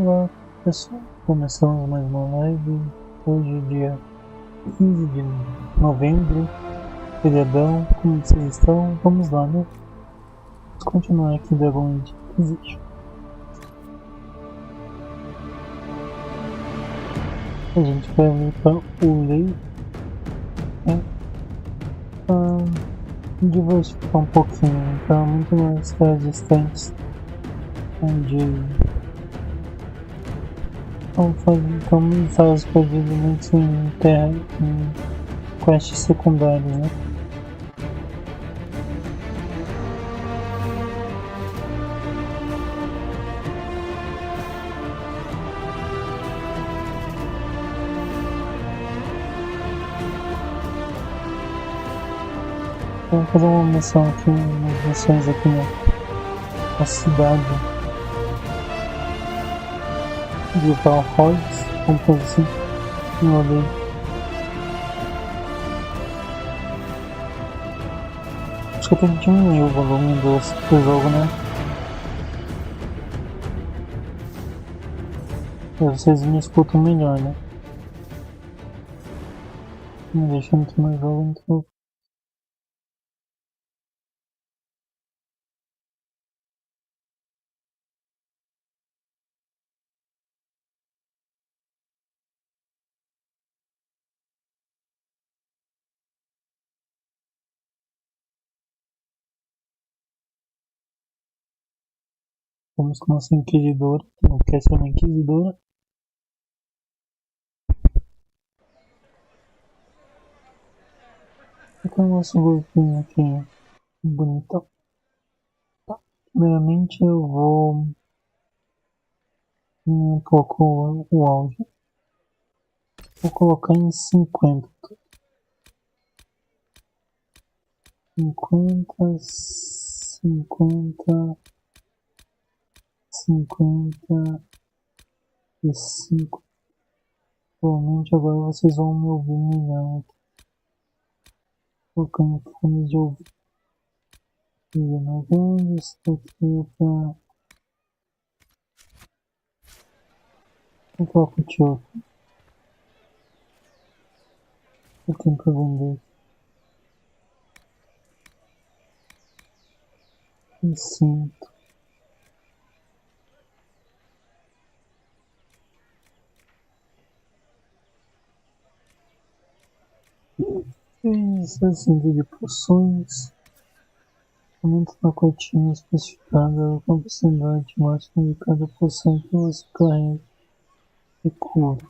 Olá pessoal, começamos mais uma live. Hoje é dia 15 de novembro, feriadão. Como vocês estão? Vamos lá, né? Vamos continuar aqui Dragon Age Inquistion. A gente vai lutar o rei, né? Diversificar um pouquinho, para muito mais terras distantes, onde estamos terras perdidas muito em terra, em quests secundárias, né? Vamos fazer uma missão aqui, umas missões aqui na cidade de Valhordes, vamos fazer assim, não olhei. Acho que eu tenho que diminuir o volume do jogo, né? E vocês me escutam melhor, né? Não deixa muito mais jogo, então... Vamos com a nossa inquisidora, não quer ser uma inquisidora. Aqui é o nosso grupinho aqui, bonitão. Tá. Primeiramente eu vou um pouco o áudio. Vou colocar em 50. 50, 50, 55. Provavelmente agora vocês vão me ouvir melhor aqui. Colocando fones de ouvido. Vendo grande, isso aqui pra... Vou colocar o tio aqui. Eu tenho pra vender. E cinto. Isso, cinto de poções. Aumento na cortina especificada a capacidade máxima de cada poção que você carrega e cura.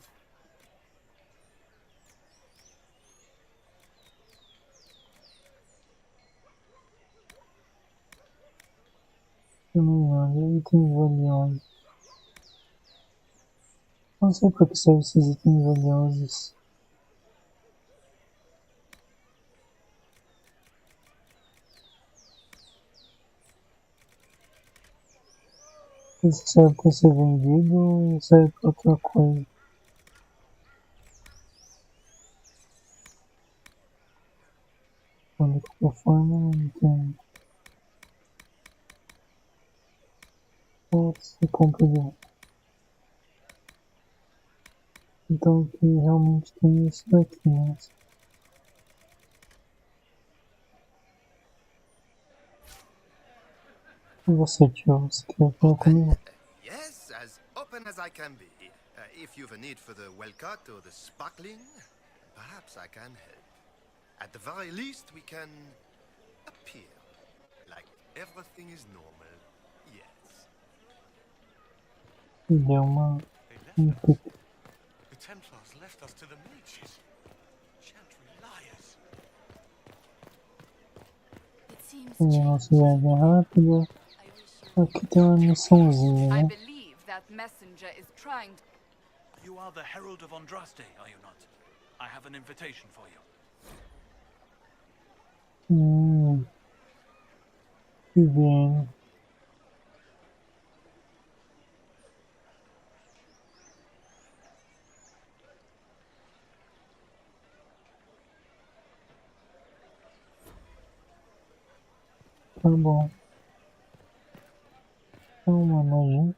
Itens valiosos. Não sei para que servem esses itens valiosos. Isso serve para ser vendido ou serve para outra coisa? Quando de qualquer forma, não entendo. Ou se compra de volta. Então aqui realmente tem isso daqui, né? E você, tio, você quer falar comigo? Yes, as open as I can be. If you've a need for the well cut or the sparkling, perhaps I can help. At the very least, we can appear like everything is normal. Yes. E deu uma... The Templars left us to the mages. Chantria liars. Fazer nossa viagem rápida. Aqui tem uma missãozinha, né? You are the Herald of Andraste, are you not? I have an invitation for you. Que bem. Tá bom. É uma magia.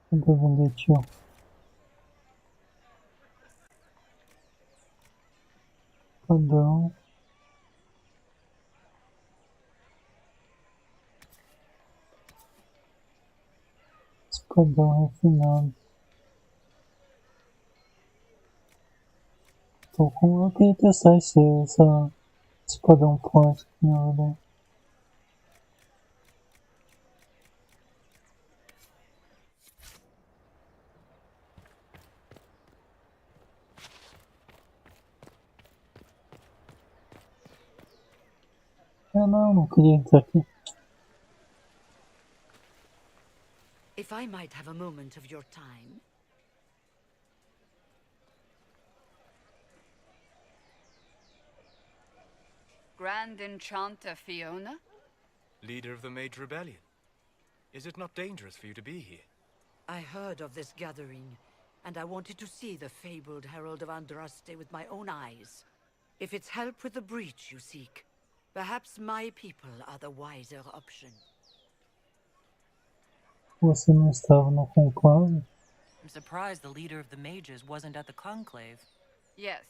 Cadê o bilhetinho? Padrão. Espadão refinado. Eu queria testar esse espadão forte, na verdade. Não queria entrar aqui. If I might have a moment of your time. Grand Enchanter Fiona? Leader of the Mage Rebellion. Is it not dangerous for you to be here? I heard of this gathering, and I wanted to see the fabled Herald of Andraste with my own eyes. If it's help with the breach you seek, perhaps my people are the wiser option. Você não estava no conclave? I'm surprised the leader of the mages wasn't at the conclave. Yes.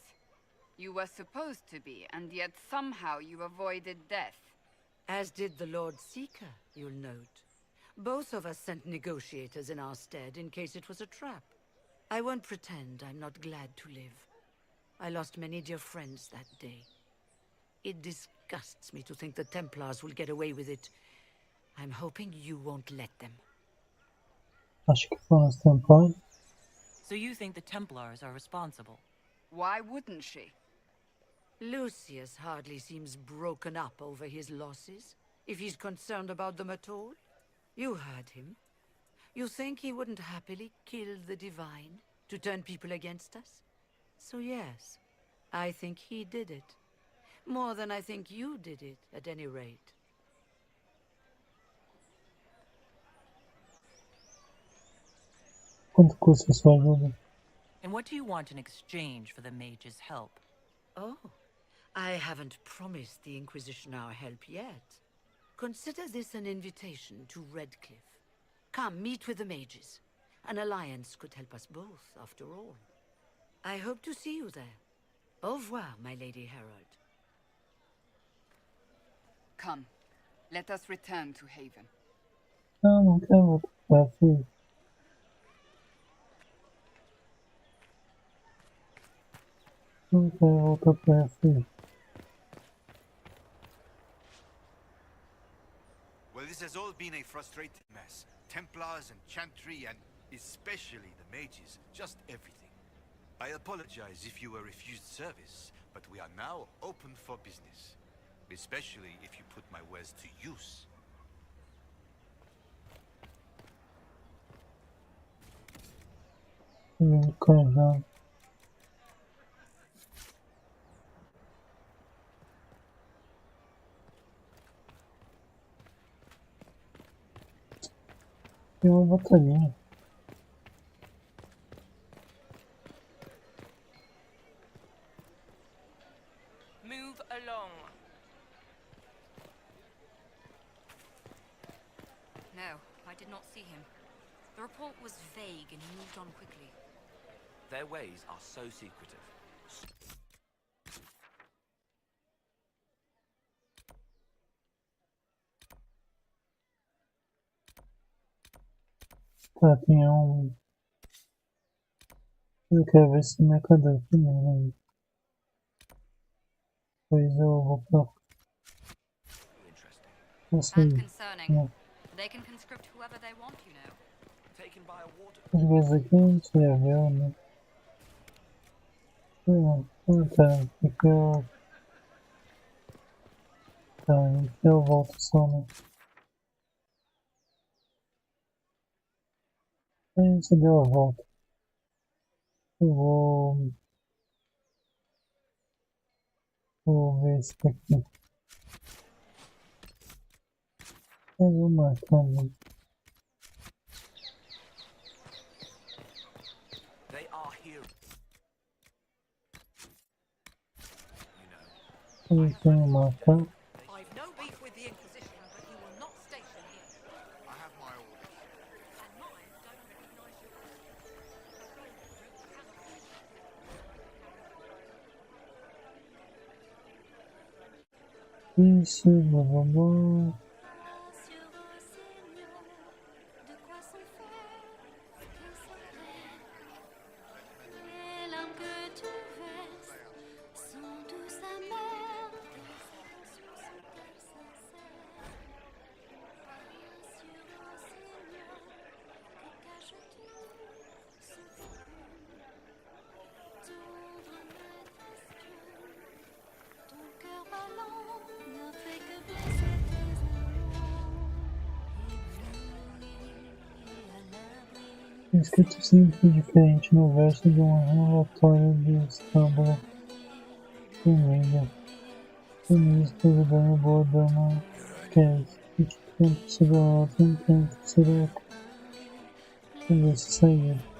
You were supposed to be, and yet somehow you avoided death. As did the Lord Seeker, you'll note. Both of us sent negotiators in our stead in case it was a trap. I won't pretend I'm not glad to live. I lost many dear friends that day. It disgusts me to think the Templars will get away with it. I'm hoping you won't let them. Acho que foram os Templários. So you think the Templars are responsible? Why wouldn't she? Lucius hardly seems broken up over his losses, if he's concerned about them at all. You heard him. You think he wouldn't happily kill the Divine to turn people against us? So yes, I think he did it. More than I think you did it, at any rate. Quanto custa sua ajuda? And what do you want in exchange for the mage's help? Oh, I haven't promised the Inquisition our help yet. Consider this an invitation to Redcliffe. Come, meet with the mages. An alliance could help us both, after all. I hope to see you there. Au revoir, my Lady Herald. Come, let us return to Haven. Não quero voltar para a filha. Não quero voltar para a filha. Well, this has all been a frustrating mess. Templars and Chantria, and especially the mages, just everything. I apologize if you were refused service, but we are now open for business. Especially if you put my wares to use. Canal. Tem uma batalhinha. Move along. No, I did not see him. The report was vague and he moved on quickly. Their ways are so secretive. Tá, tem um... Eu quero ver esse mercador primeiro. Depois eu vou pra... Nossa, And concerning, não. they can conscript whoever they want, you know. Taken by a water. As coisas aqui a gente já viu, né? Tá, aqui eu... Tá, aqui eu volto só, né? A gente deu a volta. Eu vou ver esse daqui. Eu vou marcar, né? They are here. Eu tenho marcar. I've no beef with the Inquisition, but you will not station here. I have my orders. And mine don't recognize isso, blá blá blá. Inscrito sempre diferente no verso de um relatório de estábulo vermelha. Feminista ajudando boa dama aqueles. E que tenta segurar outro intenta ser outro. Ver se sair.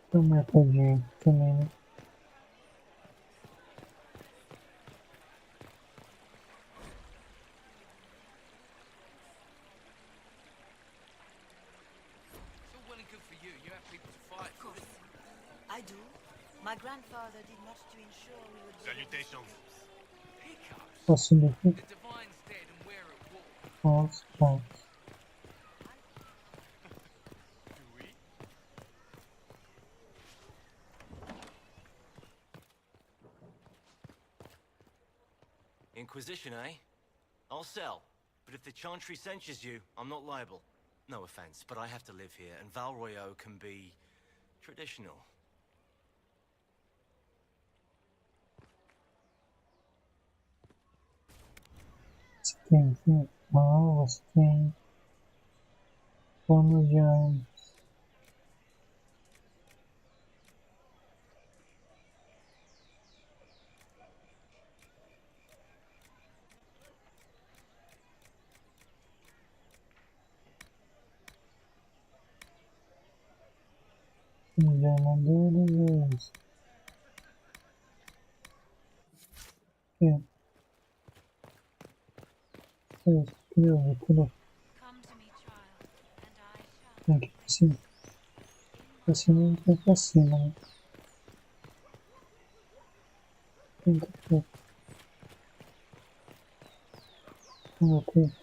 Dá uma marcadinha aqui também, né? It's all well and good for you. You have people to fight. Of course. I do. My grandfather did much to ensure we would... Salutations. Hiccups. Posso subir aqui? The divine's dead and we're at war. Posso, posso. Do we? Inquisition, eh? I'll sell. But if the Chantry censures you, I'm not liable. No offense, but I have to live here, and Val Royeaux can be... traditional. Você tem aqui. Você tem. Planos de armas. De armaduras, é isso. É isso, queria ver tudo. Come to me, child, and I shall. Tem aqui pra cima. Pra cima não tem pra cima, né? Tem que ter. Vamos aqui.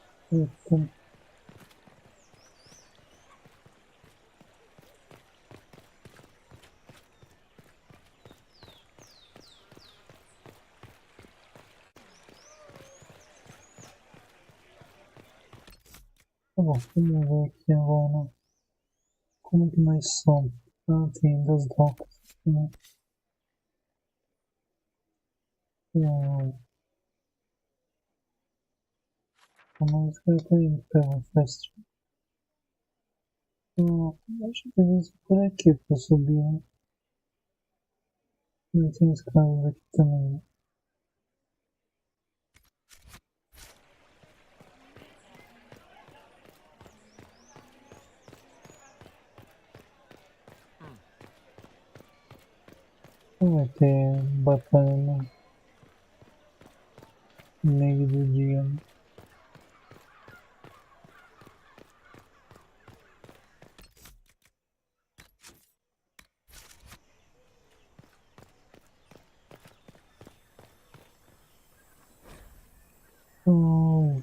Tá bom, vamos ver aqui agora como que nós somos. Ah, tem das docas, né? Vamos colocar aí pela festa. Acho que deve ser por aqui pra subir, né? Mas tem escadas aqui também, né? Vai ter batalha no meio do dia, né?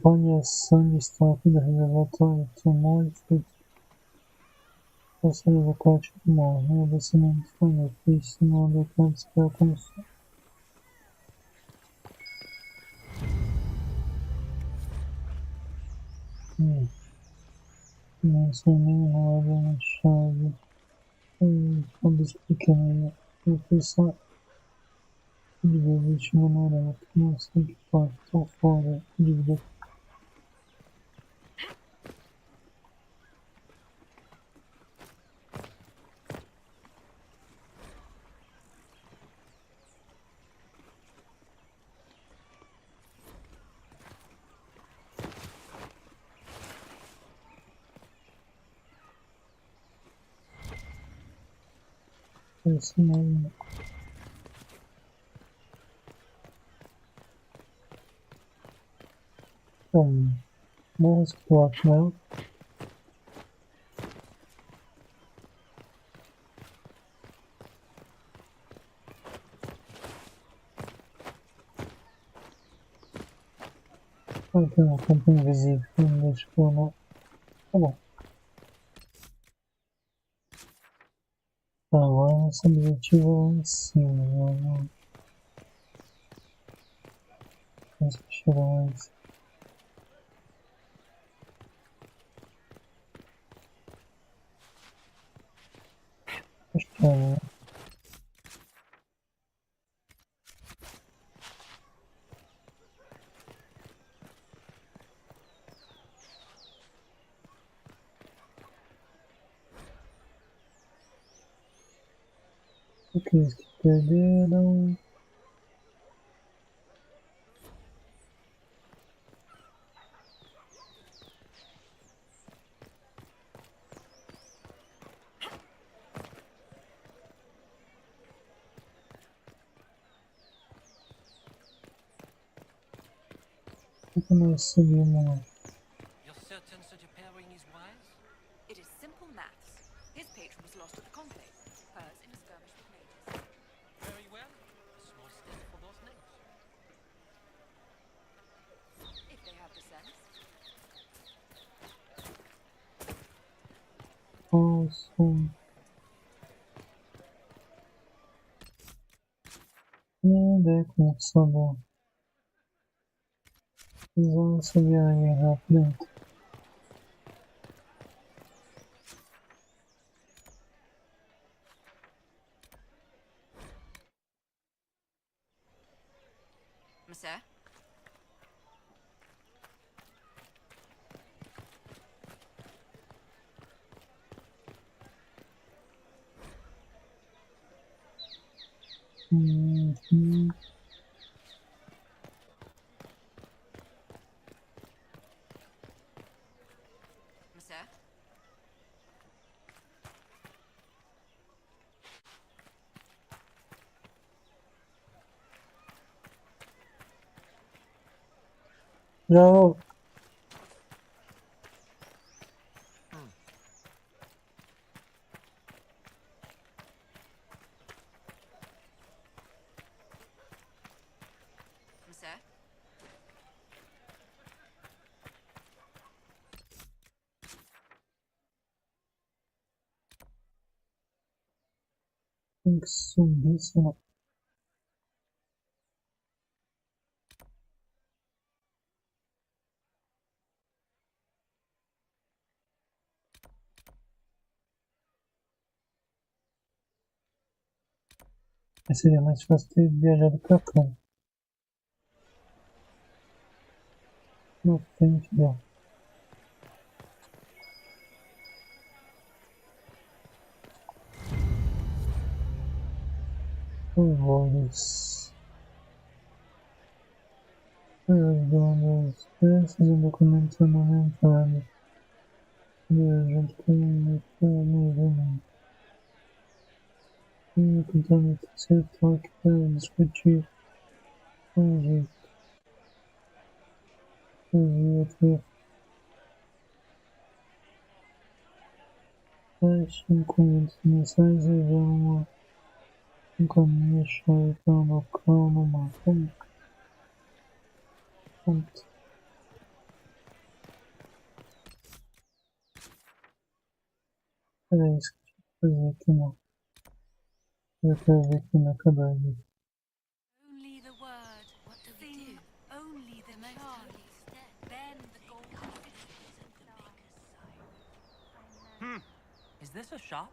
Avaliação de estoque do reservatório. Tomou efeito. Essa reservatório tomou. Reabastecimento disponível. Peixe não adequado para a condição. Não sei nem roda na chave. Cabeça pequena. Eu pensar. Dívida vítima moral. Não sei que parte. Tô fora. Dívida. É isso mesmo. Então, vamos explorar com ela. Ah, tem um campo invisível, não deixa explorar. Tá bom. Tá, agora nosso objetivo é lá em cima, não. Vamos chegar lá em cima. Acho que é, né? Aqueles que perderam. O que nós seguimos? You're certain such a pairing is wise? It is simple maths. His patron was lost at the conclave. Hers in a skirmish with mages. Very well. A small step for those names. If they have the sense. Awesome. E começando. Precisamos subir aí rápido. Monsieur? Monsieur? Já. Monsieur? Tem que subir, senão. Mas seria mais fácil ter viajado pra cá. Na frente dela. Favores. As peças e documentos ornamentados. Junto com o planejamento. E contando o terceiro toque para discutir com jeito. Outra faixa, encomendas mensais e vão um caminho chave para um local no mapa. Ponto. Era isso que eu tinha que fazer aqui, não. Eu quero ver aqui na cadeia. Only the word. What do we do? Only the card. Then the golden Is this a shop?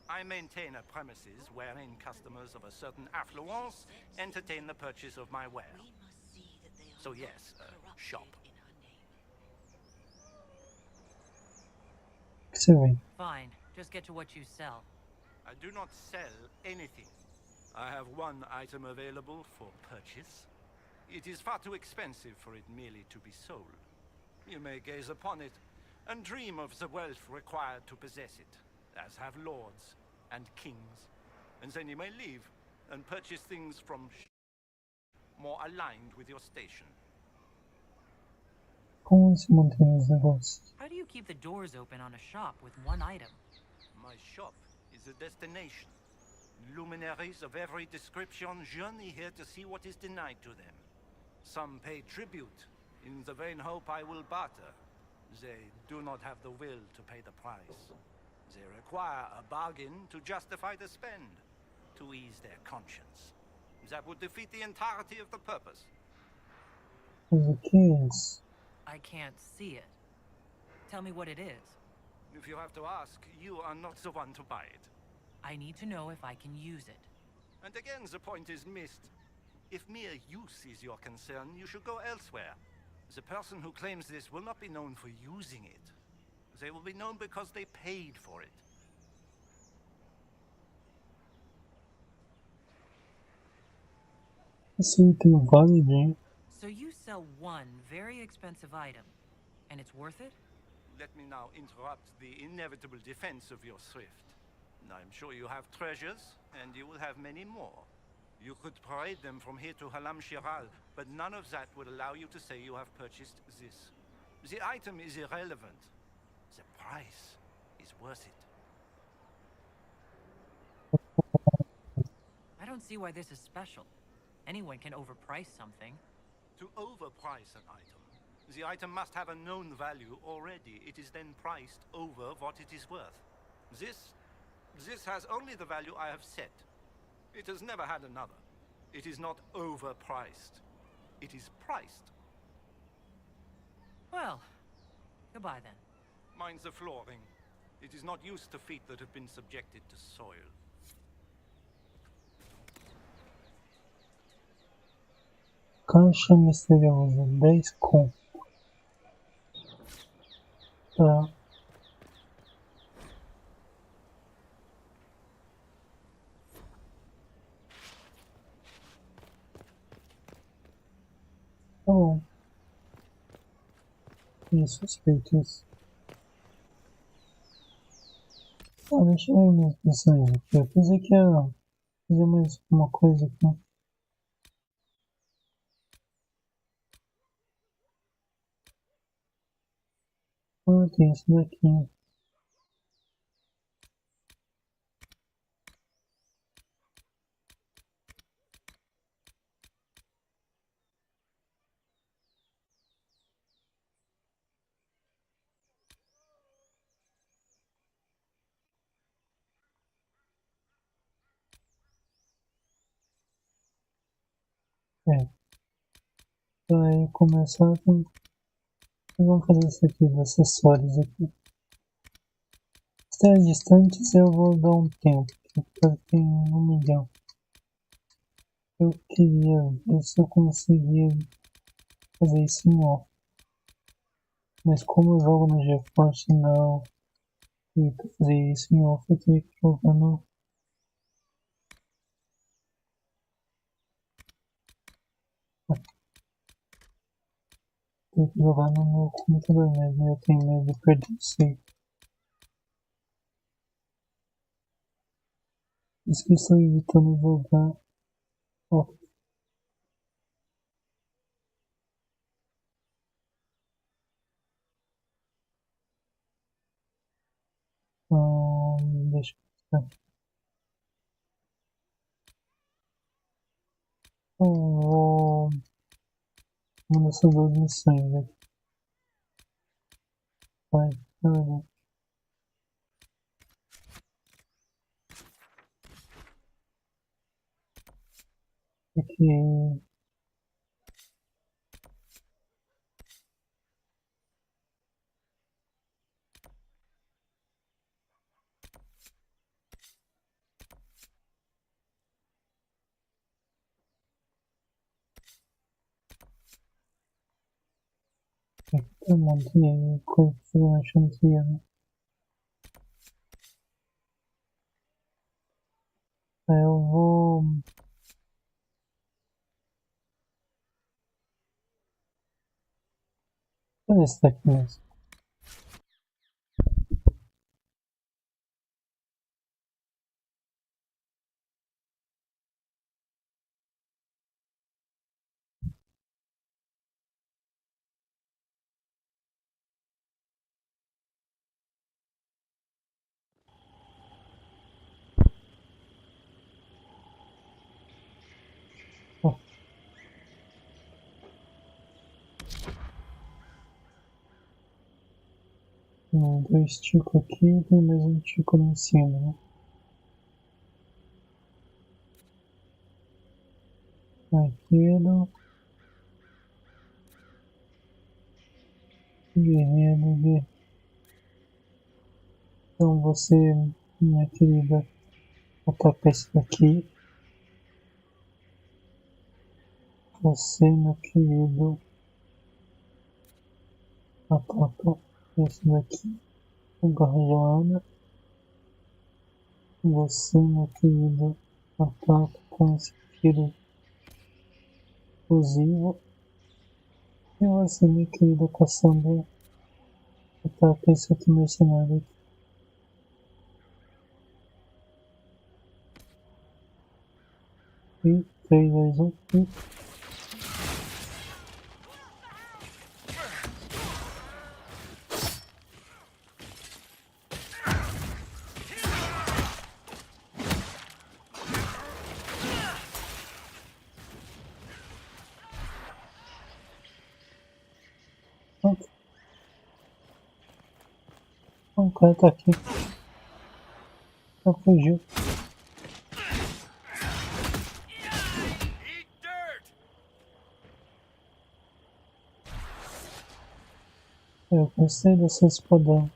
I maintain a premises wherein customers of a certain affluence entertain the purchase of my ware. So yes, shop. O que você vê? Fine. Just get to what you sell. I do not sell anything. I have one item available for purchase. It is far too expensive for it merely to be sold. You may gaze upon it and dream of the wealth required to possess it, as have lords and kings. And then you may leave and purchase things from more aligned with your station. Como se mantém os negócios? How do you keep the doors open on a shop with one item? My shop is a destination. Luminaries of every description journey here to see what is denied to them. Some pay tribute, in the vain hope I will barter. They do not have the will to pay the price. They require a bargain to justify the spend, to ease their conscience. That would defeat the entirety of the purpose. Mas o que é isso? I can't see it. Tell me what it is. If you have to ask, you are not the one to buy it. I need to know if I can use it. And again, the point is missed. If mere use is your concern, you should go elsewhere. The person who claims this will not be known for using it. They will be known because they paid for it. Esse item vale bem. So you sell one very expensive item, and it's worth it? Let me now interrupt the inevitable defense of your thrift. I'm sure you have treasures, and you will have many more. You could parade them from here to Halam Shiral, but none of that would allow you to say you have purchased this. The item is irrelevant. The price is worth it. I don't see why this is special. Anyone can overprice something. To overprice an item must have a known value already. It is then priced over what it is worth. This has only the value I have set. It has never had another. It is not overpriced. It is priced. Well, goodbye then. Mind the flooring. It is not used to feet that have been subjected to soil. Caixa misteriosa, 10 conto. Tá. Tá bom. Tenho suspeitas. Ah, deixa eu ver minhas missões aqui. Eu pensei que ia fazer mais uma coisa aqui. Ah, tem isso daqui. É. Para começar, vamos fazer isso aqui, os acessórios aqui. Estrelas distantes eu vou dar um tempo, porque tem 1 milhão. Eu queria ver se eu conseguia fazer isso em off. Mas como eu jogo no GeForce não, e para fazer isso em off eu teria que jogar no... Tem que jogar no meu computador mesmo, eu tenho medo de perder o save. Por isso que eu estou evitando jogar. Ó. Deixa eu pensar. Vou uma dessas duas missões aqui. Vai, vai. Aqui. Tem um monte de coisa pra fazer na Chantria, né? Aí eu vou... fazer esse daqui mesmo. Dois ticos aqui e tem mais um tico lá em cima, né? Arqueiro. Guerreiro, guerreiro. Então você, minha querida, ataca esse daqui. Você, meu querido, ataca esse daqui. Garra. Você, meu querido, ataca com esse tiro explosivo. E você, meu querido, caçando, ataca esse outro mercenário aqui. E 3, 2, 1 e... O cara tá aqui. Já fugiu. Eu gostei dessa espadão.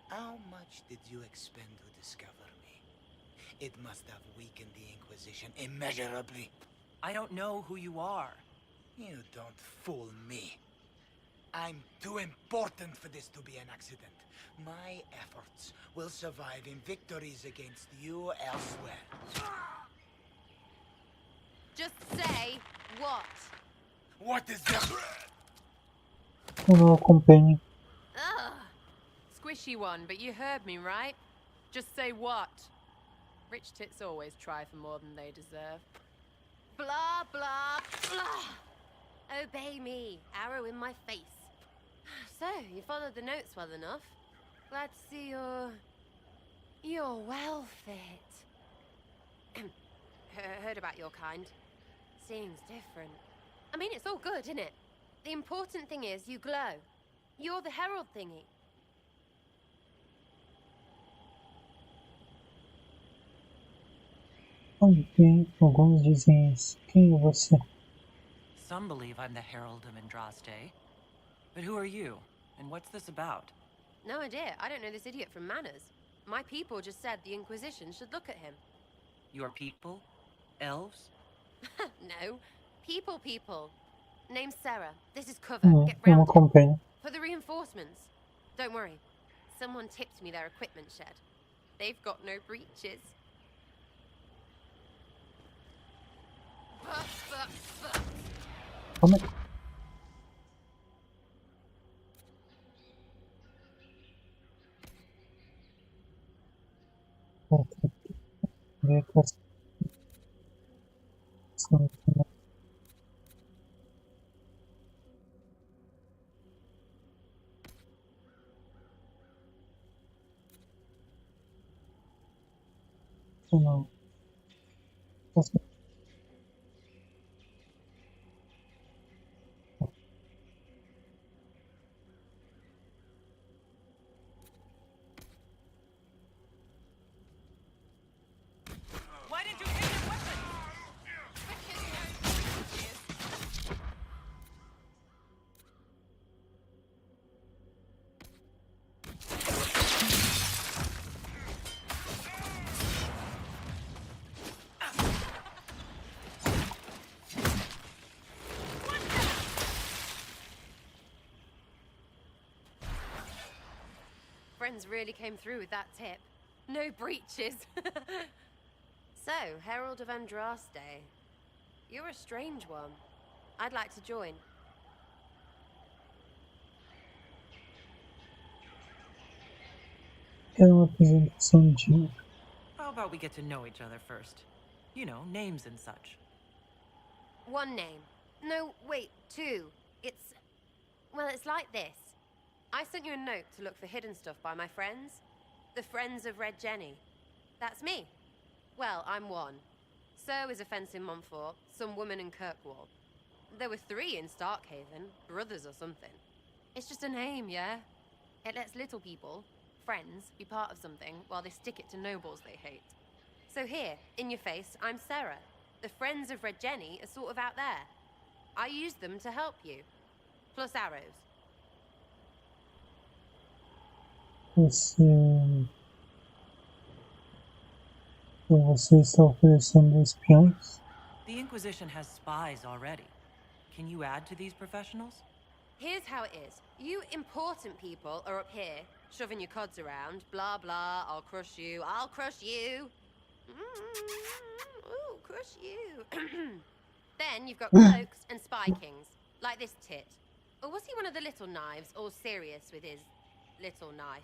How much did you expend to discover me? It must have weakened the Inquisition immeasurably. I don't know who you are. You don't fool me. I'm too important for this to be an accident. My efforts will survive in victories against you elsewhere. Just say what? What is that? Eu não acompanho. Ugh. Squishy one, but you heard me, right? Just say what? Rich tits always try for more than they deserve. Blah, blah, blah. Obey me. Arrow in my face. So, you followed the notes well enough. Glad to see you're well fit. Heard about your kind. Seems different. I mean, it's all good, isn't it? The important thing is you glow. You're the herald thingy. Ok, alguns dizem isso. Quem é você? Some believe I'm the Herald of Andraste. But who are you? And what's this about? No idea. I don't know this idiot from Manners. My people just said the Inquisition should look at him. Your people? Elves? No. People. Name's Sarah. This is cover. Get Eu não round it. acompanho. For the reinforcements. Don't worry. Someone tipped me their equipment shed. They've got no breaches. Como é? Não. Why did you take your weapon? friends really came through with that tip. No breaches. So, Herald of Andraste. You're a strange one. I'd like to join. Quero uma apresentação de... How about we get to know each other first? You know, names and such. One name. No, wait, two. Well, it's like this. I sent you a note to look for hidden stuff by my friends. The Friends of Red Jenny. That's me. Well, I'm one. So is a fence in Montfort, some woman in Kirkwall. There were 3 in Starkhaven, brothers or something. It's just a name, yeah? It lets little people, friends, be part of something while they stick it to nobles they hate. So here, in your face, I'm Sarah. The Friends of Red Jenny are sort of out there. I used them to help you. Plus arrows. Você está oferecendo espiões? The Inquisition has spies already. Can you add to these professionals? Here's how it is. You important people are up here, shoving your cods around. Blah, blah, I'll crush you. Ooh, crush you. Then you've got cloaks and spy kings, like this tit. Or was he one of the little knives, all serious with his little knife?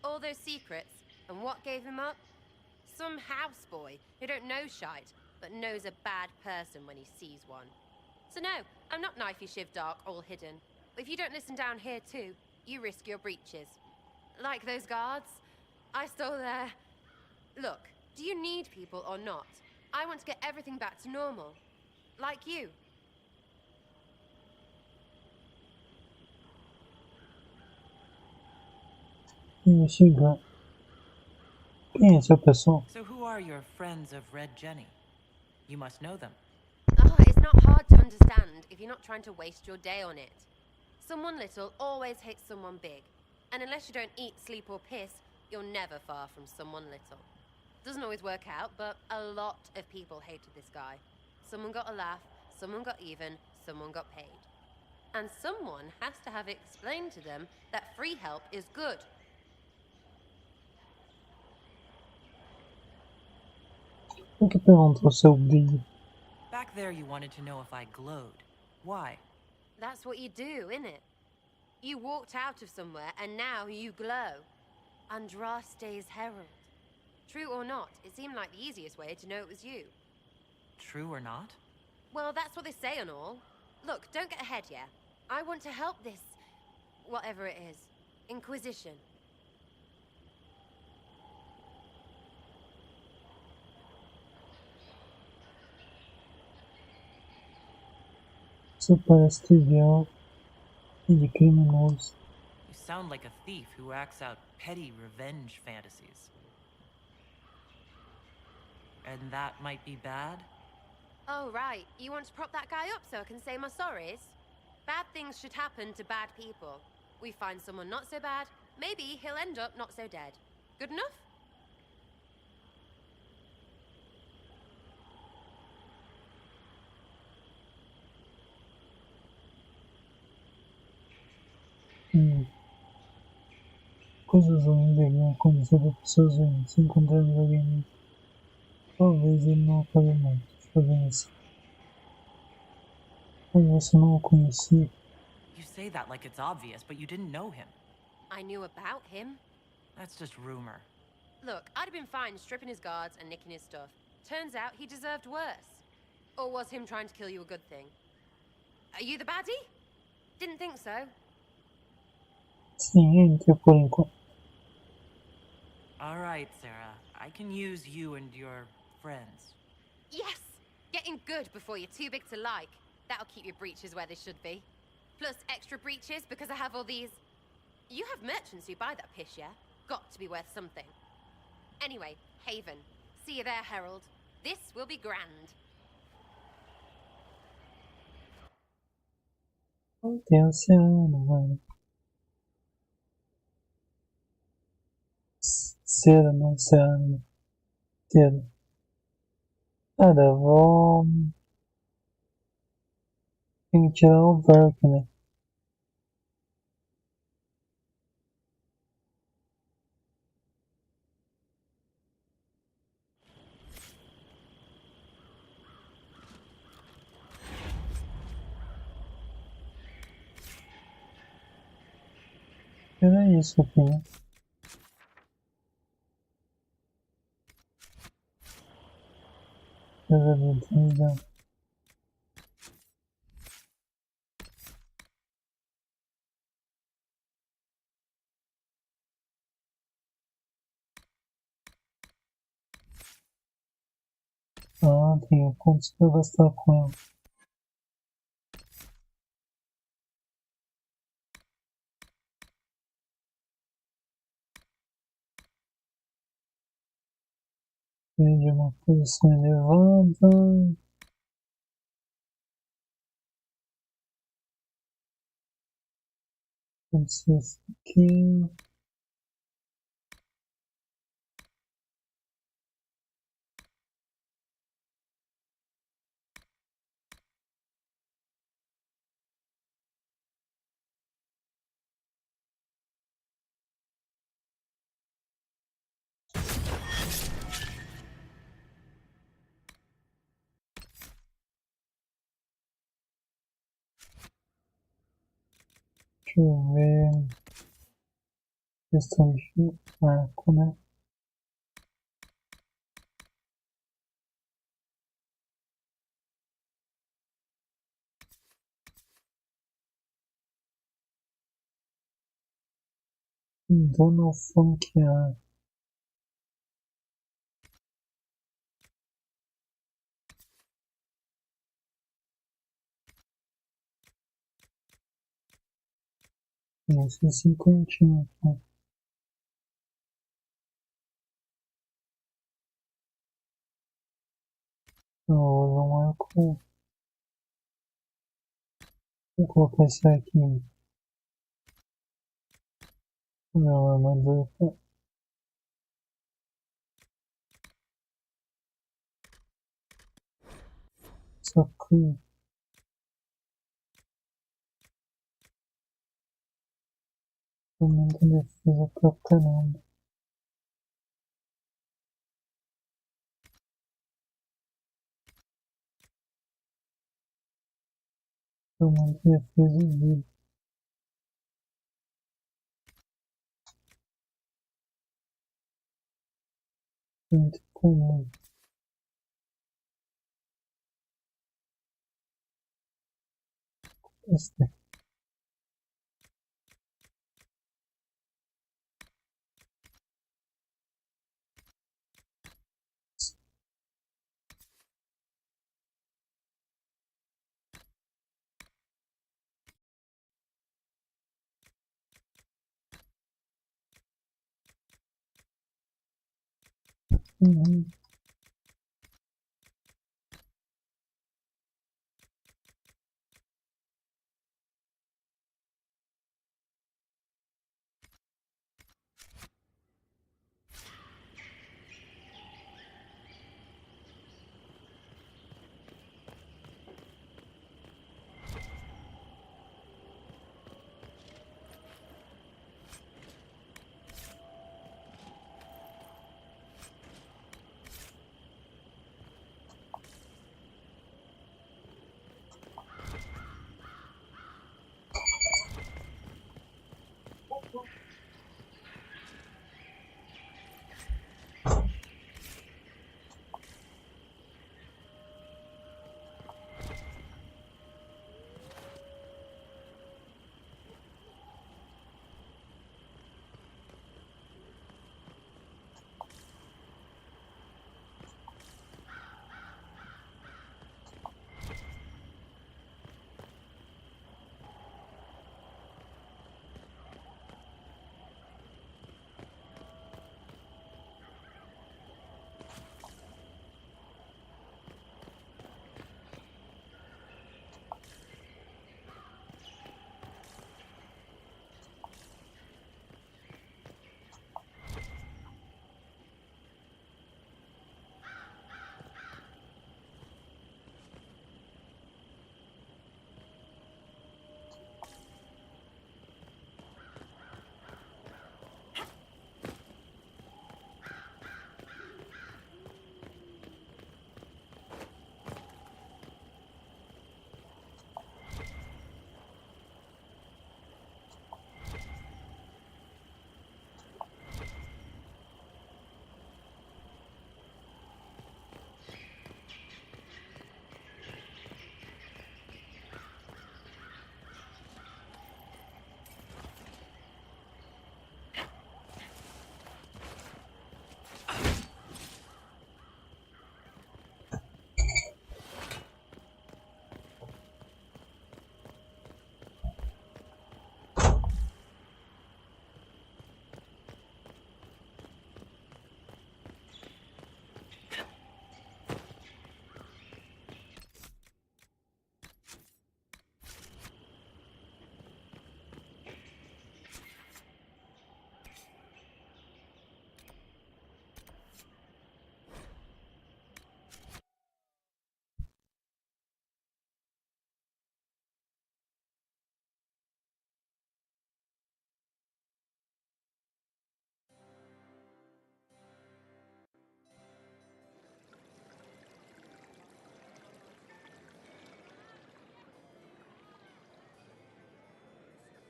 All those secrets, and what gave him up? Some houseboy who don't know shite, but knows a bad person when he sees one. So no, I'm not knifey shiv dark, all hidden. But if you don't listen down here too, you risk your breeches. Like those guards, I stole their... Look, do you need people or not? I want to get everything back to normal. Like you. Investigar. Quem é essa pessoa? So who are your Friends of Red Jenny? You must know them. Oh, it's not hard to understand if you're not trying to waste your day on it. Someone little always hates someone big. And unless you don't eat, sleep or piss, you're never far from someone little. Doesn't always work out, but a lot of people hated this guy. Someone got a laugh, someone got even, someone got paid. And someone has to have explained to them that free help is good. O que perguntou seu brilho? Back there you wanted to know if I glowed. Why? That's what you do, innit? You walked out of somewhere and now you glow. Andraste's herald. True or not, it seemed like the easiest way to know it was you. True or not? Well, that's what they say and all. Look, don't get ahead, yeah? I want to help this... whatever it is. Inquisition. Isso parece trivial e de criminoso. You sound like a thief who acts out petty revenge fantasies. And that might be bad? Oh, right. You want to prop that guy up so I can say my sorries? Bad things should happen to bad people. We find someone not so bad, maybe he'll end up not so dead. Good enough? Coisas ruins deveriam acontecer para pessoas ruins. Se encontrarmos alguém, talvez ele não acabe muito fazendo assim. Mas você não o conhecia. You say that like it's obvious, but you didn't know him. I knew about him. That's just rumor. Look, I'd have been fine stripping his guards and nicking his stuff. Turns out he deserved worse. Or was him trying to kill you a good thing? Are you the baddie? Didn't think so. Sim, entre por enquanto. All right, Sarah. I can use you and your friends. Yes! Getting good before you're too big to like. That'll keep your breeches where they should be. Plus extra breeches because I have all these... You have merchants who buy that piss, yeah? Got to be worth something. Anyway, Haven. See you there, Herald. This will be grand. Tem oceano, mano. Cera, não oceano. Cera. Cara, vou... Tem que tirar o Verk, né? que era isso aqui, né? Coisa de vida. Ah, tem pontos pra gastar com ela. De uma posição elevada. Pode ser esse aqui. Deixa eu ver. Questão de arco, né? Dona Funkear. Esse é 50, tá? Vou usar um arco. Vou colocar esse aqui. Meu armador. Só que aumenta a defesa pra caramba. Aumenta a defesa e vida. Muito comum. Esse daqui. Uhum.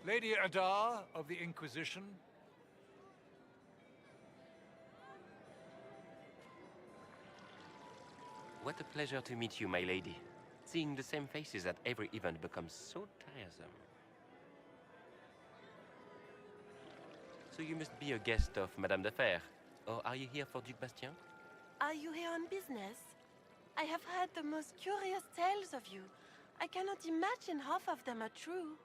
Lady Adar of the Inquisition. What a pleasure to meet you, my lady. Seeing the same faces at every event becomes so tiresome. So you must be a guest of Madame de Fer, or are you here for Duc Bastien? Are you here on business? I have heard the most curious tales of you. I cannot imagine half of them are true.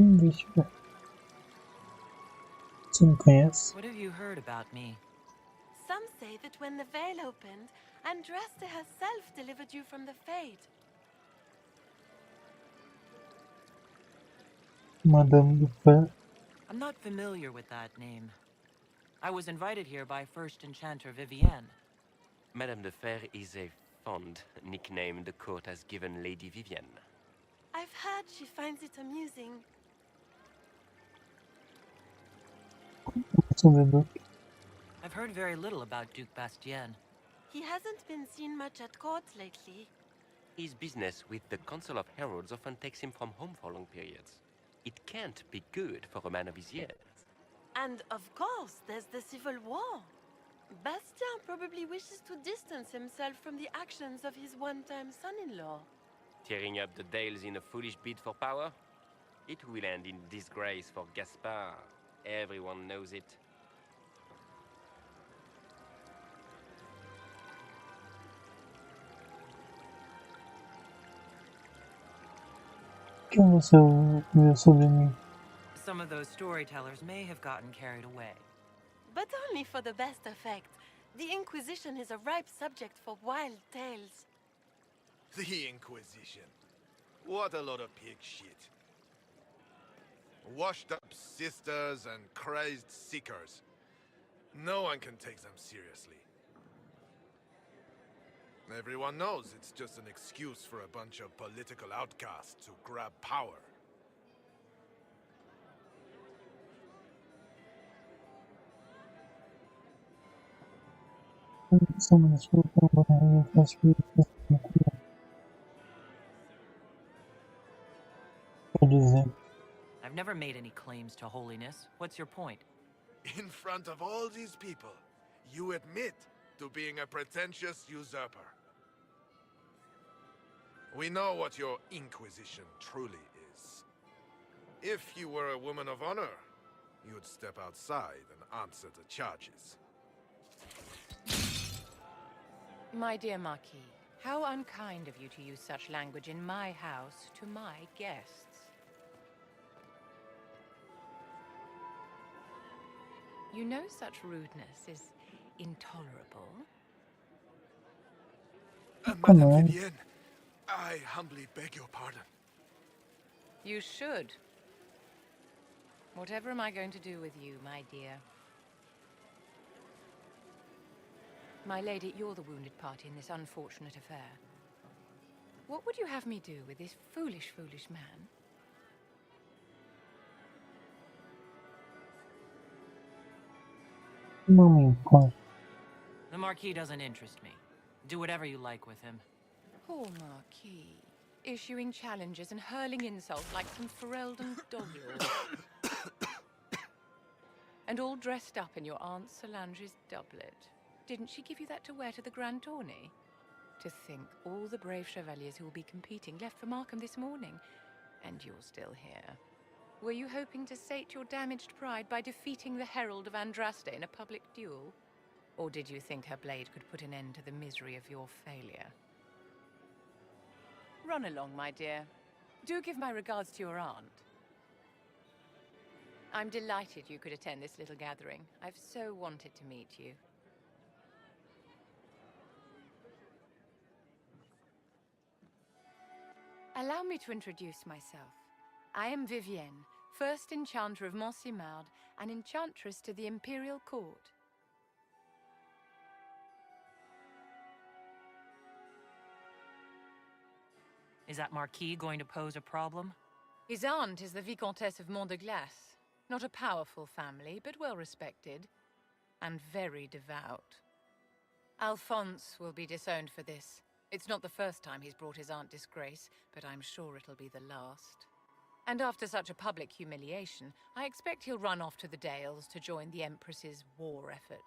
Deixa eu ver. Você me conhece? What have you heard about me? Some say that when the veil opened, Andraste herself delivered you from the Fade. Madame de Fer. I'm not familiar with that name. I was invited here by First Enchanter Vivienne. Madame de Fer is a fond nickname the court has given Lady Vivienne. I've heard she finds it amusing. I've heard very little about Duc Bastien. He hasn't been seen much at court lately. His business with the Council of Heralds often takes him from home for long periods. It can't be good for a man of his years. And of course, there's the civil war. Bastien probably wishes to distance himself from the actions of his one-time son-in-law. Tearing up the Dales in a foolish bid for power? It will end in disgrace for Gaspard. Everyone knows it. O que você ouviu sobre mim? Some of those storytellers may have gotten carried away. But only for the best effect. The Inquisition is a ripe subject for wild tales. The Inquisition. What a lot of pig shit. Washed up sisters and crazed seekers. No one can take them seriously. Everyone knows it's just an excuse for a bunch of political outcasts to grab power. never made any claims to holiness. What's your point? In front of all these people, you admit to being a pretentious usurper. We know what your Inquisition truly is. If you were a woman of honor, you'd step outside and answer the charges. My dear Marquis, how unkind of you to use such language in my house to my guests. You know such rudeness is intolerable. Madame Vivienne, I humbly beg your pardon. You should. Whatever am I going to do with you, my dear? My lady, you're the wounded party in this unfortunate affair. What would you have me do with this foolish, foolish man? The Marquis doesn't interest me. Do whatever you like with him. Poor Marquis. Issuing challenges and hurling insults like some Ferelden dog-lord. And all dressed up in your Aunt Solange's doublet. Didn't she give you that to wear to the Grand Tourney? To think all the brave chevaliers who will be competing left for Markham this morning, and you're still here. Were you hoping to sate your damaged pride by defeating the Herald of Andraste in a public duel? Or did you think her blade could put an end to the misery of your failure? Run along, my dear. Do give my regards to your aunt. I'm delighted you could attend this little gathering. I've so wanted to meet you. Allow me to introduce myself. I am Vivienne, first Enchanter of Montsimard and Enchantress to the Imperial Court. Is that Marquis going to pose a problem? His aunt is the Vicomtesse of Mont de Glace. Not a powerful family, but well respected. And very devout. Alphonse will be disowned for this. It's not the first time he's brought his aunt disgrace, but I'm sure it'll be the last. And after such a public humiliation, I expect he'll run off to the Dales to join the Empress's war effort.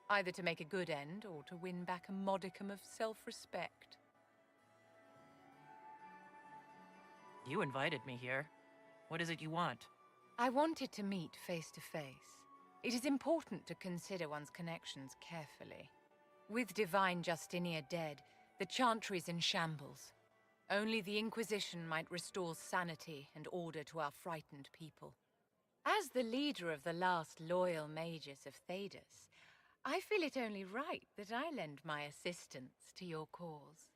Either to make a good end, or to win back a modicum of self-respect. You invited me here. What is it you want? I wanted to meet face to face. It is important to consider one's connections carefully. With Divine Justinia dead, the Chantry is in shambles. Only the Inquisition might restore sanity and order to our frightened people. As the leader of the last loyal mages of Thedas, I feel it only right that I lend my assistance to your cause.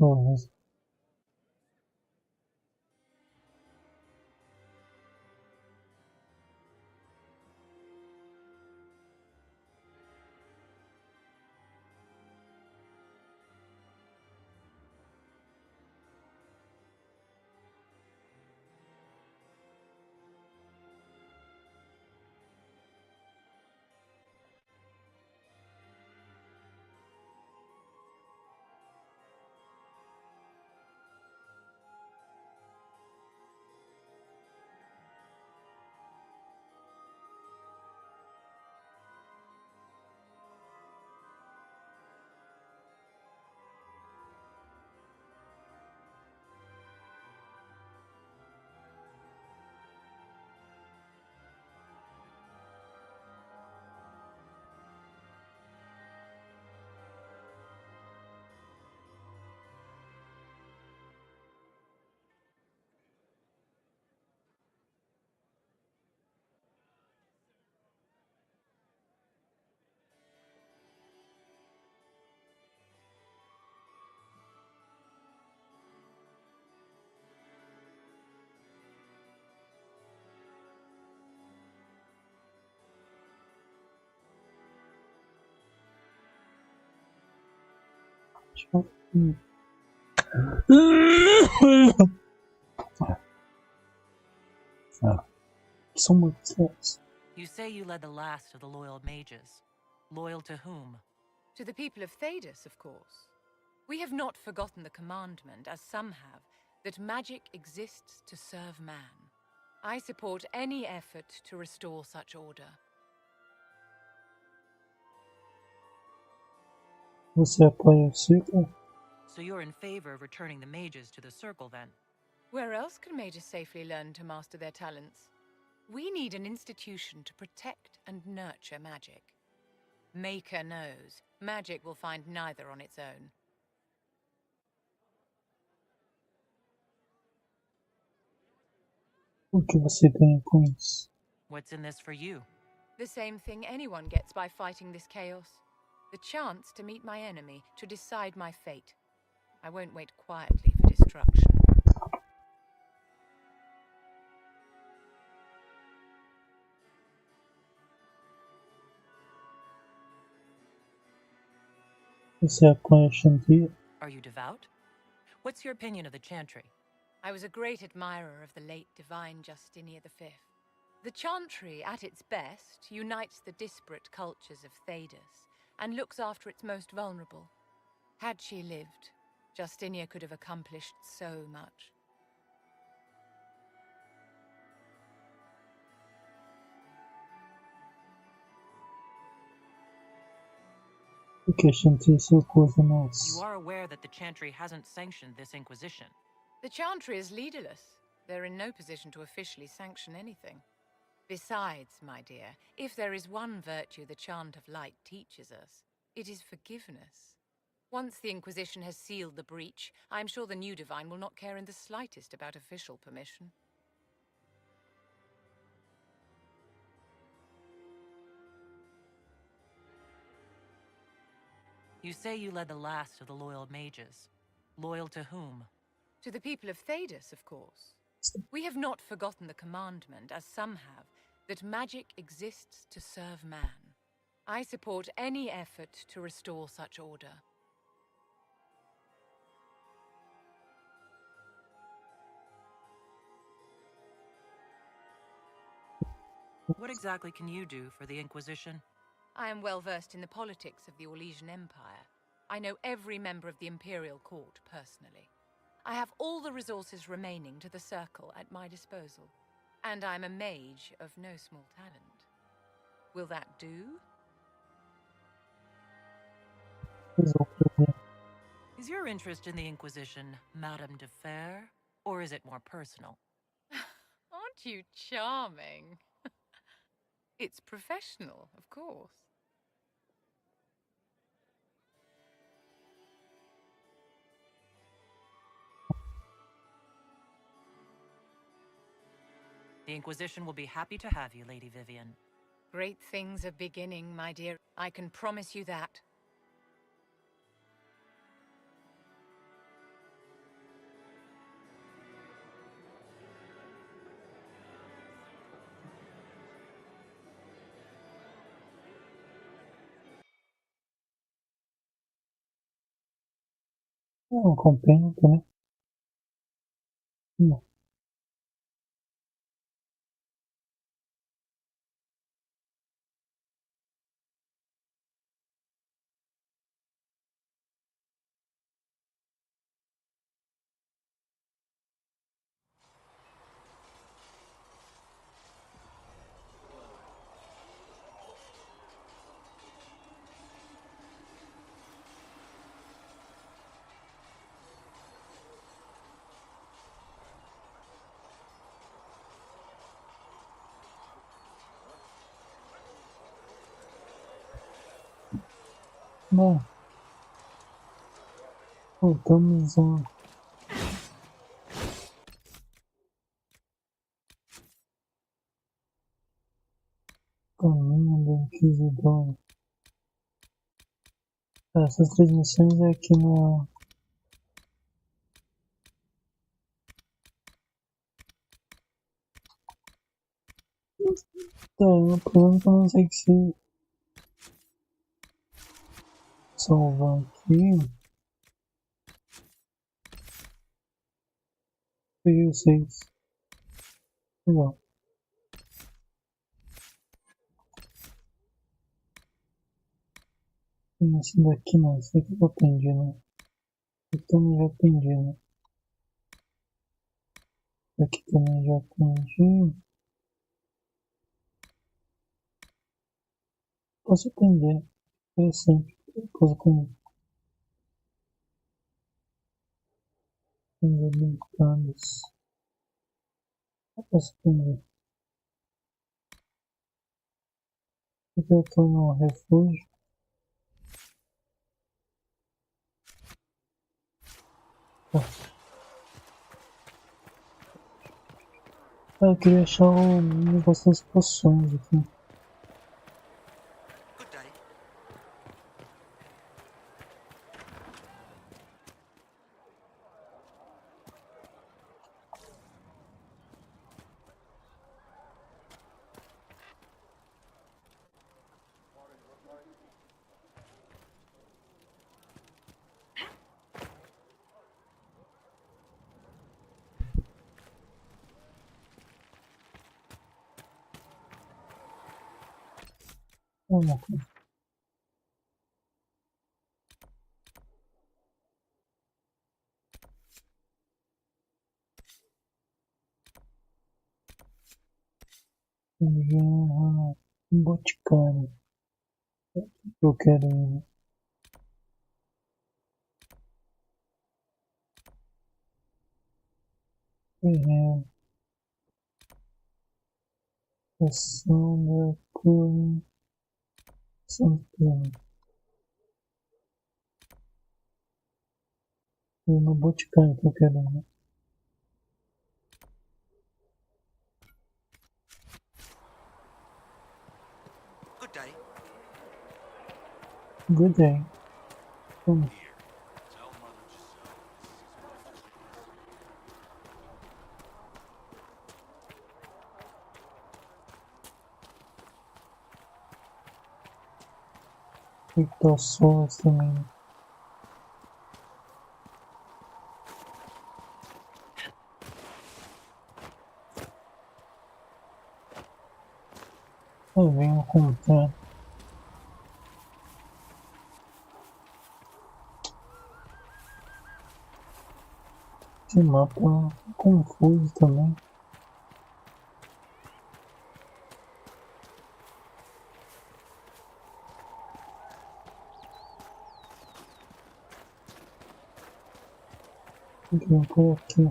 Talvez. São muitos anos. You say you led the last of the loyal mages. Loyal to whom? To the people of Thedas, of course. We have not forgotten the commandment, as some have, that magic exists to serve man. I support any effort to restore such order. Você apoia o ciclo? So you're in favor of returning the mages to the circle, then? Where else can mages safely learn to master their talents? We need an institution to protect and nurture magic. Maker knows, magic will find neither on its own. O que você ganha com isso? What's in this for you? The same thing anyone gets by fighting this chaos. The chance to meet my enemy, to decide my fate. I won't wait quietly for destruction. Você apoia Chantria? Are you devout? What's your opinion of the Chantry? I was a great admirer of the late divine Justinia V. The Chantry, at its best, unites the disparate cultures of Thedas and looks after its most vulnerable. Had she lived, Justinia could have accomplished so much. O que a Chantria se opôs a nós? You are aware that the Chantry hasn't sanctioned this Inquisition. The Chantry is leaderless. They're in no position to officially sanction anything. Besides, my dear, if there is one virtue the Chant of Light teaches us, it is forgiveness. Once the Inquisition has sealed the breach, I am sure the new Divine will not care in the slightest about official permission. You say you led the last of the loyal mages. Loyal to whom? To the people of Thedas, of course. We have not forgotten the commandment, as some have, that magic exists to serve man. I support any effort to restore such order. What exactly can you do for the Inquisition? I am well versed in the politics of the Orlesian Empire. I know every member of the Imperial Court personally. I have all the resources remaining to the Circle at my disposal. And I'm a mage of no small talent. Will that do? Is your interest in the Inquisition Madame de Fer, or is it more personal? Aren't you charming? It's professional, of course. The Inquisition will be happy to have you, Lady Vivian. Great things are beginning, my dear. I can promise you that. Não, compensa também. Não. Bom, voltamos ao caminho do Inquisidor. Essas três missões é aqui na... Tá, o problema é que eu não sei se salvar aqui. Peguei o 6. Legal. Esse daqui não, esse daqui eu aprendi, né? Esse também já aprendi, né? Esse aqui também já aprendi. Posso aprender. Interessante. Posso aprender. Os habilitados. Posso aprender. Aqui eu tô no refúgio. Eu queria achar o negócio das poções aqui. Uma coisa. Boticário. Eu quero ir. Ação da cor. No Boticário que eu quero ir, né? Good day. Good day. Vamos. E tá só também. Eu venho comprar. Esse mapa é confuso também. Vem por aqui.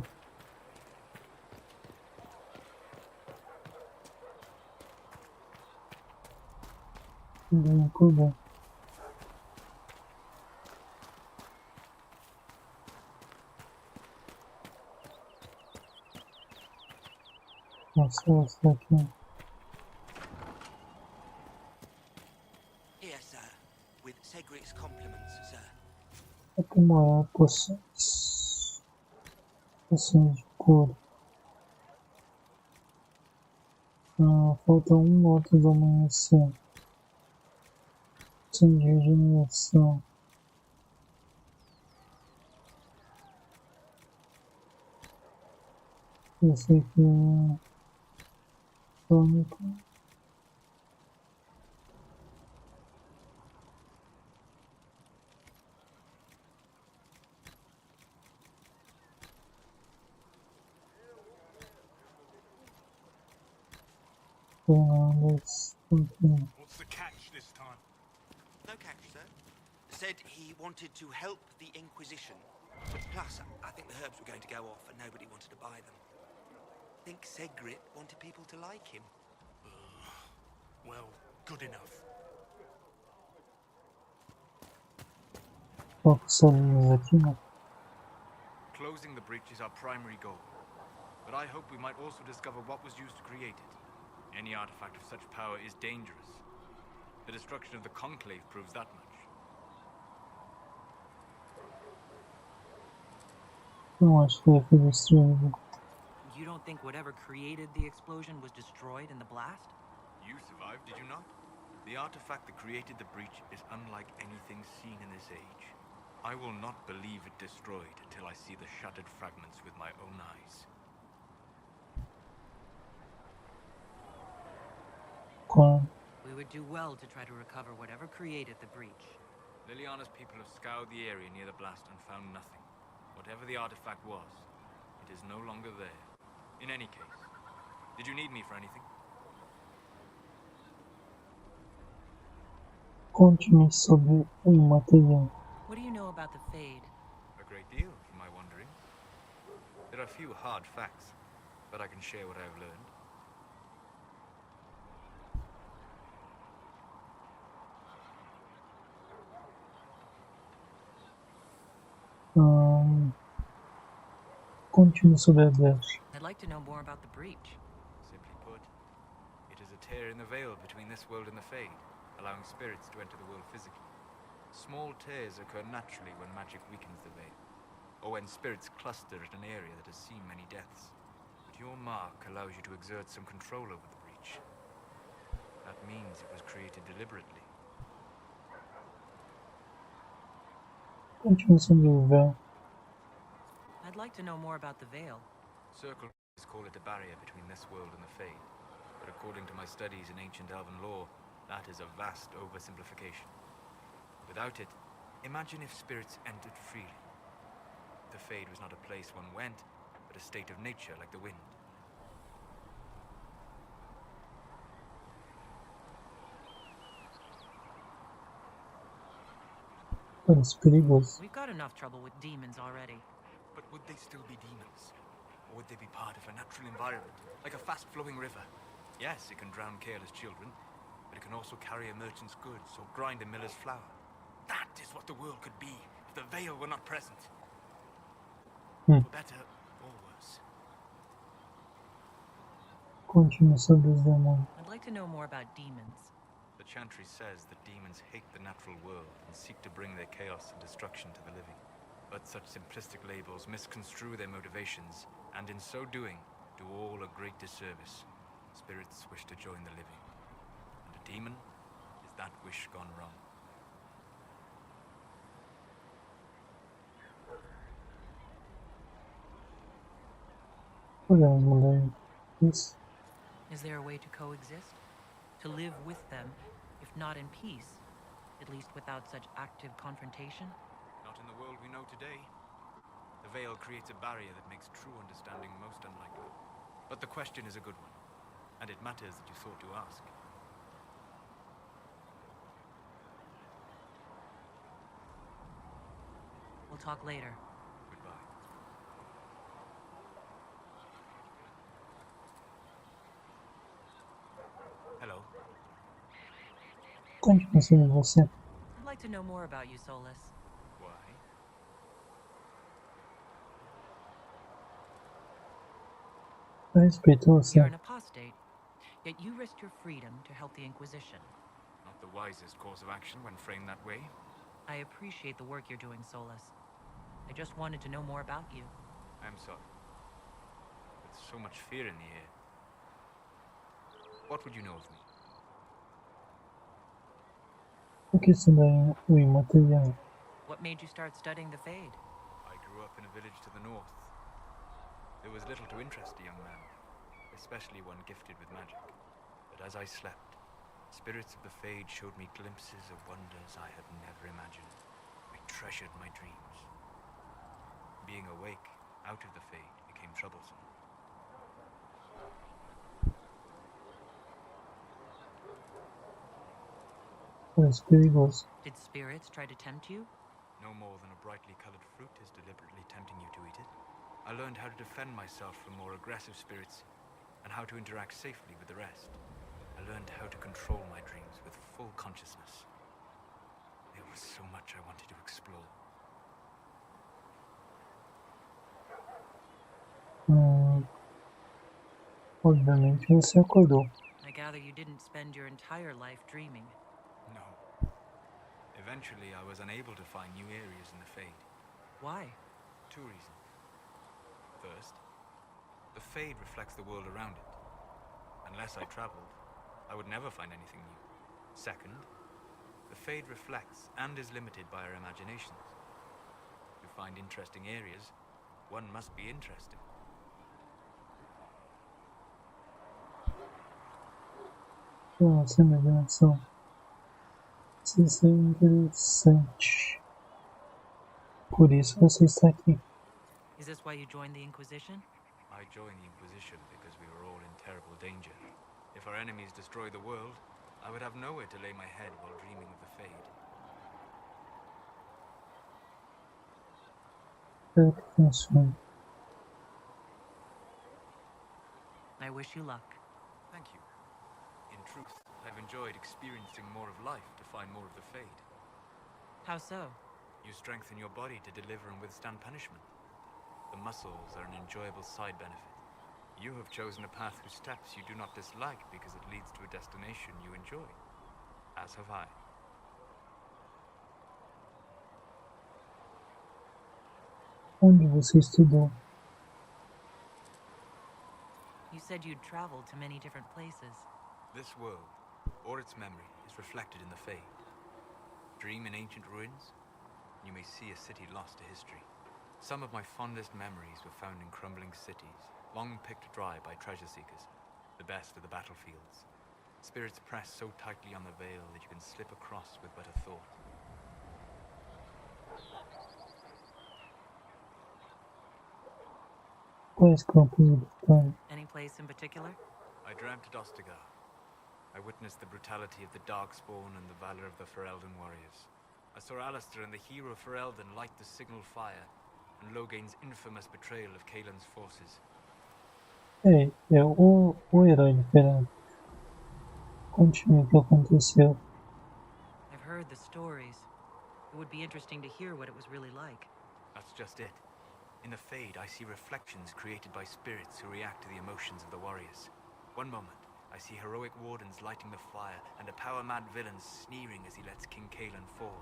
Vem por lá. Nossa, essa aqui. Here, sir. With Cedric's compliments, sir. Aprimorar poções. Poções de cor. Falta um outro do amanhecer. Poção de regeneração. Esse aqui é tônico. What's the catch this time? No catch, sir. Said he wanted to help the Inquisition. Plus, I think the herbs were going to go off and nobody wanted to buy them. Think Segrit wanted people to like him. Well, good enough. Closing the breach is our primary goal. But I hope we might also discover what was used to create it. Any artifact of such power is dangerous. The destruction of the Conclave proves that much. You don't think whatever created the explosion was destroyed in the blast? You survived, did you not? The artifact that created the breach is unlike anything seen in this age. I will not believe it destroyed until I see the shattered fragments with my own eyes. We would do well to try to recover whatever created the breach. Liliana's people have scoured the area near the blast and found nothing. Whatever the artifact was, it is no longer there. In any case, did you need me for anything? Conte-me sobre material. What do you know about the Fade? A great deal, from my wondering. There are few hard facts, but I can share what I have learned. Conte-me sobre a deixe. I'd like to know more about the breach. Simply put, it is a tear in the veil between this world and the Fade, allowing spirits to enter the world physically. Small tears occur naturally when magic weakens the veil, or when spirits cluster at an area that has seen many deaths. But your mark allows you to exert some control over the breach. That means it was created deliberately. Conte-me sobre o véu. I'd like to know more about the veil. Circles call it a barrier between this world and the Fade, but according to my studies in ancient elven lore, that is a vast oversimplification. Without it, imagine if spirits entered freely. The Fade was not a place one went, but a state of nature like the wind. It's perigoso. We've got enough trouble with demons already. But would they still be demons? Or would they be part of a natural environment, like a fast-flowing river? Yes, it can drown careless children, but it can also carry a merchant's goods or grind a miller's flour. That is what the world could be if the veil were not present. For better or worse. Conte-me sobre os demônios. I'd like to know more about demons. The Chantria says that demons hate the natural world and seek to bring their chaos and destruction to the living. But such simplistic labels misconstrue their motivations, and in so doing, do all a great disservice. Spirits wish to join the living, and a demon is that wish gone wrong. Podemos mudar isso. Is there a way to coexist? To live with them, if not in peace, at least without such active confrontation? Not in the world we know today. The veil creates a barrier that makes true understanding most unlikely. But the question is a good one, and it matters that you thought to ask. We'll talk later. Goodbye. Hello. Conte-me sobre você. I'd like to know more about you, Solus. Why? Eu respeito você. You're an apostate, yet you risked your freedom to help the Inquisition. Not the wisest course of action when framed that way. I appreciate the work you're doing, Solus. I just wanted to know more about you. I'm sorry. With so much fear in the air. What would you know of me? O que estudar o imaterial? What made you start studying the Fade? I grew up in a village to the north. There was little to interest a young man, especially one gifted with magic. But as I slept, spirits of the Fade showed me glimpses of wonders I had never imagined. I treasured my dreams. Being awake, out of the Fade, became troublesome. It's perigoso. Did spirits try to tempt you? No more than a brightly colored fruit is deliberately tempting you to eat it. I learned how to defend myself from more aggressive spirits, and how to interact safely with the rest. I learned how to control my dreams with full consciousness. There was so much I wanted to explore. Obviamente você acordou. I gather you didn't spend your entire life dreaming. No. Eventually, I was unable to find new areas in the Fade. Why? 2 reasons. First, the Fade reflects the world around it. Unless I traveled, I would never find anything new. Second, the Fade reflects and is limited by our imaginations. To find interesting areas, one must be interesting. Nossa, imaginação. Isso é interessante. Por isso você está aqui. Is this why you joined the Inquisition? I joined the Inquisition because we were all in terrible danger. If our enemies destroyed the world, I would have nowhere to lay my head while dreaming of the Fade. Espero que funcione. I wish you luck. Thank you. In truth, I've enjoyed experiencing more of life to find more of the Fade. How so? You strengthen your body to deliver and withstand punishment. The muscles are an enjoyable side benefit. You have chosen a path whose steps you do not dislike because it leads to a destination you enjoy. As have I. Onde você estudou? You said you'd traveled to many different places. This world, or its memory, is reflected in the Fade. Dream in ancient ruins, and you may see a city lost to history. Some of my fondest memories were found in crumbling cities, long picked dry by treasure seekers. The best of the battlefields. Spirits press so tightly on the veil that you can slip across with but a thought. Quais campos de batalha? Any place in particular? I dreamt at Ostagar. I witnessed the brutality of the Darkspawn and the valor of the Ferelden warriors. I saw Alistair and the hero Ferelden light the signal fire, and Logain's infamous betrayal of Kaelin's forces. É o herói diferente. Conte-me o que aconteceu. I've heard the stories. It would be interesting to hear what it was really like. That's just it. In the Fade, I see reflections created by spirits who react to the emotions of the warriors. One moment, I see heroic wardens lighting the fire, and a power-mad villain sneering as he lets King Kaelin fall.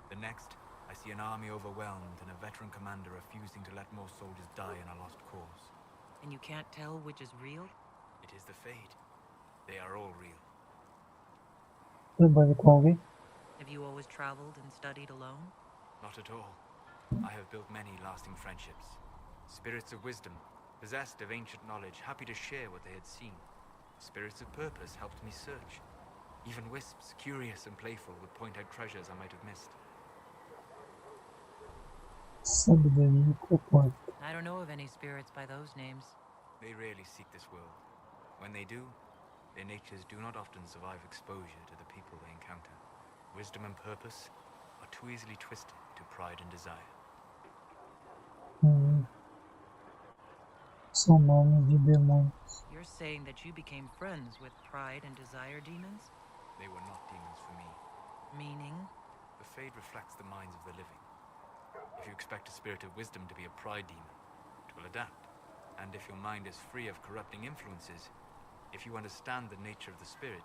The next, I see an army overwhelmed and a veteran commander refusing to let more soldiers die in a lost cause. And you can't tell which is real? It is the Fade. They are all real. Trabalho com alguém? Have you always traveled and studied alone? Not at all. I have built many lasting friendships. Spirits of wisdom, possessed of ancient knowledge, happy to share what they had seen. Spirits of purpose helped me search. Even wisps, curious and playful, would point out treasures I might have missed. Sabedoria corpórea. I don't know of any spirits by those names. They rarely seek this world. When they do, their natures do not often survive exposure to the people they encounter. Wisdom and purpose are too easily twisted to pride and desire. São nomes de demônios. You're saying that you became friends with pride and desire demons? They were not demons for me. Meaning? The Fade reflects the minds of the living. If you expect a spirit of wisdom to be a pride demon, it will adapt. And if your mind is free of corrupting influences, if you understand the nature of the spirit,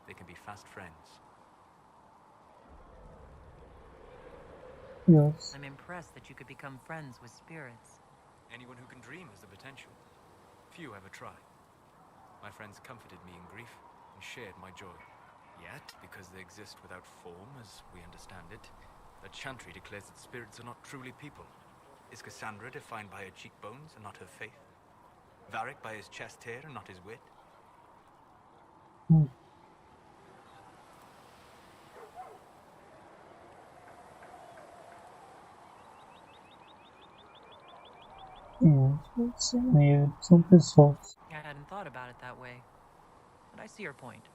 they can be fast friends. Yes. I'm impressed that you could become friends with spirits. Anyone who can dream has the potential. Few ever try. My friends comforted me in grief and shared my joy. Yet, because they exist without form, as we understand it, that Chantria declares that spirits are not truly people. Is Cassandra defined by her cheekbones and not her faith? Varric by his chest hair and not his wit. São pessoas. I hadn't thought about it that way, but I see your point.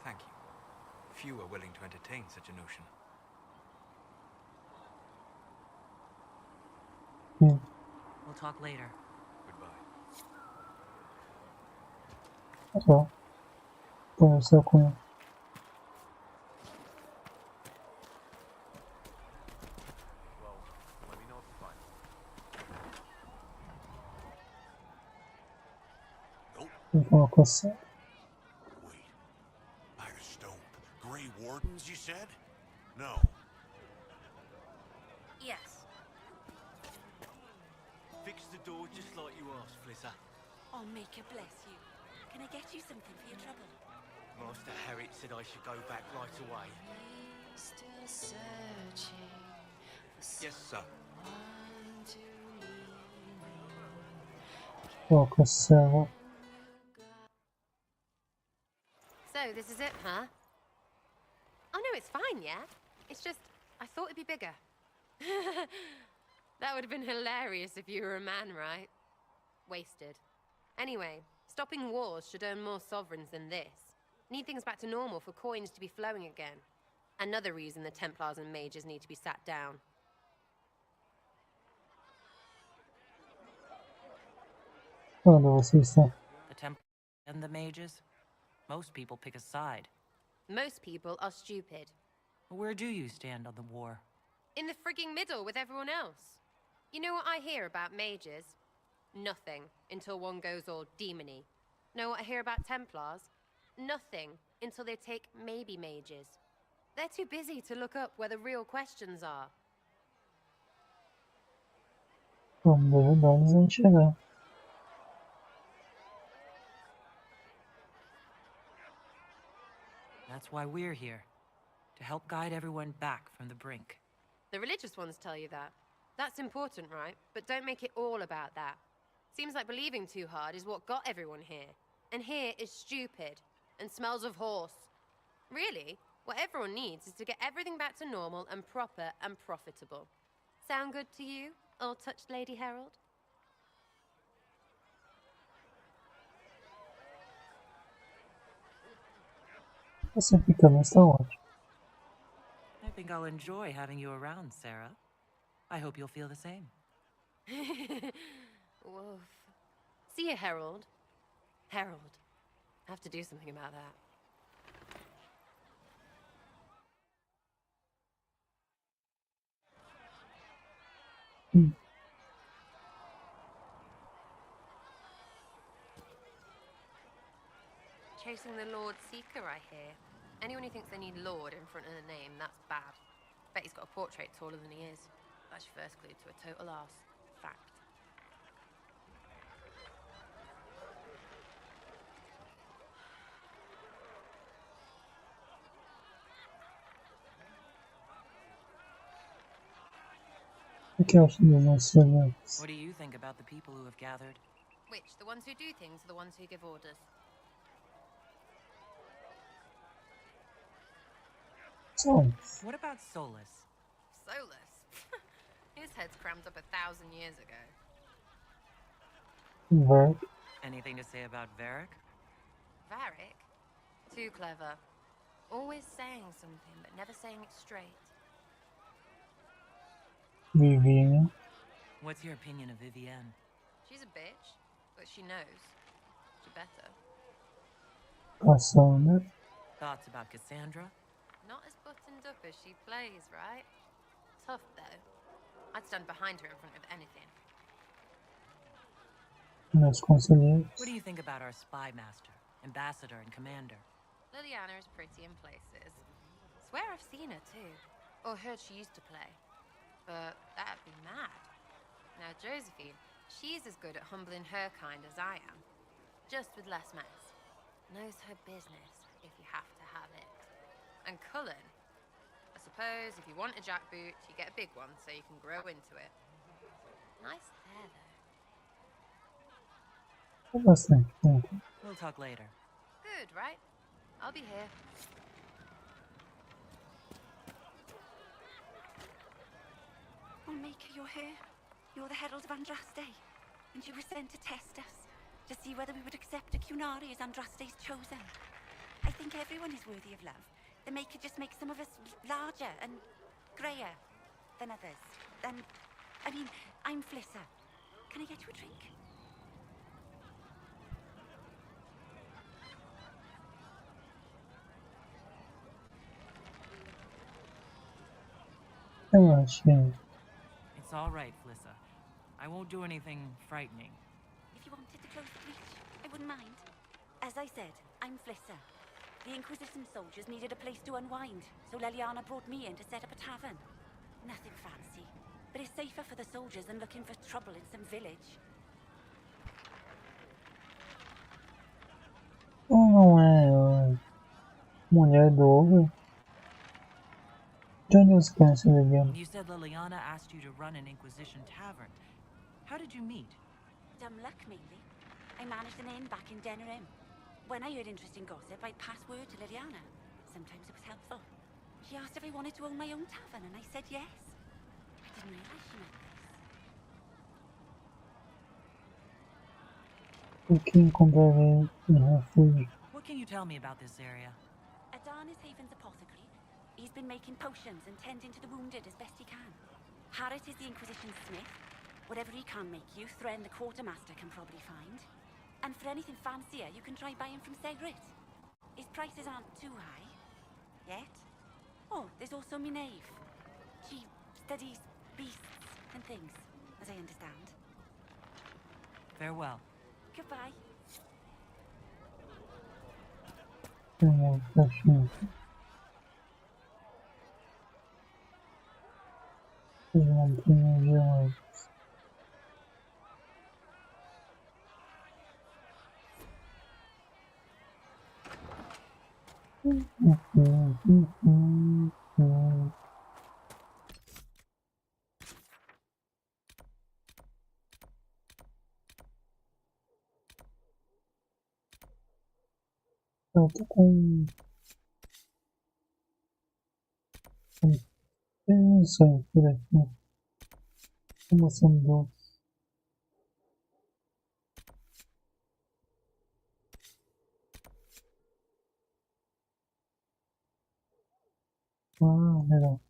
Thank you. Few are willing to entertain such a notion. We'll talk later. Só conversar com ele. Vou falar com você. Grey Wardens, you said? No. Yes. Fix the door just like you asked, Flitter. I'll make her bless you. Can I get you something for your trouble? Master Harriet said I should go back right away. Still searching for Yes, sir. Falar com você. So, this is it, huh? Oh no, it's fine, yeah? It's just, I thought it'd be bigger. That would have been hilarious if you were a man, right? Wasted. Anyway, stopping wars should earn more sovereigns than this. Need things back to normal for coins to be flowing again. Another reason the Templars and mages need to be sat down. Onde você está? The Templars and the mages? Most people pick a side. Most people are stupid. Where do you stand on the war? In the frigging middle with everyone else. You know what I hear about mages? Nothing, until one goes all demony. Know what I hear about Templars? Nothing, until they take maybe mages. They're too busy to look up where the real questions are. Vamos ajudar eles a enxergar. That's why we're here. To help guide everyone back from the brink. The religious ones tell you that. That's important, right? But don't make it all about that. Seems like believing too hard is what got everyone here. And here is stupid. And smells of horse. Really, what everyone needs is to get everything back to normal and proper and profitable. Sound good to you, old-touched Lady Herald? Você fica nessa ótima. I think I'll enjoy having you around, Sarah. I hope you'll feel the same. Woof. See you, Herald. Herald. I have to do something about that. Chasing the Lord Seeker, I hear. Anyone who thinks they need Lord in front of the name, that's bad. Bet he's got a portrait taller than he is. That's your first clue to a total arse. Fact. O que acha dos nossos olhares? What do you think about the people who have gathered? Which, the ones who do things or the ones who give orders? Solus. What about Solus? Solus? His head's crammed up 1,000 years ago. Varric. Anything to say about Varric? Varric? Too clever. Always saying something, but never saying it straight. Vivienne. What's your opinion of Vivienne? She's a bitch, but she knows. She better. Cassandra. Thoughts about Cassandra? Not as buttoned up as she plays, right? Tough, though. I'd stand behind her in front of anything. Meus conselheiros. What do you think about our spy master, ambassador, and commander? Liliana is pretty in places. Swear I've seen her, too. Or heard she used to play. But that'd be mad. Now, Josephine, she's as good at humbling her kind as I am. Just with less mess. Knows her business, if you have to have it. And Cullen, I suppose if you want a jackboot, you get a big one so you can grow into it. Nice hair, though. Bastante tempo. We'll talk later. Good, right? I'll be here. Oh, Maker, you're here. You're the Herald of Andraste. And you were sent to test us. To see whether we would accept a Cunari as Andraste's chosen. I think everyone is worthy of love. The Maker just makes some of us larger and greyer than others. I'm Flissa. Can I get you a drink? It's all right, Flissa. I won't do anything frightening. If you wanted to close the breach, I wouldn't mind. As I said, I'm Flissa. The Inquisition soldiers needed a place to unwind, so Leliana brought me in to set up a tavern. Nothing fancy, but it's safer for the soldiers than looking for trouble in some village. Não é mulher do ovo? De onde você conhece a Liliana? You said Liliana asked you to run an Inquisition tavern. How did you meet? Dumb luck, mainly. I managed an inn back in Denerim. When I heard interesting gossip, I'd pass word to Liliana. Sometimes it was helpful. She asked if I wanted to own my own tavern, and I said yes. I didn't realize she meant this. Por que encontrarei refúgio? What can you tell me about this area? Adarna's Haven's apothecary. He's been making potions and tending to the wounded as best he can. Harrit is the Inquisition smith. Whatever he can't make you, Thren the quartermaster can probably find. And for anything fancier, you can try buying from Segrit. His prices aren't too high. Yet. Oh, there's also Minave. She studies beasts and things, as I understand. Farewell. Goodbye. Eu tô com pensões por aqui. Promoção do legal.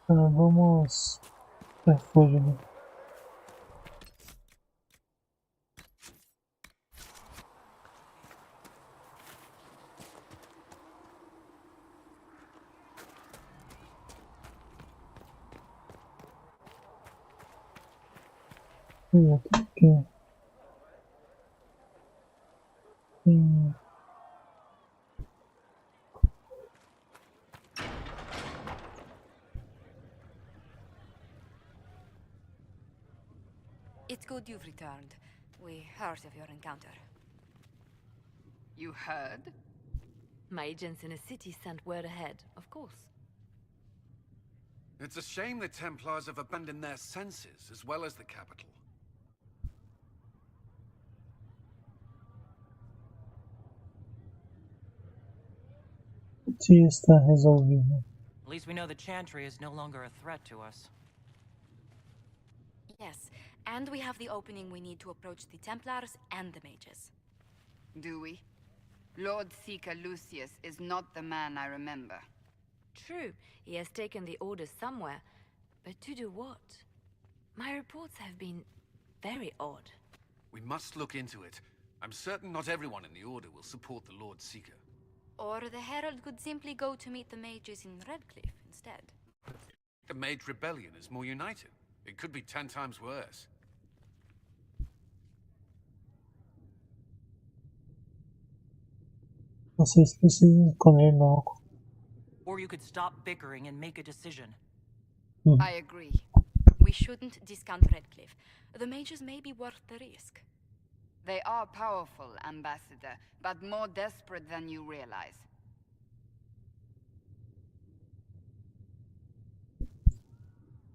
Vamos refúgio, né? Aqui. It's good you've returned. We heard of your encounter. You heard? My agents in the city sent word ahead, of course. It's a shame the Templars have abandoned their senses, as well as the capital. Aqui está resolvido. At least we know that Chantria is no longer a threat to us. Yes, and we have the opening we need to approach the Templars and the mages. Do we? Lord Seeker Lucius is not the man I remember. True, he has taken the orders somewhere, but to do what? My reports have been very odd. We must look into it. I'm certain not everyone in the Order will support the Lord Seeker. Or the Herald could simply go to meet the mages in Redcliffe instead. The Mage Rebellion is more united. It could be 10 times worse. Vocês precisam escolher logo. Or you could stop bickering and make a decision. I agree. We shouldn't discount Redcliffe. The mages may be worth the risk. They are powerful, Ambassador, but more desperate than you realize.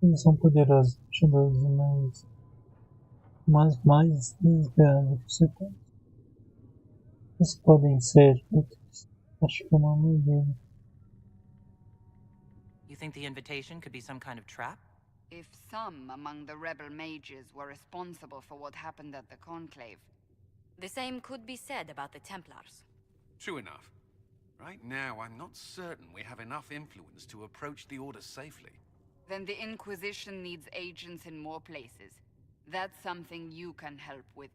Eles são poderosos, lutadores, mais desesperados que você pode. Eles podem ser outros. Acho que é uma dele. You think the invitation could be some kind of trap? If some among the rebel mages were responsible for what happened at the Conclave. The same could be said about the Templars. True enough. Right now, I'm not certain we have enough influence to approach the Order safely. Then the Inquisition needs agents in more places. That's something you can help with.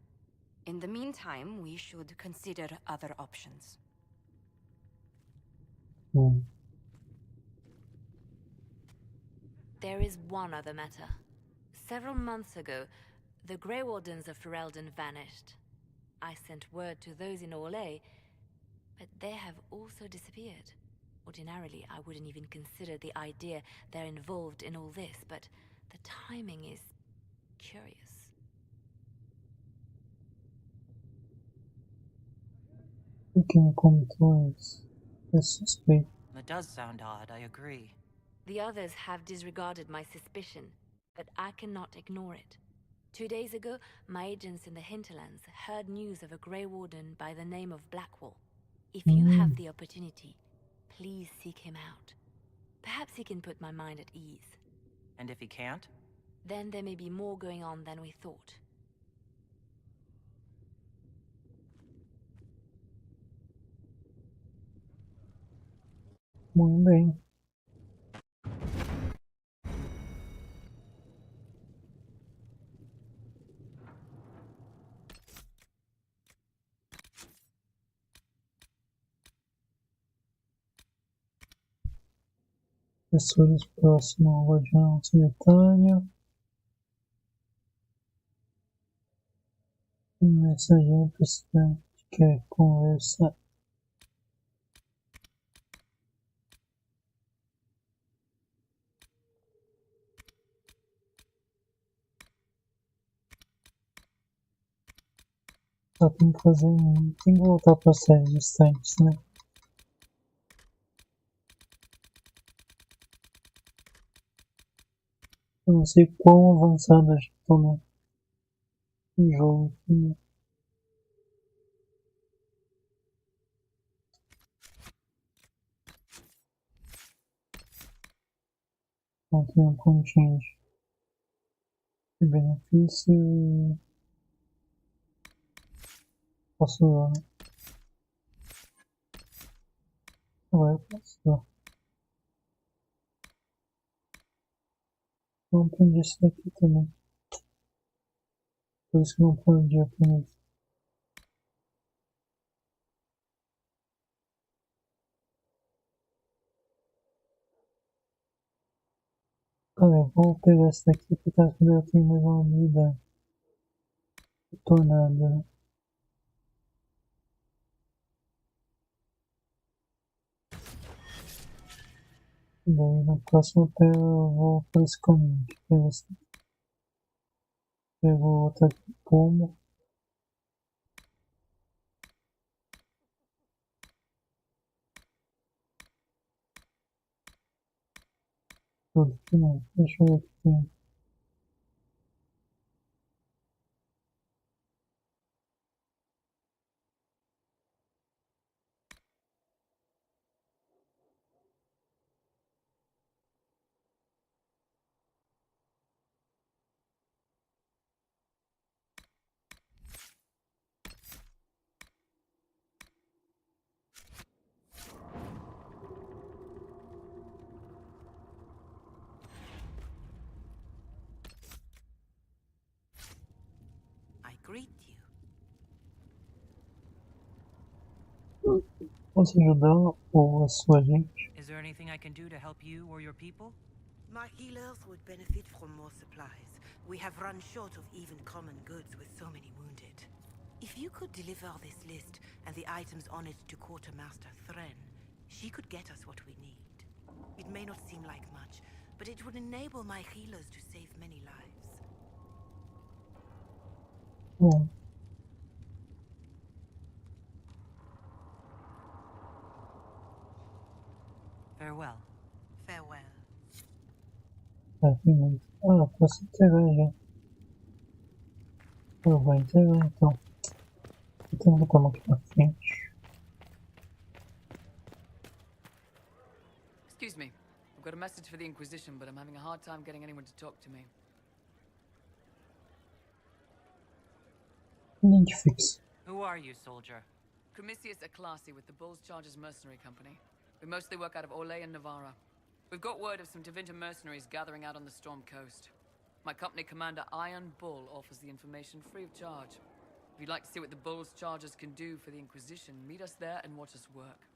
In the meantime, we should consider other options. There is one other matter. Several months ago, the Grey Wardens of Ferelden vanished. I sent word to those in Orlais, but they have also disappeared. Ordinarily, I wouldn't even consider the idea they're involved in all this, but the timing is curious. O que me contou é suspeito. It does sound odd, I agree. The others have disregarded my suspicion, but I cannot ignore it. 2 days ago, my agents in the hinterlands heard news of a Grey Warden by the name of Blackwall. If you have the opportunity, please seek him out. Perhaps he can put my mind at ease. And if he can't? Then there may be more going on than we thought. Muito bem. Pessoas próximo ao guardião solitário. O mensageiro precisante quer conversar. Só tem que fazer. Tem que voltar para as séries distantes, né? Eu não sei quão avançado eu já estou no jogo. Né? Não tem um pontinho de benefício e posso usar, né? Agora eu posso usar. Eu aprendi isso daqui também. Por isso que não podia aprender. Cara, eu vou pegar essa daqui porque acho que ela tem mais uma vida retornada, né? E daí na próxima eu vou por esse caminho. Pego outra aqui, como. Tudo aqui não. Deixa eu ver o que tem. Greet you. Posso ajudar ou a sua gente? Is there anything I can do to help you or your people? My healers would benefit from more supplies. We have run short of even common goods with so many wounded. If you could deliver this list and the items on it to Quartermaster Thren, she could get us what we need. It may not seem like much, but it would enable my healers to save many lives. Bom. Farewell. Farewell. Aqui muito. Ah, posso entregar já. Eu vou entregar então. Então vou botar aqui pra frente. Excuse me. I've got a message for the Inquisition, but I'm having a hard time getting anyone to talk to me. Identifique-se. Who are you, soldier? Comisius Aclasi with the Bull's Chargers Mercenary Company. We mostly work out of Orlais and Navarra. We've got word of some Tevinter mercenaries gathering out on the Storm Coast. My company commander, Iron Bull, offers the information free of charge. If you'd like to see what the Bull's Chargers can do for the Inquisition, meet us there and watch us work.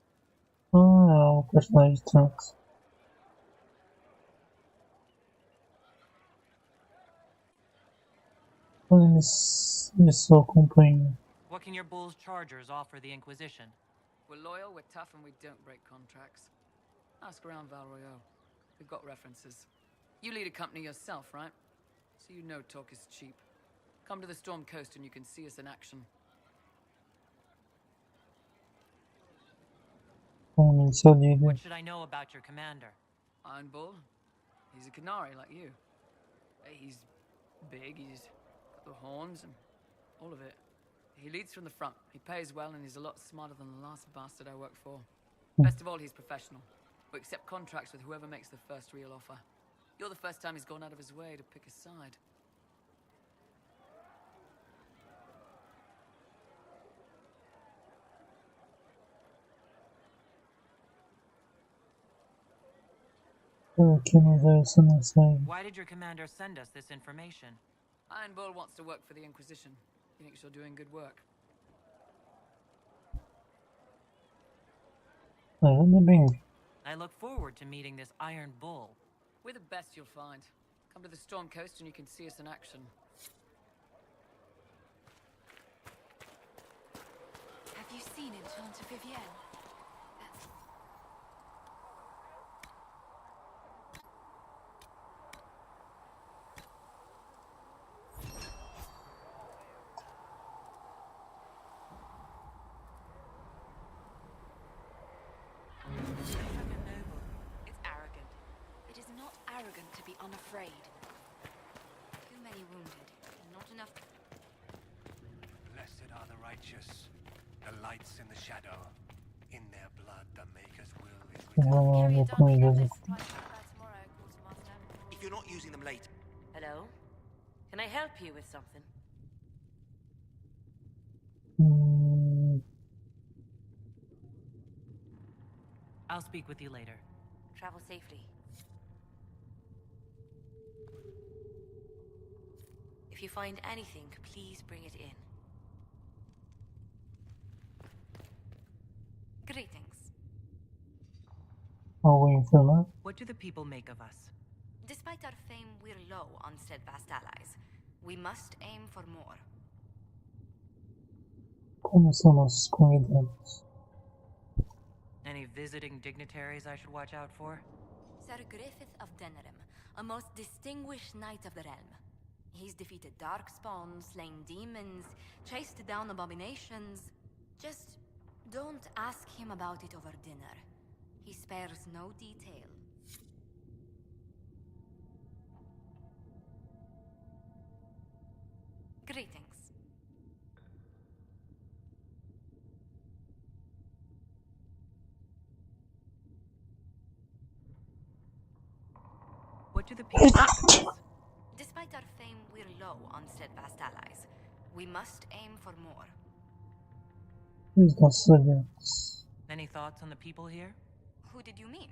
Ah, o personagem de Trunks. Me só acompanha. What can your Bull's Chargers offer the Inquisition? We're loyal, we're tough, and we don't break contracts. Ask around Val Royeaux. We've got references. You lead a company yourself, right? So you know talk is cheap. Come to the Storm Coast and you can see us in action. What should I know about your commander? Iron Bull. He's a Canary like you. He's big, he's got the horns and all of it. He leads from the front. He pays well and he's a lot smarter than the last bastard I worked for. Best of all, he's professional. We accept contracts with whoever makes the first real offer. You're the first time he's gone out of his way to pick a side. Why did your commander send us this information? Iron Bull wants to work for the Inquisition. He thinks you're doing good work. I look forward to meeting this Iron Bull. We're the best you'll find. Come to the Storm Coast and you can see us in action. Have you seen Enchanter Vivienne? To be unafraid. Too many wounded, and not enough. Blessed are the righteous, the lights in the shadow. In their blood, the Maker's will is written. If you're not using them later. Hello? Can I help you with something? I'll speak with you later. Travel safely. If you find anything, please bring it in. Greetings. What do the people make of us? Despite our fame, we're low on steadfast allies. We must aim for more. Como são nossos convidados? Any visiting dignitaries I should watch out for? Sir Griffith of Denerim, a most distinguished knight of the realm. He's defeated darkspawn, slain demons, chased down abominations. Just don't ask him about it over dinner. He spares no detail. Greetings. What do the people make of us? Despite our fame, we're low on steadfast allies. We must aim for more. Os nossos aliados. Any thoughts on the people here? Who did you mean?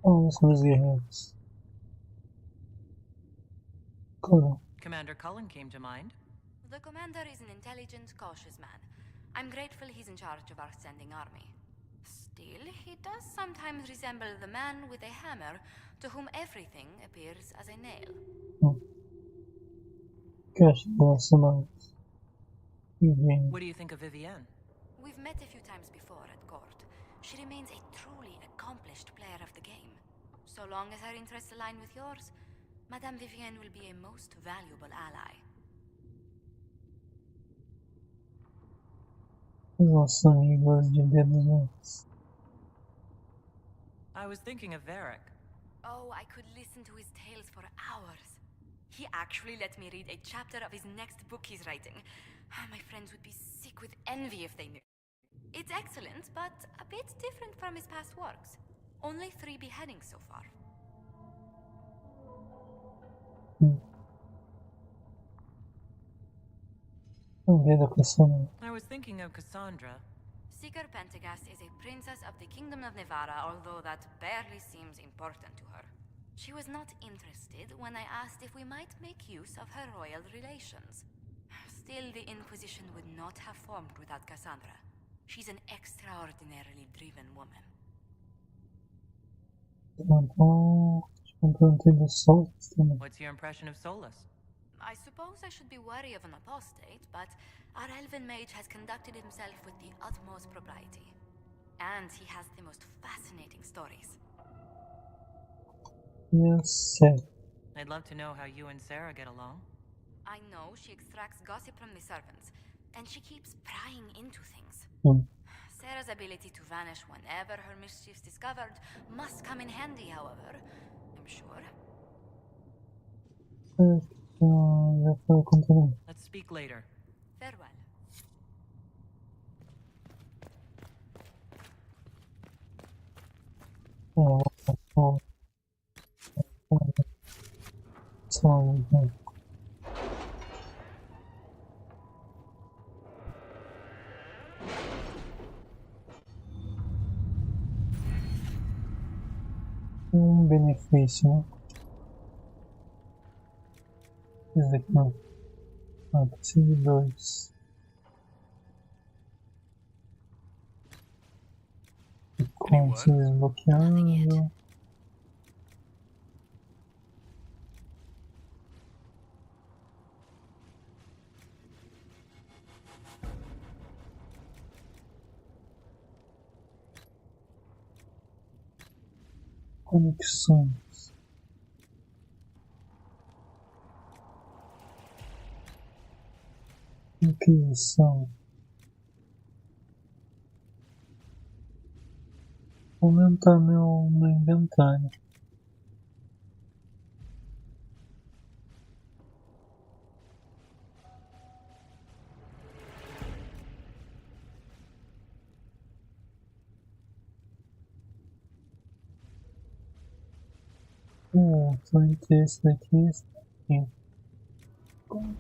Os guerreiros. Cullen. Commander Cullen came to mind. The commander is an intelligent, cautious man. I'm grateful he's in charge of our standing army. Still, he does sometimes resemble the man with a hammer to whom everything appears as a nail. What do you think of Vivienne? We've met a few times before at court. She remains a truly established player of the game. So long as her interests align with yours, Madame Vivienne will be a most valuable ally. Os nossos amigos de dedos antes. I was thinking of Varric. Oh, I could listen to his tales for hours. He actually let me read a chapter of his next book he's writing. My friends would be sick with envy if they knew. It's excellent, but a bit different from his past works. Only 3 beheadings so far. I was thinking of Cassandra. Seeker Pentagast is a princess of the Kingdom of Nevarra, although that barely seems important to her. She was not interested when I asked if we might make use of her royal relations. Still, the Inquisition would not have formed without Cassandra. She's an extraordinarily driven woman. What's your impression of Solus? I suppose I should be wary of an apostate, but our elven mage has conducted himself with the utmost propriety. And he has the most fascinating stories. Yes, sir. I'd love to know how you and Sarah get along. I know she extracts gossip from the servants, and she keeps prying into things. Sarah's ability to vanish whenever her mischief's discovered must come in handy, however, I'm sure. Let's speak later. Farewell. Benefício, né? Esse daqui não. Ah, preciso de 2. Como se desbloqueando. Conexões. Inquisição. Vou aumentar meu inventário. Tô entre esse daqui e esse daqui.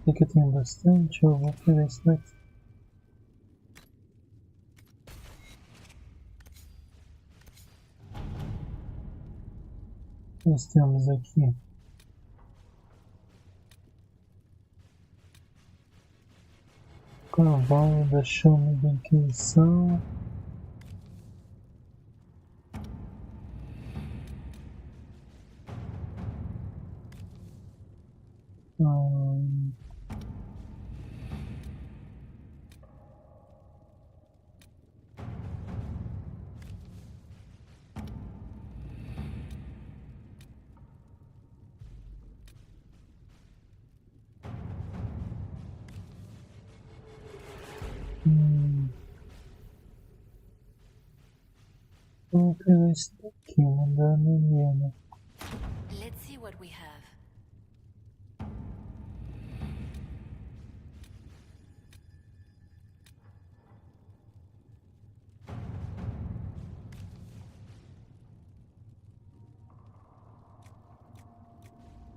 Aqui eu tenho bastante, eu vou pegar esse daqui. Nós temos aqui cavalo da chama da Inquisição. Vou pegar esse daqui, mandar a menina. Let's see what we have.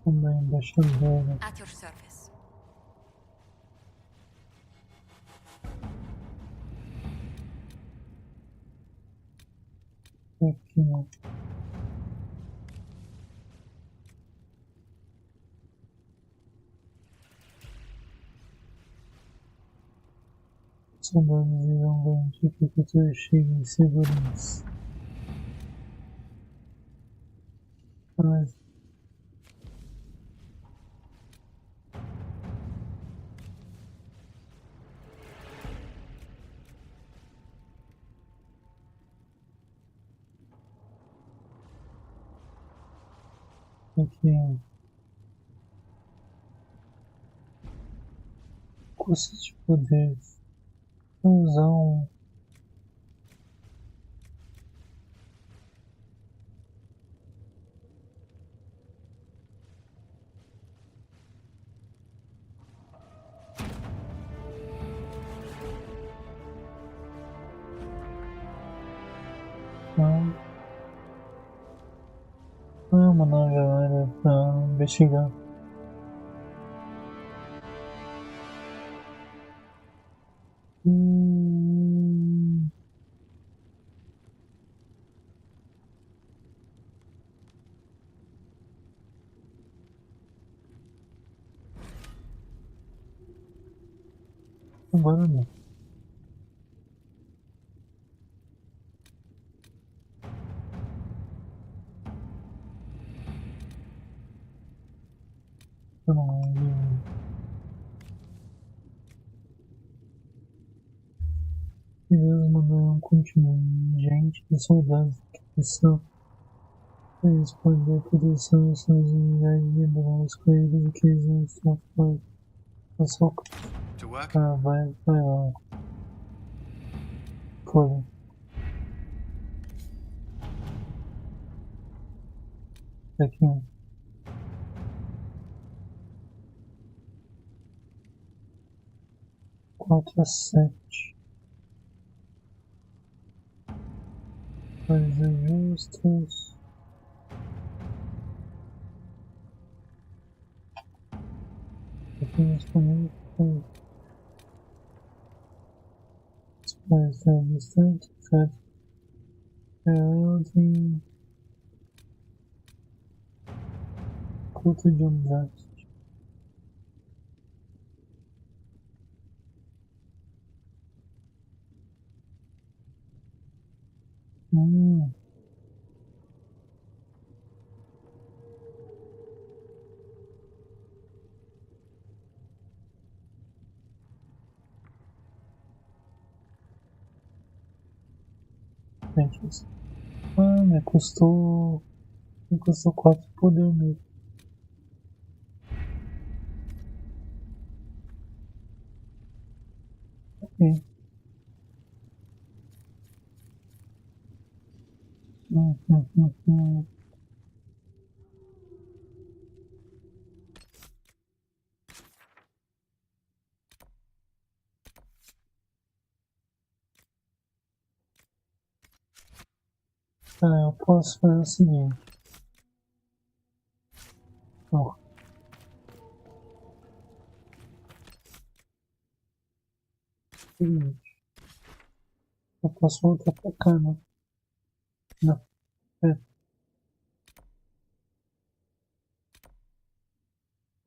Uma embaixadora. At your service. Aqui não. Soldados irão garantir que a cultura chegue em segurança. Mas que custos de poder usar um uma nova área para investigar. Agora não. E Deus mandou um contingente de soldados que são eles podem dar proteção às suas unidades de bronze com eles que eles não estão fora. Vai lá. Foi. Aqui. 4 a 7. Faz ajustes. Aqui disponível. Disponível está distante. Certo. Ordem. Culto de unidade. Me custou 4 poder mesmo. Ok. Eu posso fazer o seguinte. Eu posso voltar pra cá, né? Não.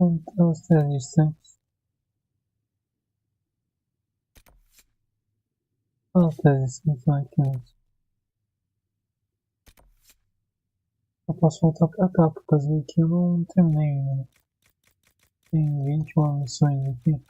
Então, os 3 distantes. Os 3 distantes são aqui mesmo. Eu posso voltar pra cá, por causa que aqui eu não terminei ainda. Tem 21 missões aqui.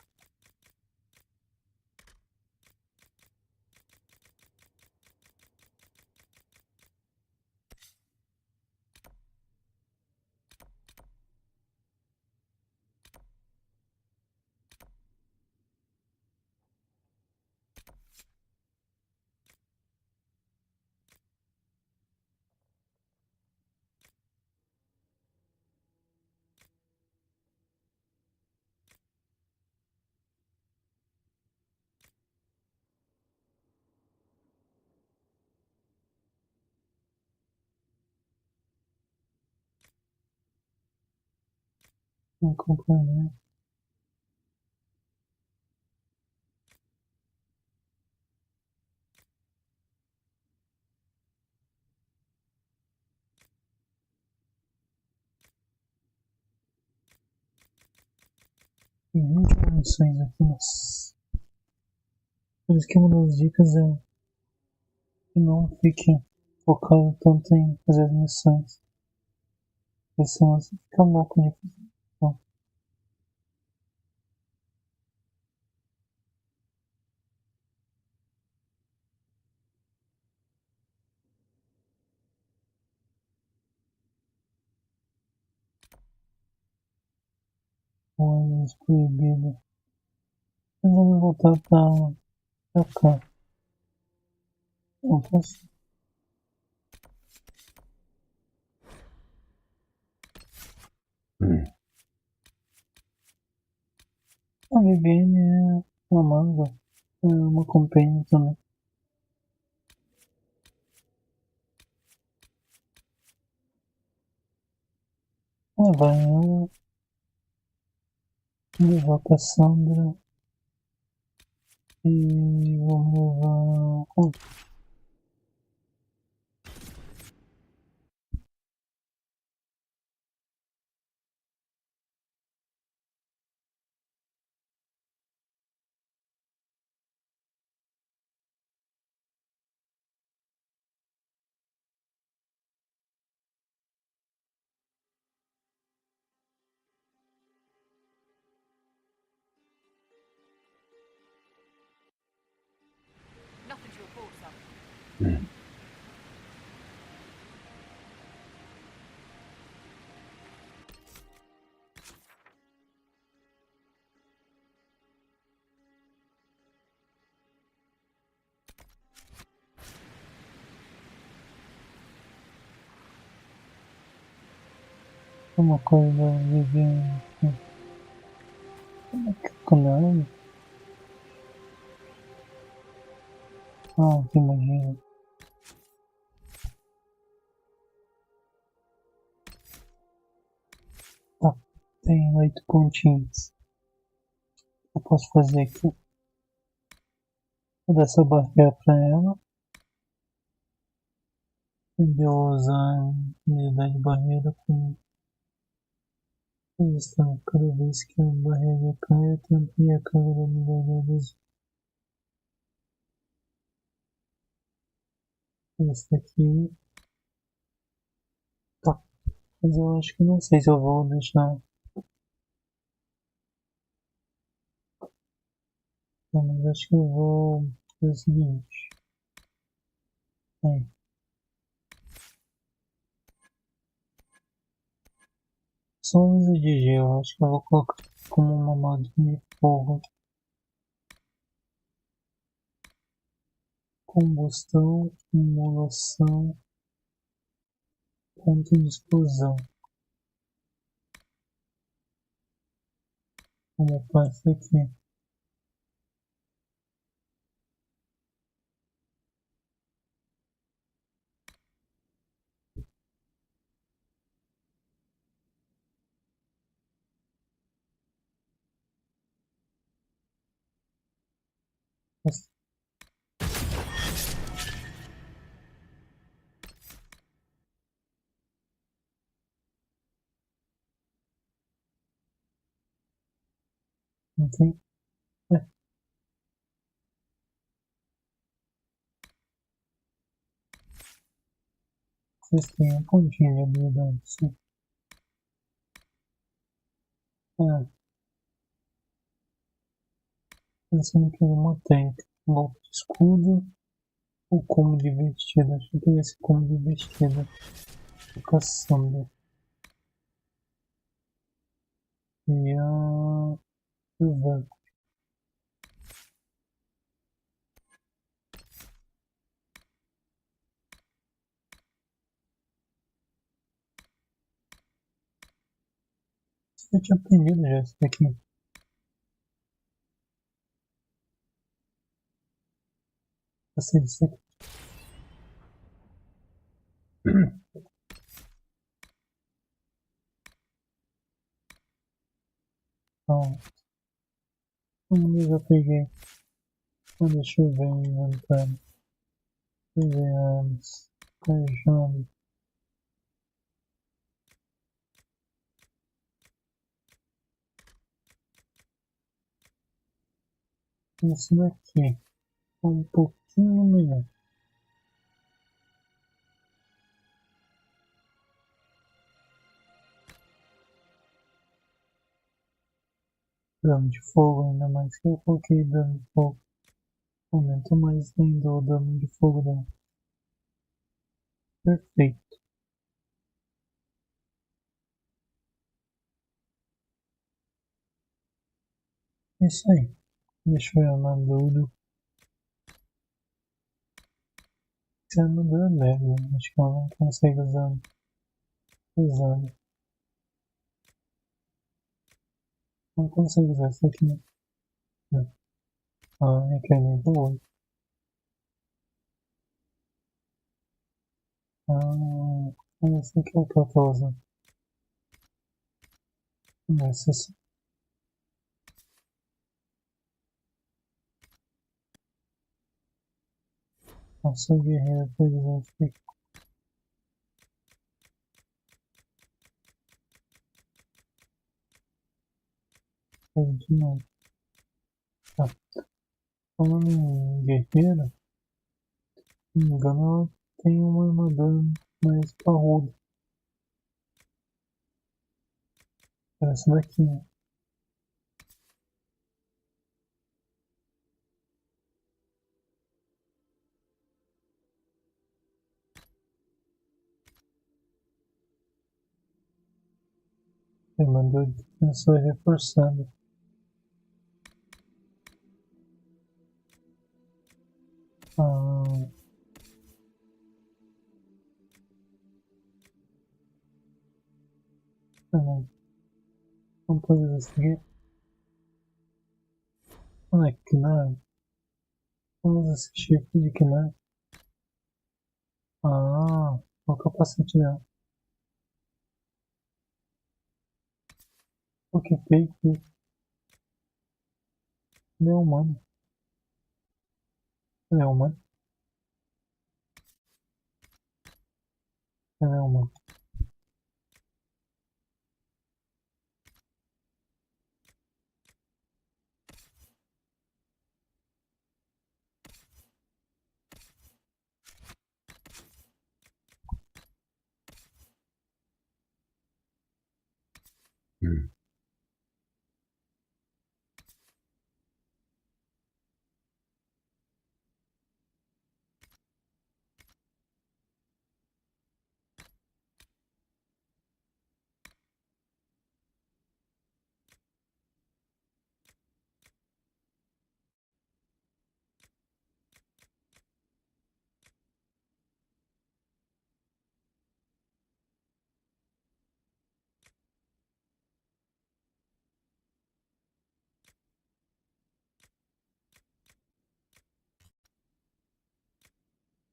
Acompanhar. Tem 21 missões aqui, mas... Por isso que uma das dicas é que não fique focado tanto em fazer as missões. Porque senão você fica louco de fazer. Bom. Missões proibidas. Mas eu vou voltar pra cá. Não posso. A Viviane é uma manga. É uma companhia também. Vai eu levar com a Sandra e vamos levar. Nothing to report, sir. Uma coisa Viviane. Como é que é o canal? Que imagina. Tá, tem 8 pontinhos. Eu posso fazer aqui. Vou dar essa barreira pra ela. E eu usar a habilidade de barreira com resistência. Cada vez que a barreira cai, eu tento ir a cara da habilidade. Esse aqui. Tá. Mas eu acho que não sei se eu vou deixar. Não, mas acho que eu vou fazer o seguinte. Aí. Só uso de gelo, acho que eu vou colocar como uma modinha de fogo. Combustão, emulação, ponto de explosão. Vamos passar aqui. Não tem? Vocês têm um pontinho de habilidade, sim. Pensando que é uma técnica. Golpe de escudo ou como de vestido. Acho que vai ser como de vestido. Tô caçando. E a... Exato. Eu tinha aprendido já isso daqui. Passei disso aqui. Pronto. Eu já peguei. Deixa eu ver o inventário. Deixa eu ver antes. Cajando. Isso daqui. Um pouquinho melhor. Dano de fogo, ainda mais que eu coloquei dano de fogo. Aumenta mais ainda o dano de fogo dela. Perfeito. É isso aí. Deixa eu ver a armadura. Essa armadura é leve, acho que ela não consegue usar pesada. Não consigo usar isso aqui, né? Não. Ah, é que é nível 8. Esse aqui é o que eu tô usando. Esse sim. Nossa, o guerreiro foi desafio. De novo. Tá. Falando em guerreiro, se não me engano, ela tem uma armadura mais parruda. Essa daqui, né? Armadura de defensor reforçada. Ah, vamos fazer isso aqui. Olha que nada. Vamos assistir de que nada. Ah, o capacete dela. O que fake? Ele é humano. Ele é humano. Ele é humano.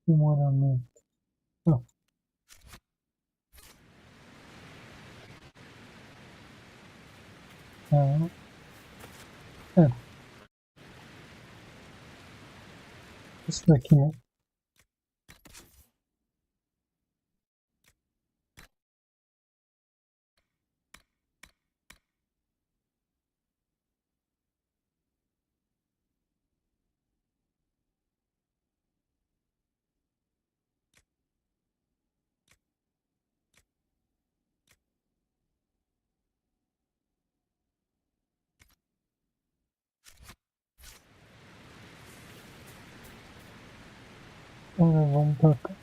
Demoramento. Ah. Ah. É. Isso daqui, né? Agora vamos pra cá.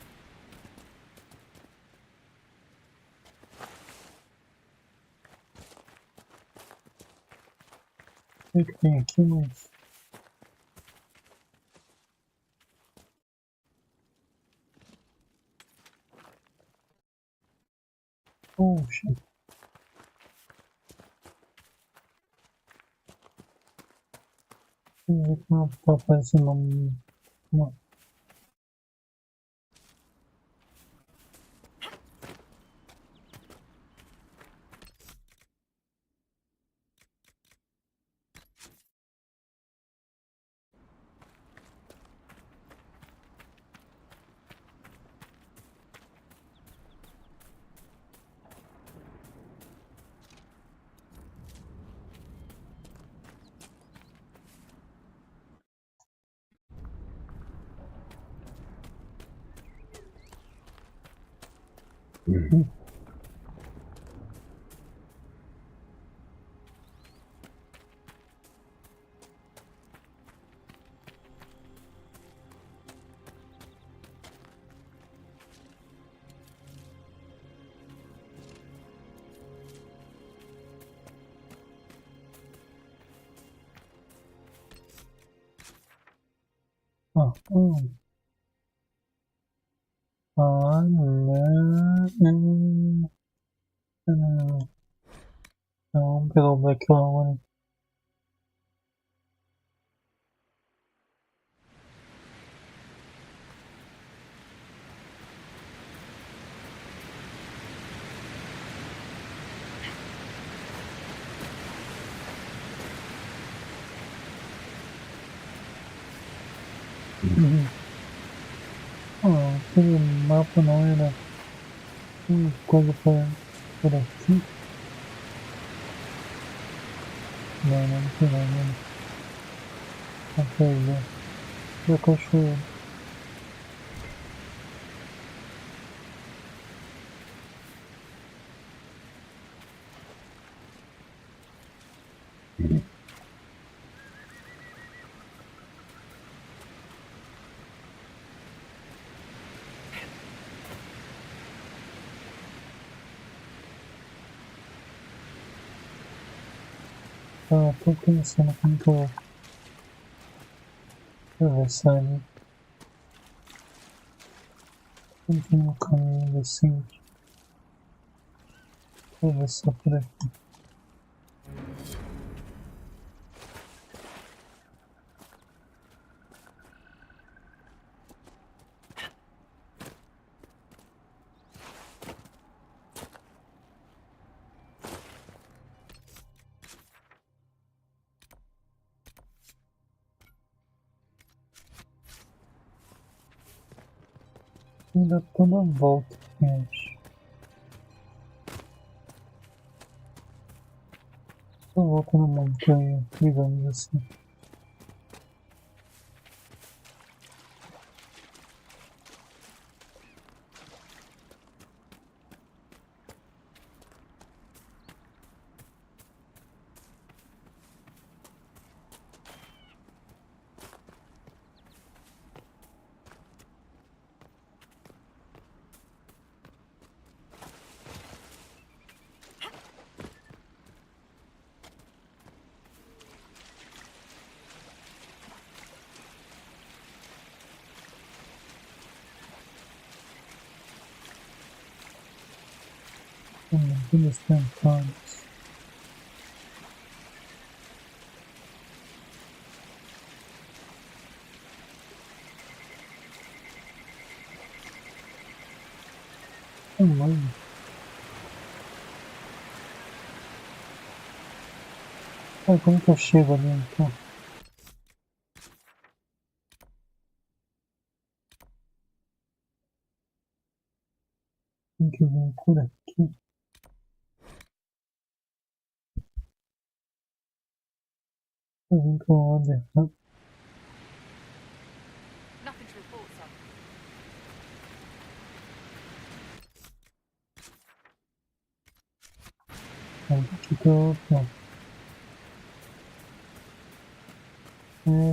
O que tem aqui, mas... Poxa. Deixa eu ver como tá aparecendo o nome. ó. Ah, não. Não, vamos pegar o Black agora. Aquele mapa não era coisa por aqui. Não tem nada. Não foi ver. Da cachoeira. Tô pensando como que eu vou atravessar ali. Continua o caminho decente. Atravessar por aqui. Ainda toda a volta que acho. Só volta na montanha, digamos assim. Aqueles cantados. Mano. Como que eu chego ali então? Tem que vir por aqui. Eu vim pro lado errado. Nothing to report, sir. Aqui que eu tô.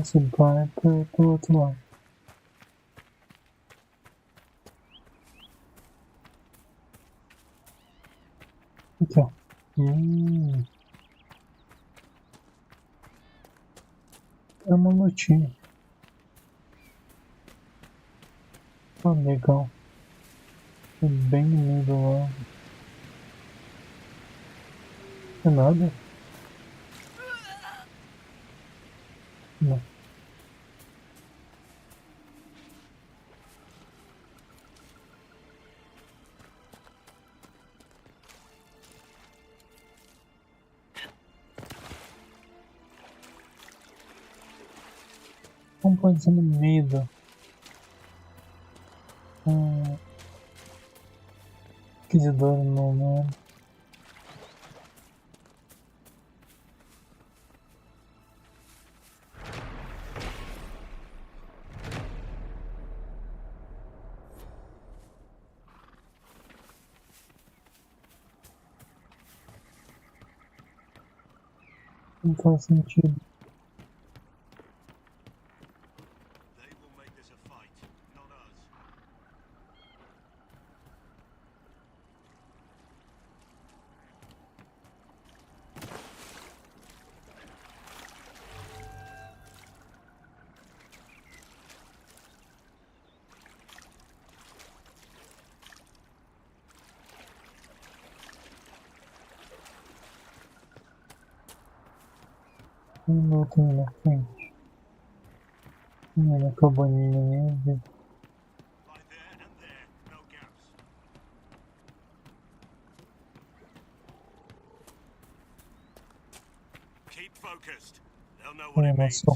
Esse bar é pro outro lado. Aqui, ó. É uma notinha. Ah, legal. É bem no meio do lago. É nada? Não. Como pode ser no meio do... Inquisidor não é? Não faz sentido. Não tem na frente. Na cabaninha neve. Keep focused. They'll know what Olha it lá means. só.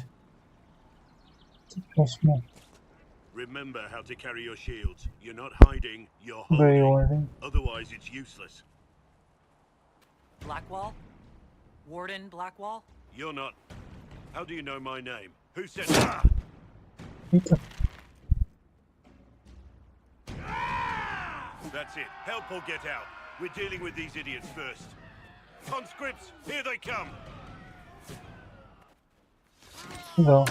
Esse próximo. Remember how to carry your shields. You're not hiding, you're Very holding. ordem. Otherwise, it's useless. Blackwall? Warden Blackwall? You're not. How do you know my name? Who said Eita. That's it. Help or get out. We're dealing with these idiots first. Conscripts, here they come. Legal.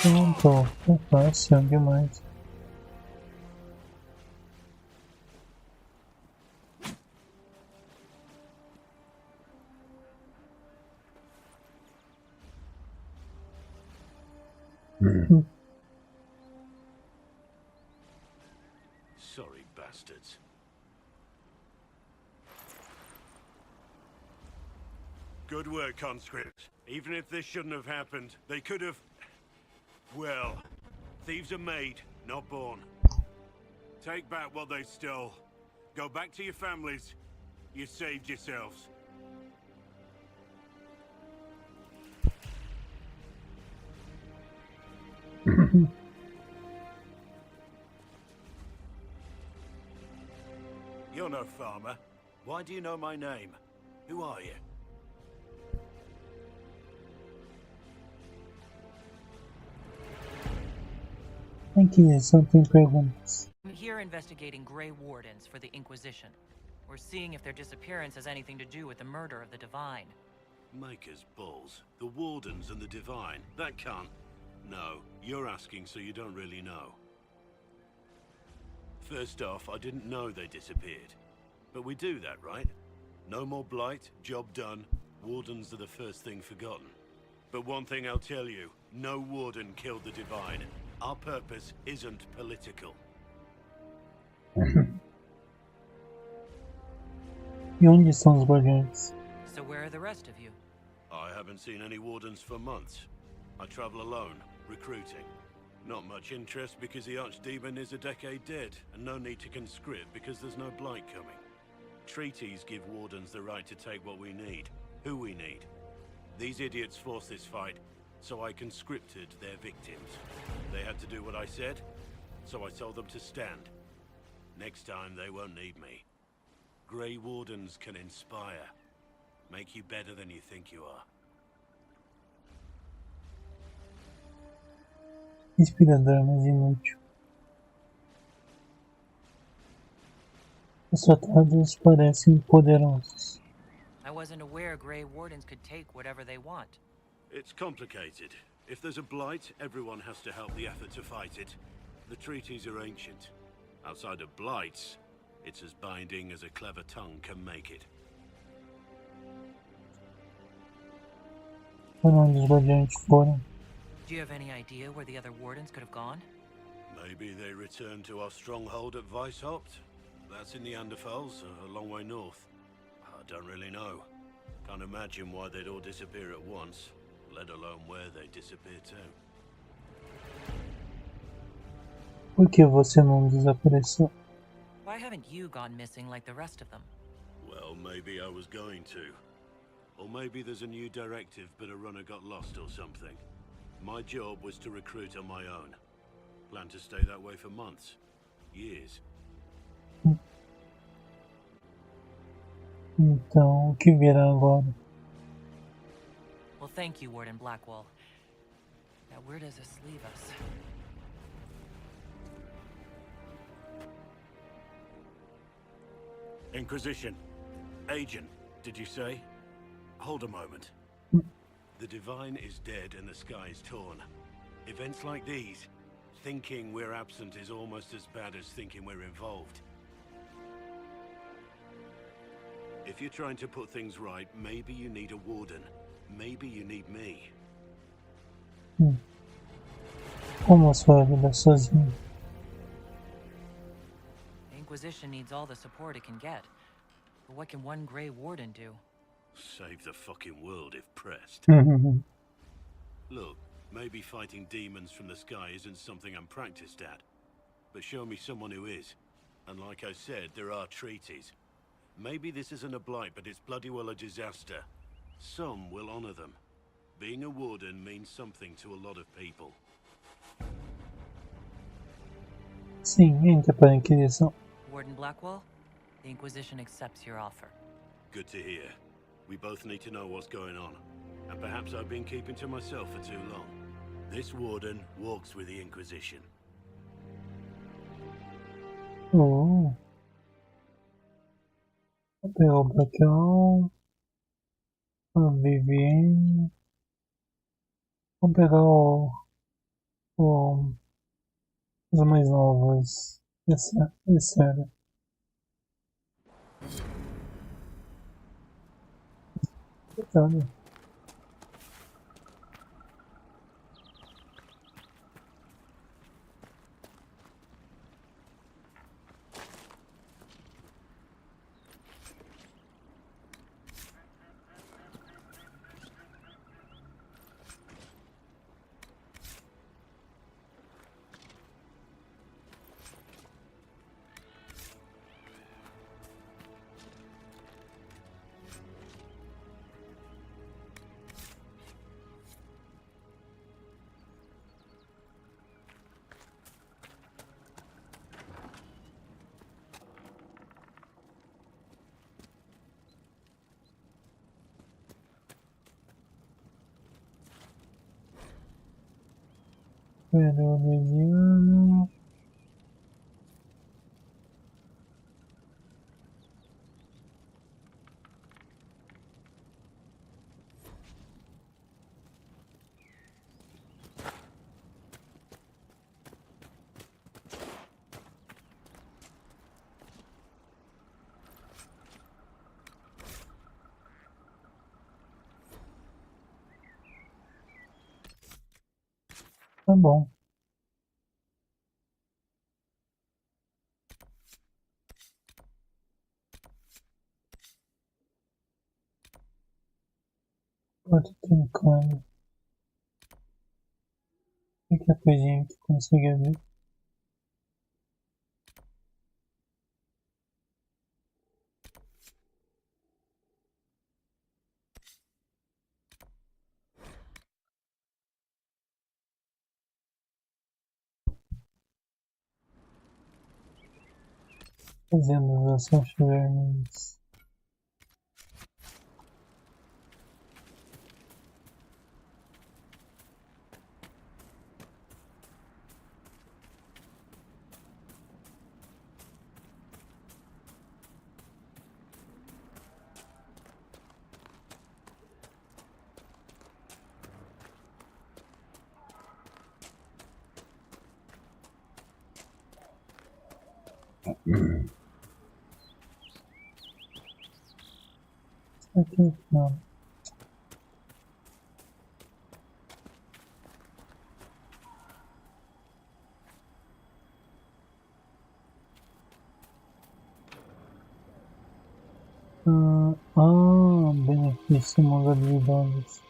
Pronto, é fácil demais. Sorry, bastards. Good work, conscripts. Even if this shouldn't have happened, they could have... Well, thieves are made, not born. Take back what they stole. Go back to your families. You saved yourselves. You're no farmer. Why do you know my name? Who are you? Aqui, só tem perguntas. I'm here investigating Grey Wardens for the Inquisition. We're seeing if their disappearance has anything to do with the murder of the Divine. Maker's balls. The Wardens and the Divine. That can't... No, you're asking so you don't really know. First off, I didn't know they disappeared. But we do that, right? No more blight, job done. Wardens are the first thing forgotten. But one thing I'll tell you, no Warden killed the Divine. Our purpose isn't political. E onde estão os guardiões? So where are the rest of you? I haven't seen any Wardens for months. I travel alone, recruiting. Not much interest because the Archdemon is a decade dead, and no need to conscript because there's no blight coming. Treaties give Wardens the right to take what we need, who we need. These idiots forced this fight, so I conscripted their victims. They had to do what I said, so I told them to stand. Next time they won't need me. Grey Wardens can inspire, make you better than you think you are. Inspirador, mas inútil. Os tratados parecem poderosos. I wasn't aware Grey Wardens could take whatever they want. It's complicated. If there's a blight, everyone has to help the effort to fight it. The treaties are ancient. Outside of blights, it's as binding as a clever tongue can make it. Para onde os guardiões foram? Do you have any idea where the other Wardens could have gone? Maybe they returned to our stronghold at Weishaupt. That's in the Anderfels, a long way north. I don't really know. Can't imagine why they'd all disappear at once, let alone where they disappear to. Por que você não desapareceu? Why haven't you gone missing like the rest of them? Well, maybe I was going to. Or maybe there's a new directive but a runner got lost or something. My job was to recruit on my own. Plan to stay that way for months. Years. Então, o que virá agora? Well, thank you, Warden Blackwall. Now, where does this leave us? Inquisition. Agent, did you say? Hold a moment. The Divine is dead and the sky is torn. Events like these, thinking we're absent is almost as bad as thinking we're involved. If you're trying to put things right, maybe you need a warden. Maybe you need me. Como a sua vida sozinho? The Inquisition needs all the support it can get. But what can one Grey Warden do? Save the fucking world if pressed. Uhum. Look, maybe fighting demons from the sky isn't something I'm practiced at. But show me someone who is. And like I said, there are treaties. Maybe this isn't a blight, but it's bloody well a disaster. Some will honor them. Being a warden means something to a lot of people. Sim, entra para a Inquisição. Warden Blackwall, the Inquisition accepts your offer. Good to hear. We both need to know what's going on. And perhaps I've been keeping to myself for too long. This warden walks with the Inquisition. Oh. Vou pegar o Blackwall. A Vivienne. Vou pegar os mais novos. Esse era. Sabe? Pero mediano. Tá bom. Pode ter câmera. O que é a coisinha que consiga ver? Fazendo as ações vermelhas. Aqui não. Benefícios habilidades.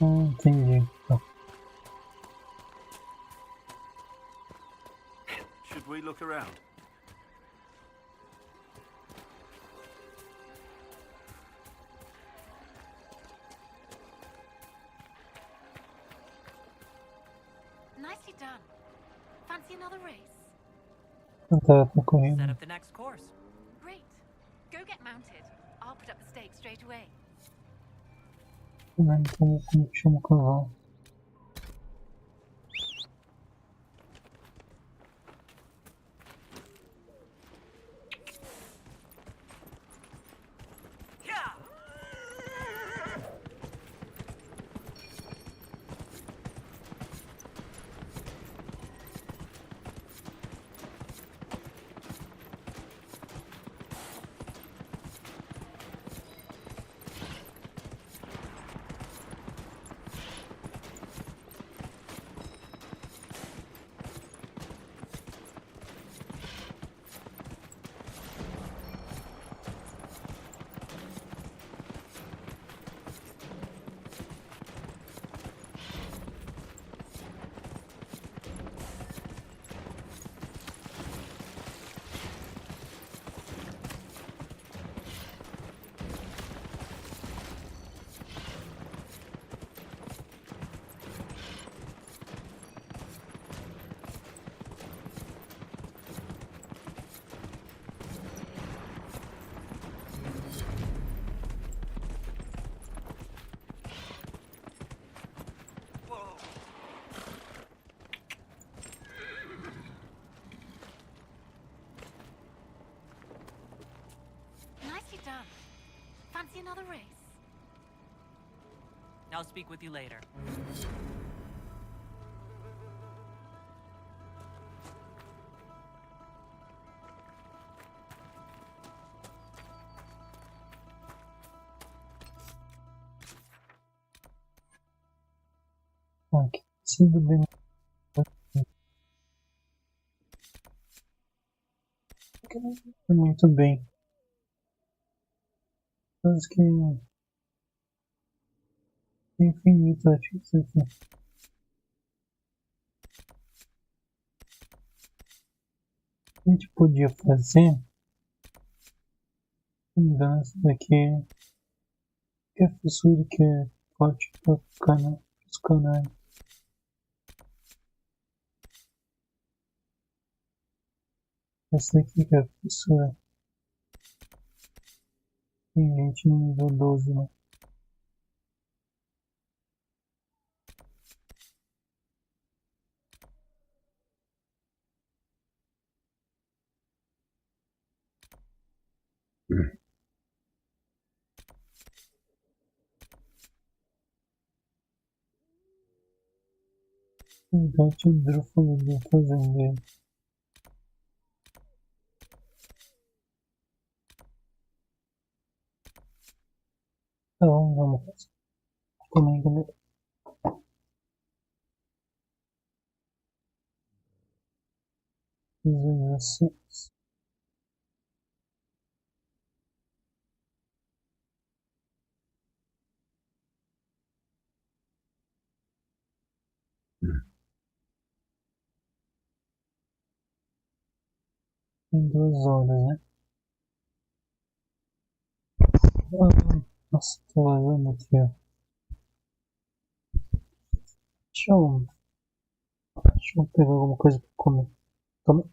Entendi. Tá. Should we look around? Nicely done. Fancy another race? Tá correndo. Set up the next course. Great. Go get mounted. way. Então, como que chama o cavalo? Nicely done. Fancy another race? I'll speak with you later. Aqui, sido bem. Muito bem. Coisas que é infinito, acho que isso aqui. A gente podia fazer. Mudando isso daqui. Que é fissura que é forte para os canais. Essa aqui que é a fissura. Tem gente no nível 12, né? Então, o drúfalo do fazendeiro. Então, vamos fazer. Comigo, visualizações. Em 2 horas, né? Nossa, tô vazando aqui, ó. Deixa eu pegar alguma coisa pra comer. Toma.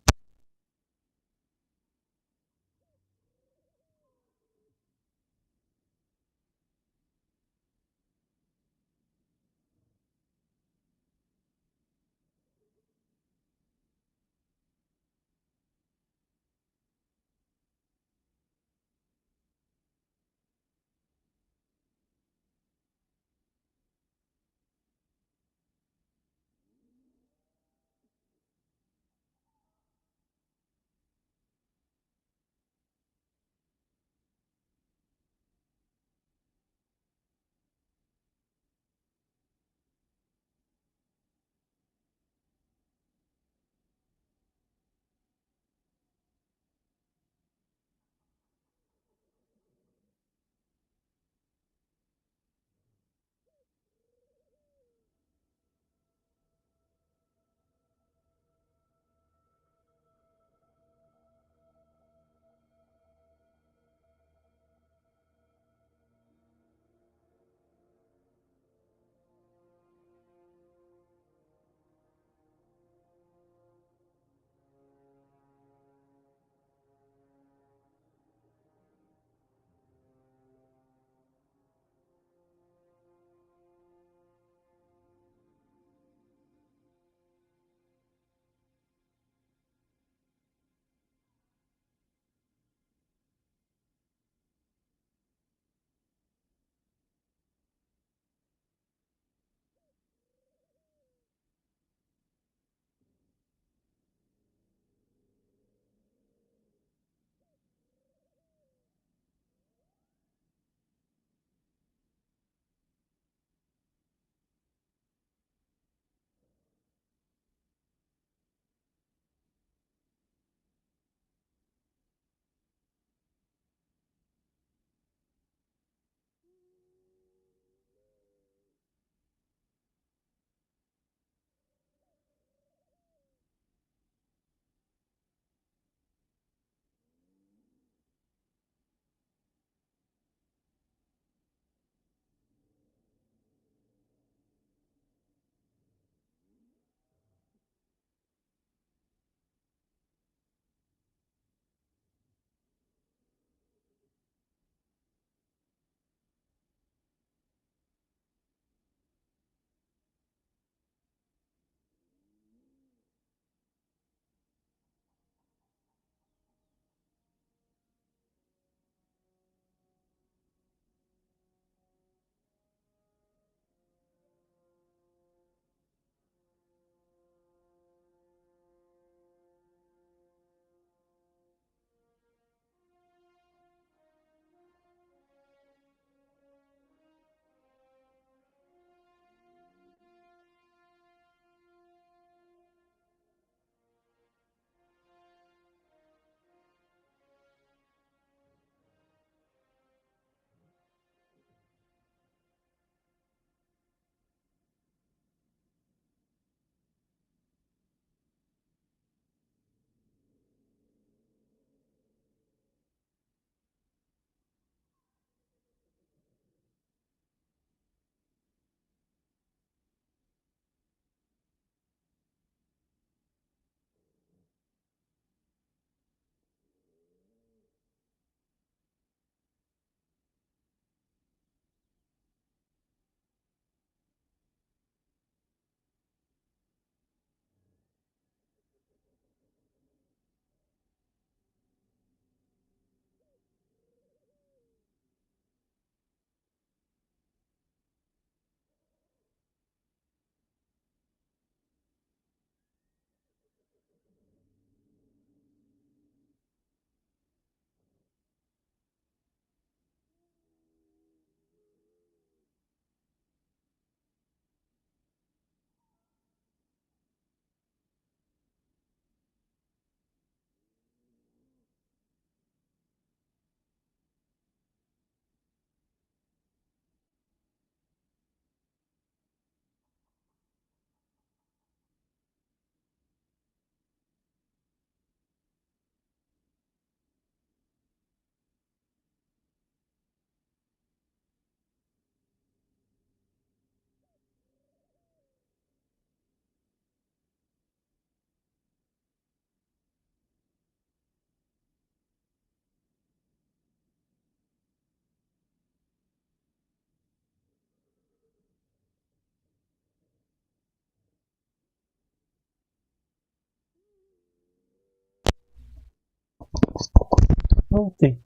Voltei,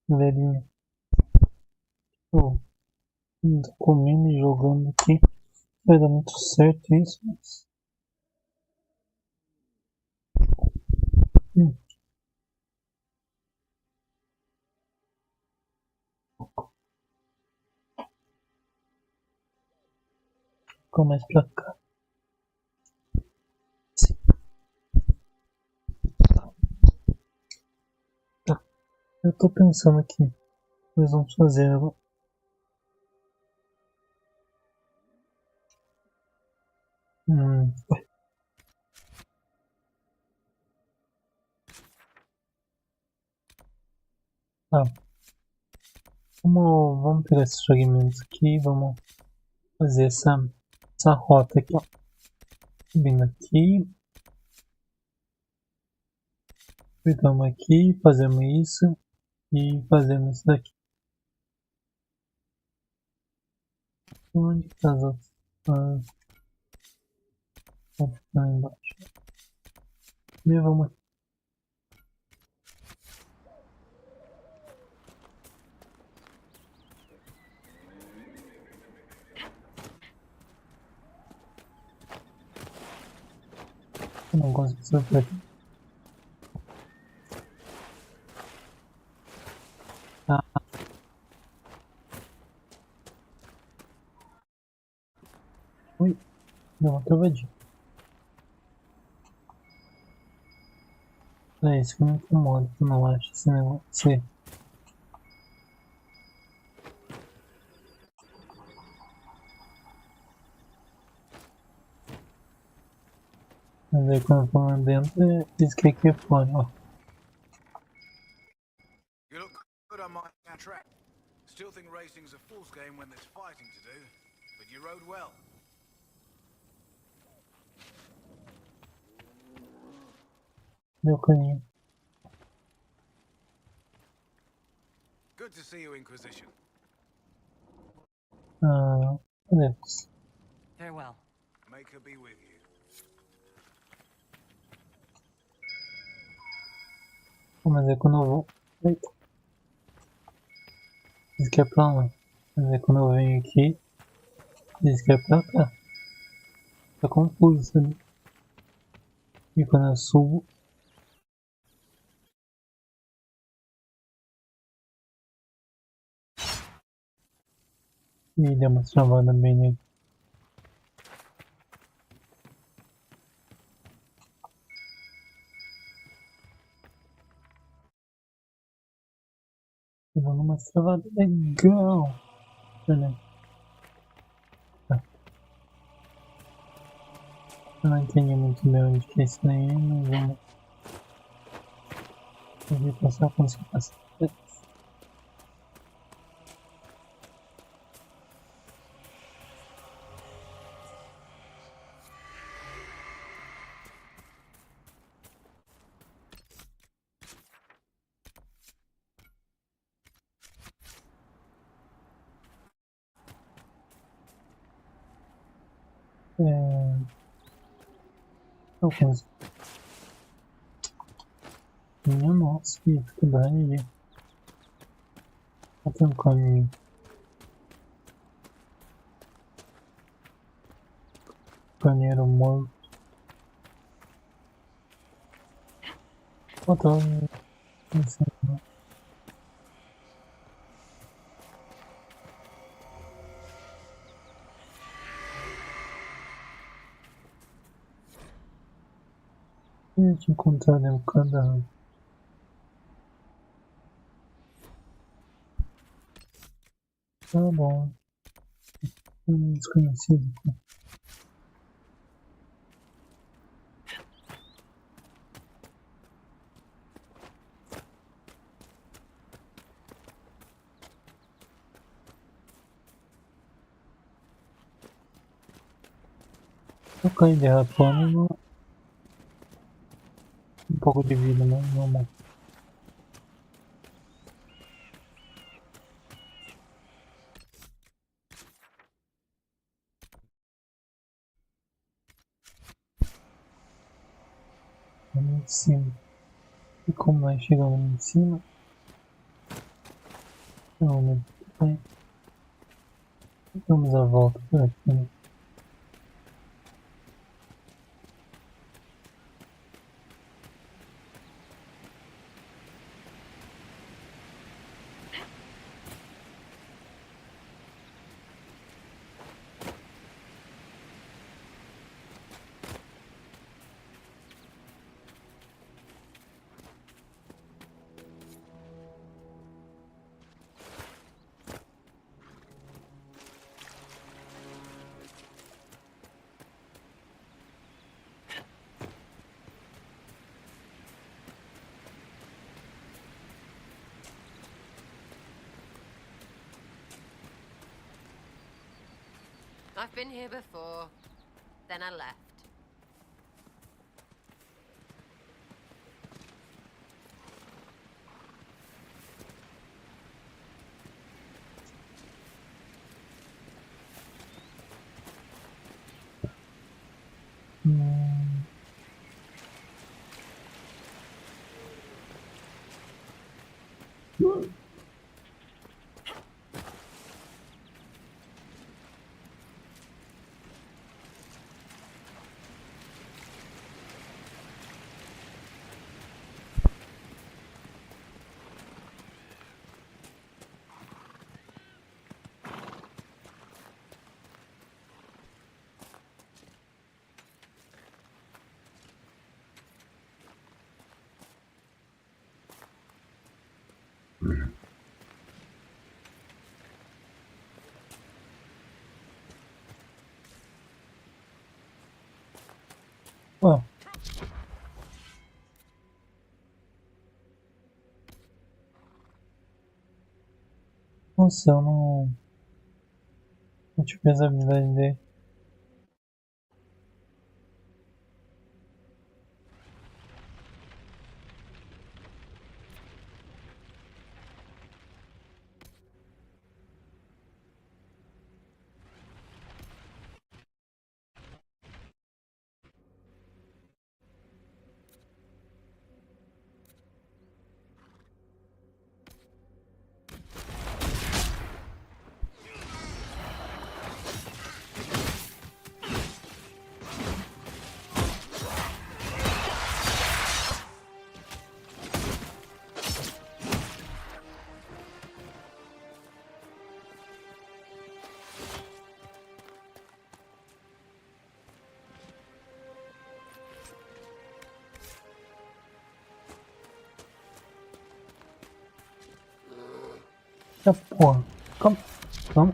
galerinha. Tô comendo e jogando aqui. Vai dar muito certo isso, mas... Ficou mais pra cá. Tá. Eu tô pensando aqui. Nós vamos fazer agora. Tá. Vamos pegar esses fragmentos aqui e vamos fazer essa rota aqui, ó. Vindo aqui. Pegamos aqui, fazemos isso e fazemos isso daqui. E onde está as outras? Vamos ficar lá embaixo. Primeiro vamos aqui. Eu não consigo sair por aqui. Tá. Ui, deu uma travadinha. É isso que me incomoda, que eu não acho esse negócio. Mas aí quando eu tô lá dentro, isso que aqui é fora, ó. You look good on my track. Still think racing's a fool's game when there's fighting to do, but you rode well. Meu caninho. Good to see you, Inquisition. Adeus. Farewell. Make her be with you. Mas é quando eu vou... Eita. Diz que é pra lá. Mas é quando eu venho aqui... Diz que é pra cá. Tá confuso, sabe? E quando eu subo... Ih, deu uma travada bem nele. Eu vou numa travada legal. Peraí. Tá. Eu não entendi muito bem onde que é isso daí, mas vamos... Eu vou passar quando você passar. Eu consigo. Minha nossa, que dificuldade. Tá tendo um caminho. Caneiro morto. Falta não sei não. Eu te encontrar dentro do cadáver. Tá bom. Desconhecido. Eu caí derrapando um pouco de vida, né? Normal. Vamos em cima. E como nós chegamos em cima, Não, bem. Damos a volta por aqui, né? I've been here before. Then I left. Well. Nossa, eu não tive essa habilidade dele. Ja, porra. Komm. Komm.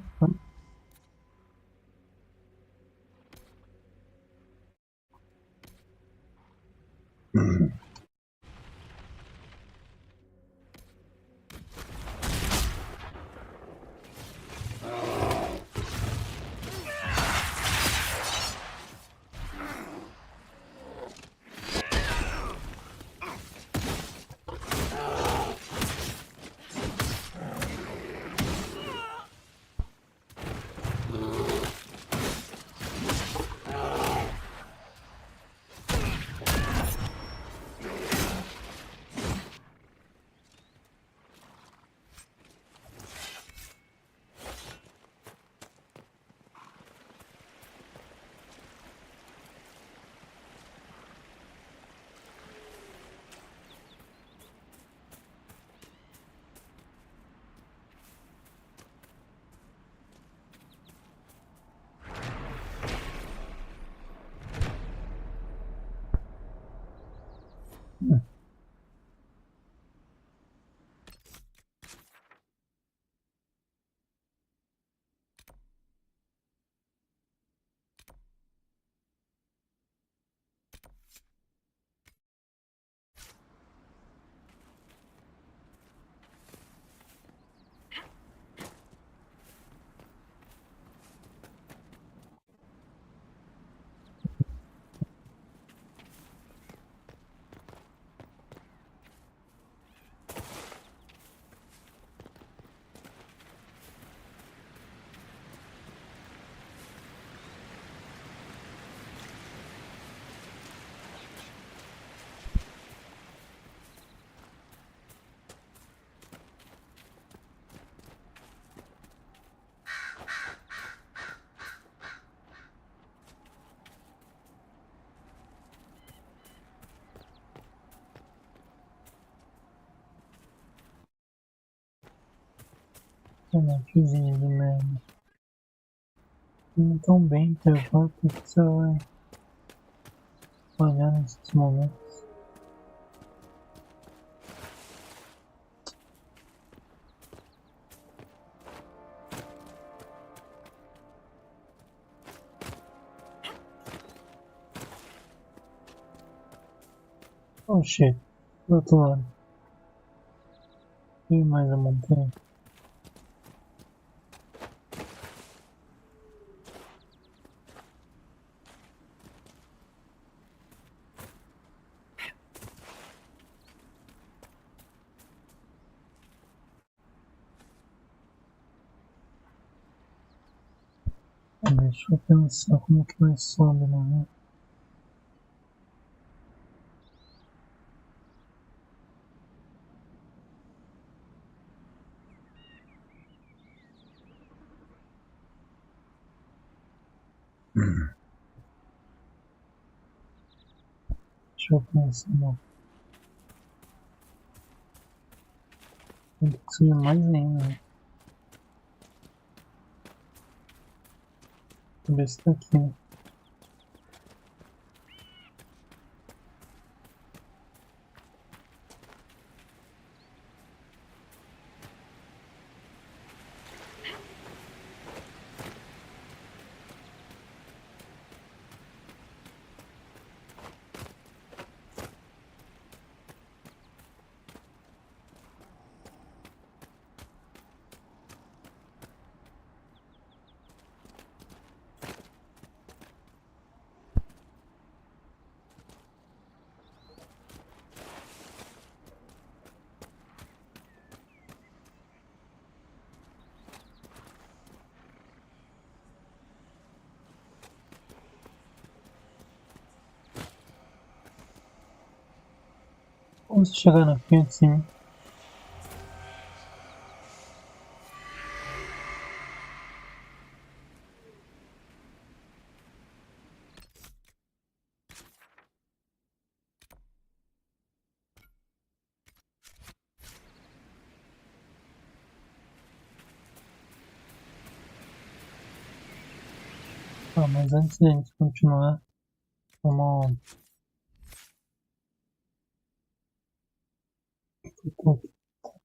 Molequezinho de merda. Não tão bem, intervalo, porque você vai olhar nesses momentos. Oh shit, do outro lado. E mais a montanha. Deixa eu pensar como que nós sobe, né? Deixa eu pensar, não. Tem que subir mais ainda, né? Deixa eu ver se tá aqui, né? Vamos chegar na frente, sim. Ah, mas antes de a gente continuar, vamos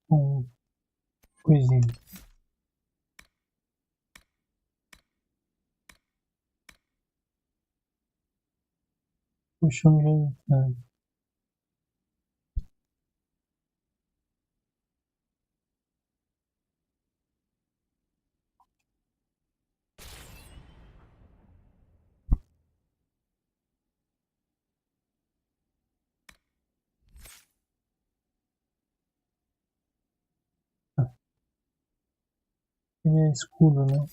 com coisinha. Puxando o resultado. Ele é escudo, né?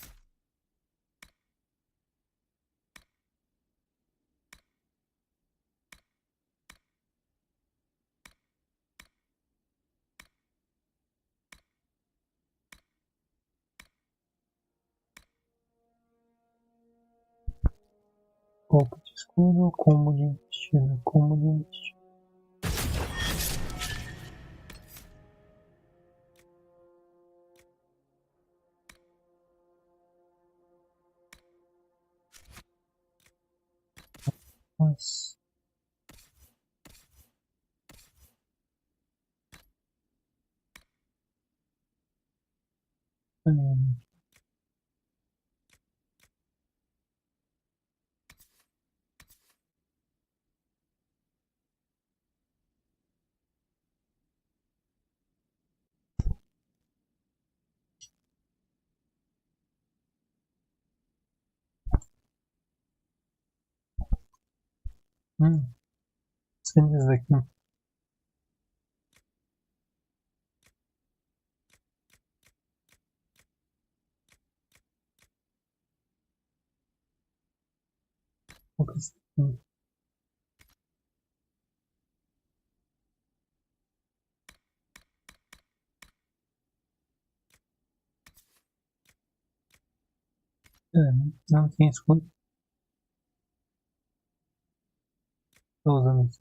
Roupa de escudo, combo de vestido, combo de vestido. Nossa. Simples aqui. Não tem escudo. Tô usando isso.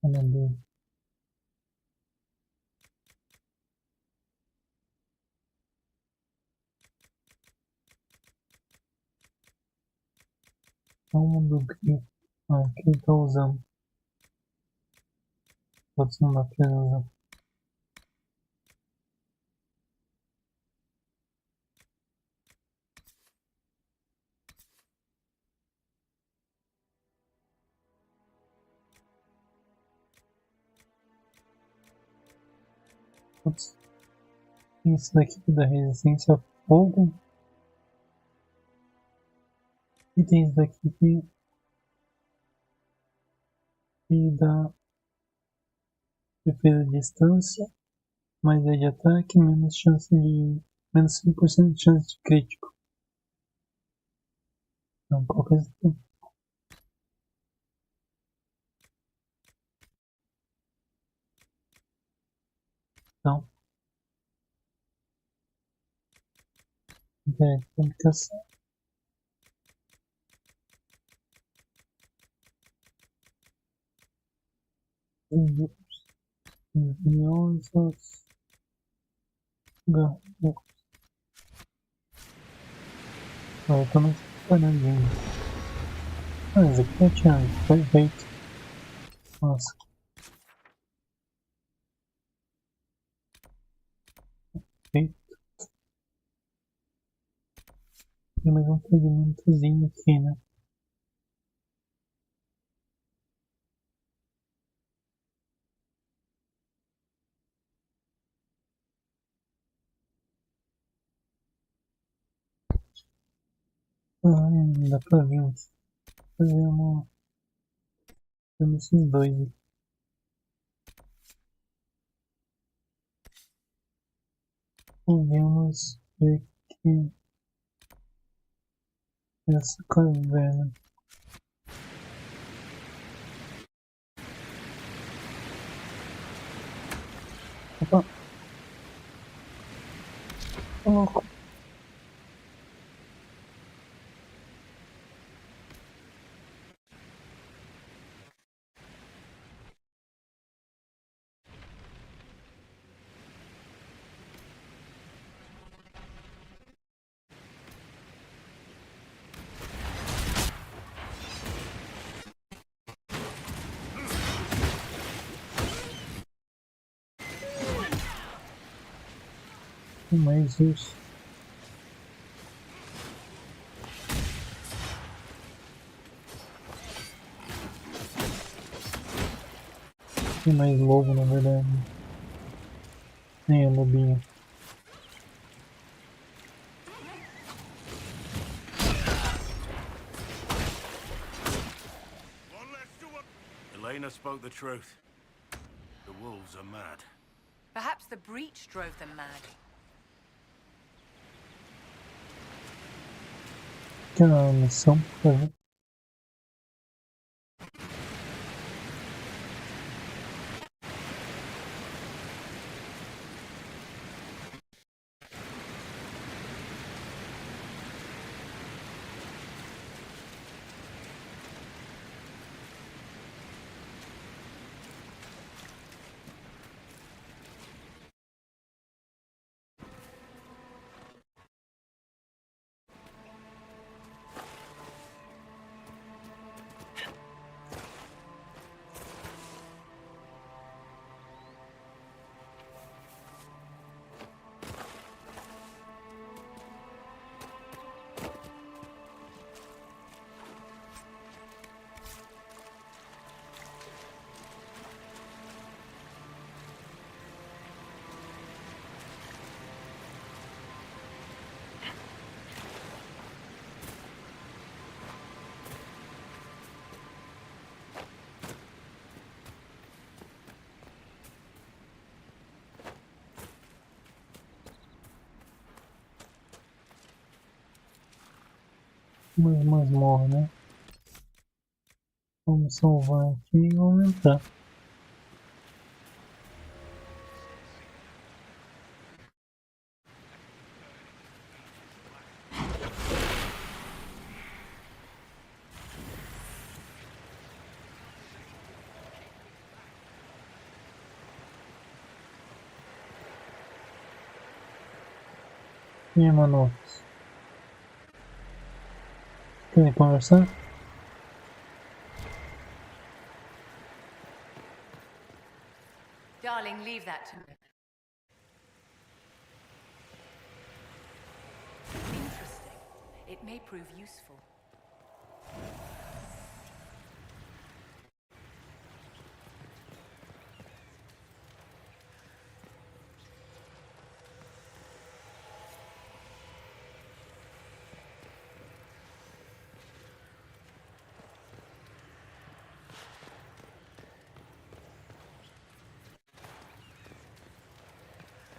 Canador. Alma do grifo. Ah, quem tá usando? Pode ser uma presa. Putz. Isso daqui que dá resistência a fogo. E tem isso daqui que dá defesa de distância, mais é de ataque, menos 5% de chance de crítico. Então, qual coisa aqui? Então, comunicação. Engenhosos. Garrocos. Eu tô mais paradinho. Ah, esse aqui é Thiago, perfeito. Nossa. Perfeito. Tem mais um fragmentozinho aqui, né? Dá pra vir fazer uma. Temos esses dois aqui. Podemos ver que essa caverna. Opa! Tô louco! Mais isso. Tem mais lobo, na verdade. Nem é lobinho. Elena spoke the truth. The wolves are mad. Perhaps the breach drove them mad. Que é uma missão pra fazer. Umas masmorra, né? Vamos salvar aqui e vamos entrar. E aí, mano? Querem conversar? Darling, leave that to me. Interesting. It may prove useful.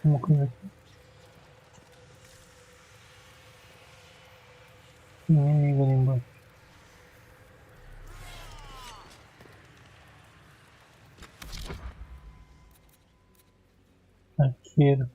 Uma coisa aqui. Inimigo ali embaixo. Arqueiro.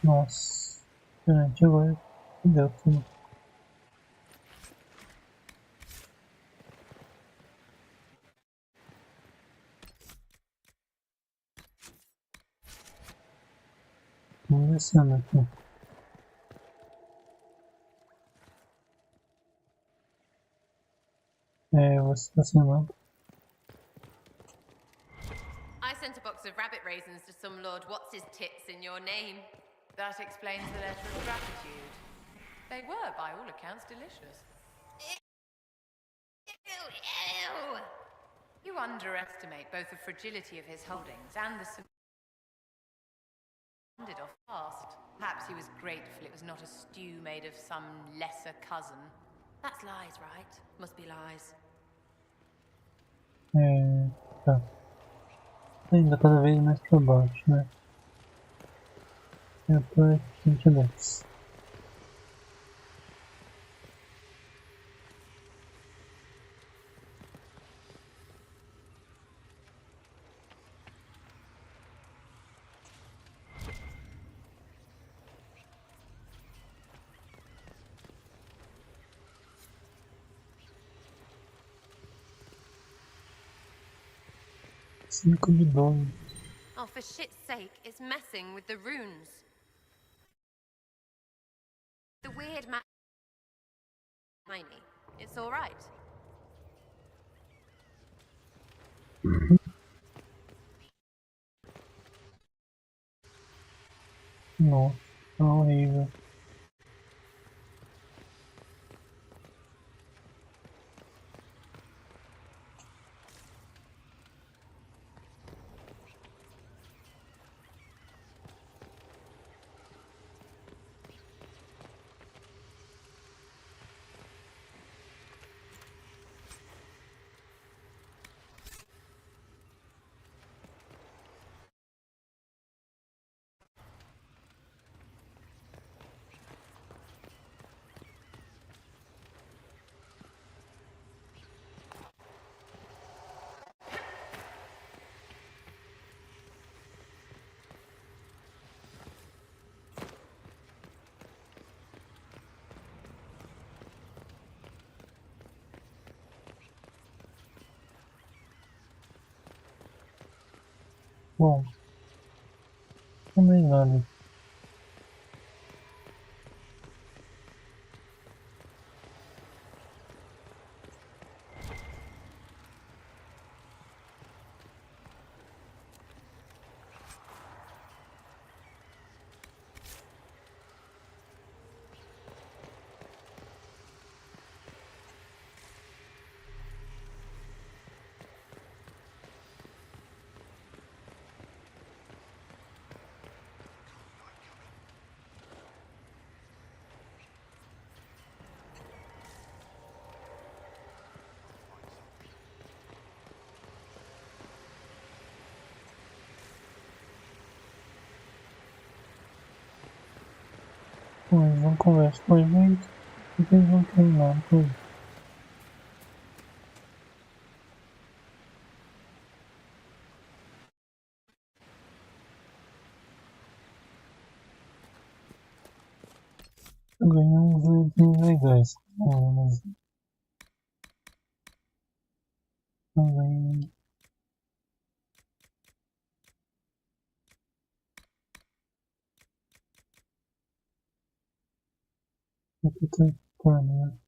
Nossa, gente, agora deu tudo. Vamos descendo aqui. Você tá sem lâmpada. I sent a box of rabbit raisins to some Lord What's-his-tits in your name. That explains the letter of gratitude. They were, by all accounts, delicious. Ew! You underestimate both the fragility of his holdings and the sounded off fast. Perhaps he was grateful it was not a stew made of some lesser cousin. That's lies, right? Must be lies. Tá. Ainda cada vez mais pra baixo, né? É por aqui que a gente desce. Cinco de 12. Oh, for shit's sake, it's messing with the runes. The weird tiny. It's all right. Nossa, tá horrível. Bom, também nada. Eles não conversam com a gente, porque eles não querem nada com isso. Eu ganhei uns itens legais, mas também o que eu tô equipando, né?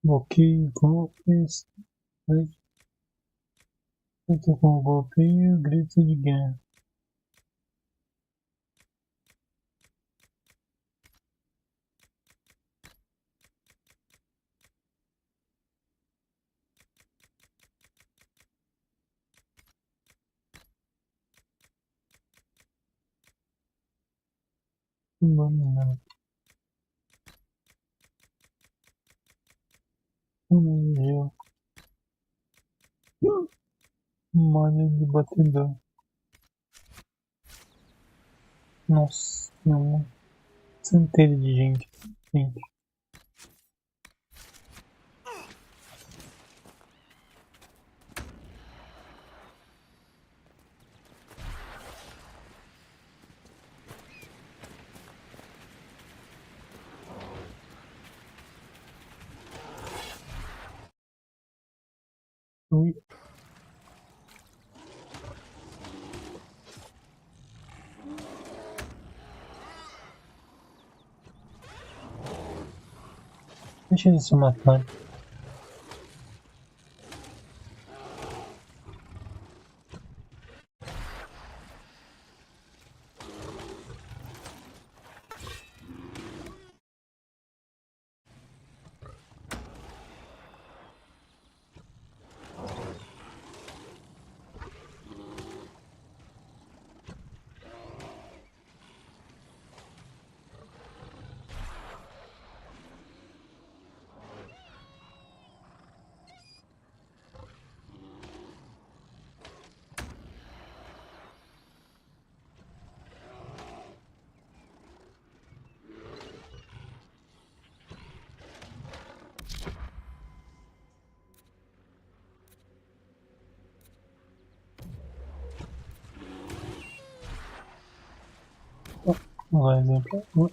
Bloqueio, golpes. Eu tô com o bloqueio, grito de guerra. Dominante. Energia. Malha de batedor. Nossa, tem uma centelha de gente. Ui. Deixa eles se matar. Vai exemplo.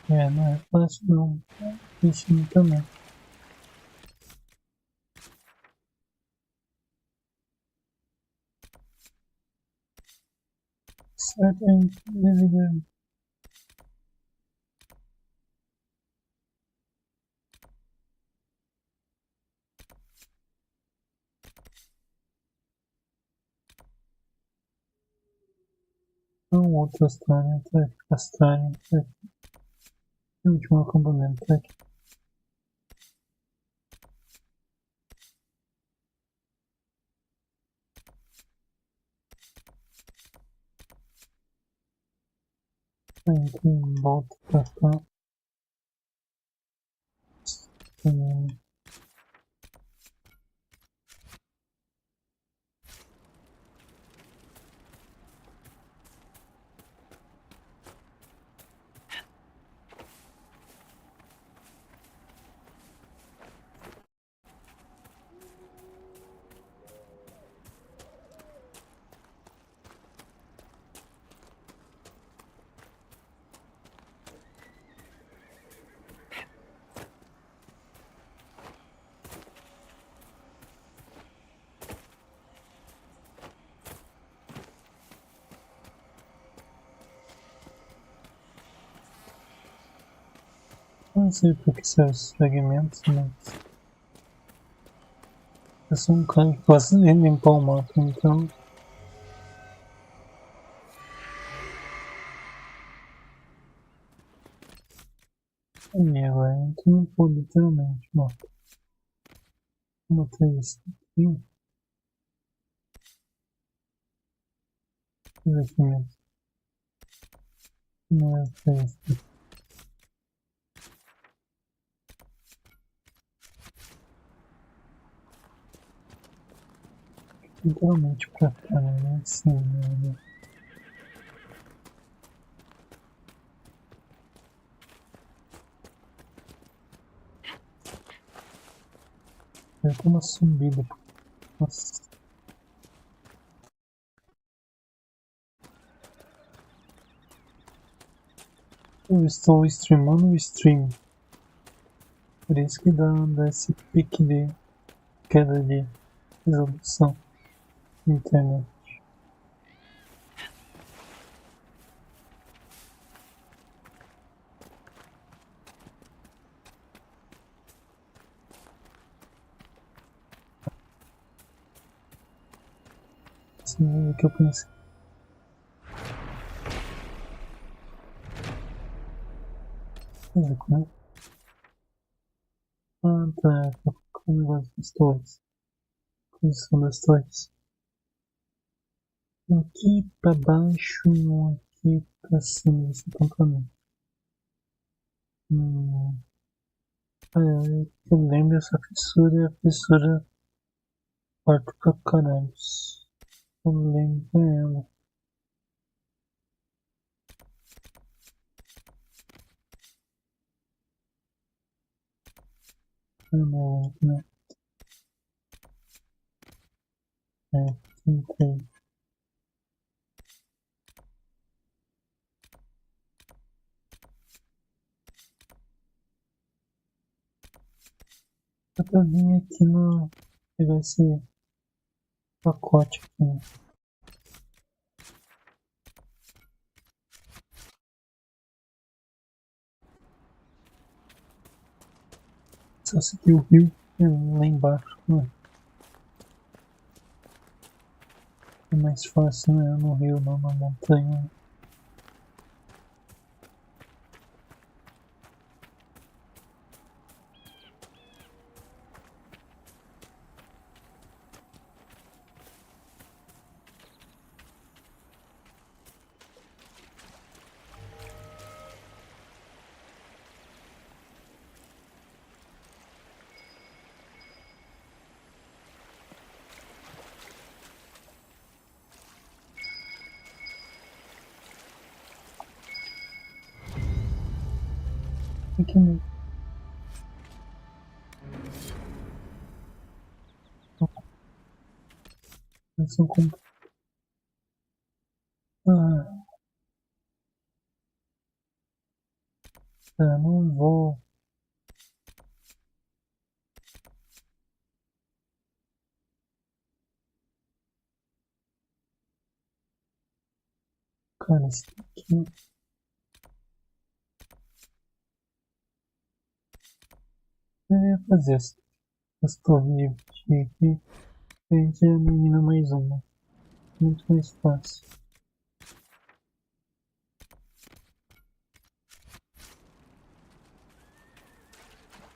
Não é fácil não. Difícil também. Certamente deveria. Não, outro Astrália, tá aqui. Astrália, tá aqui. O último acampamento, tá aqui. Aí tem volta pra cá. não sei por que são os fragmentos, mas eu sou um cara que gosta de limpar o mapa, então e agora eu tô no pô, literalmente, ó. Vou botar isso aqui. Isso aqui mesmo. Não é isso aqui. Literalmente pra cá, né? Assim, né? Eu tô uma subida. Nossa. Eu estou streamando o stream. Por isso que dá esse pique de queda de resolução na internet. Assim é o que eu pensei. Né? Ah, tá. Tô com o negócio das torres. Condição das torres. Aqui pra baixo, aqui pra cima desse acampamento. Eu lembro essa fissura é a fissura forte pra caralho. Eu lembro ela. Não, né? Entrei. Dá pra vir aqui no... pegar esse pacote aqui, né? Só seguir o rio lá embaixo, né? É mais fácil, né? No rio, não na montanha. Aqui mesmo. São com... não vou... Cara, esse aqui... Eu ia fazer as torres de aqui. A gente elimina mais uma. Muito mais fácil.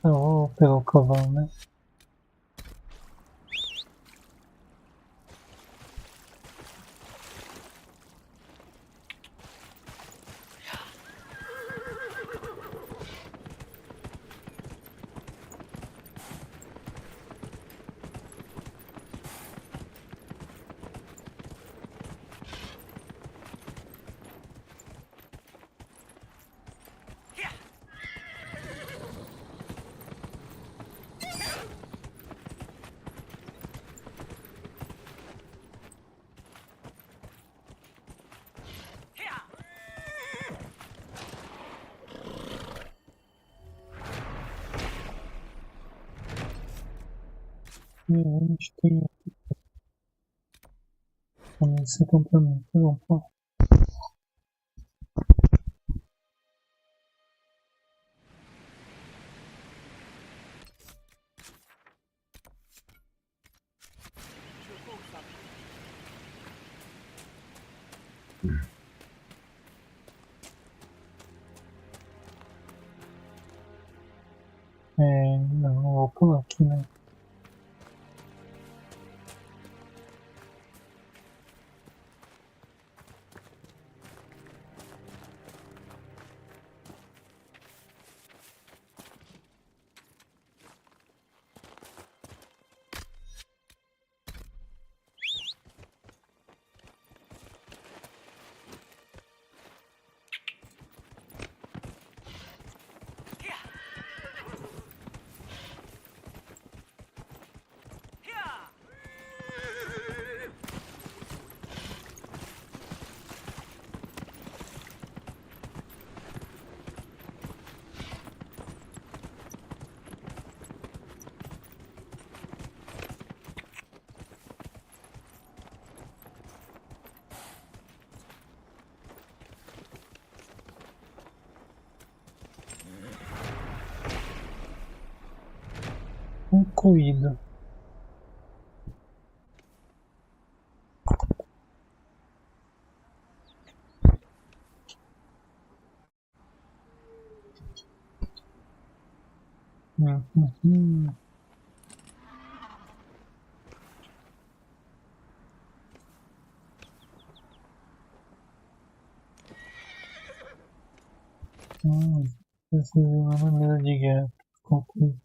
Vou pegar o cavalo, né? E a gente tem aqui também esse acampamento. Vamos lá. Não, vou pular aqui, né? Concluído. Essa é uma maneira de guiar. Concluir.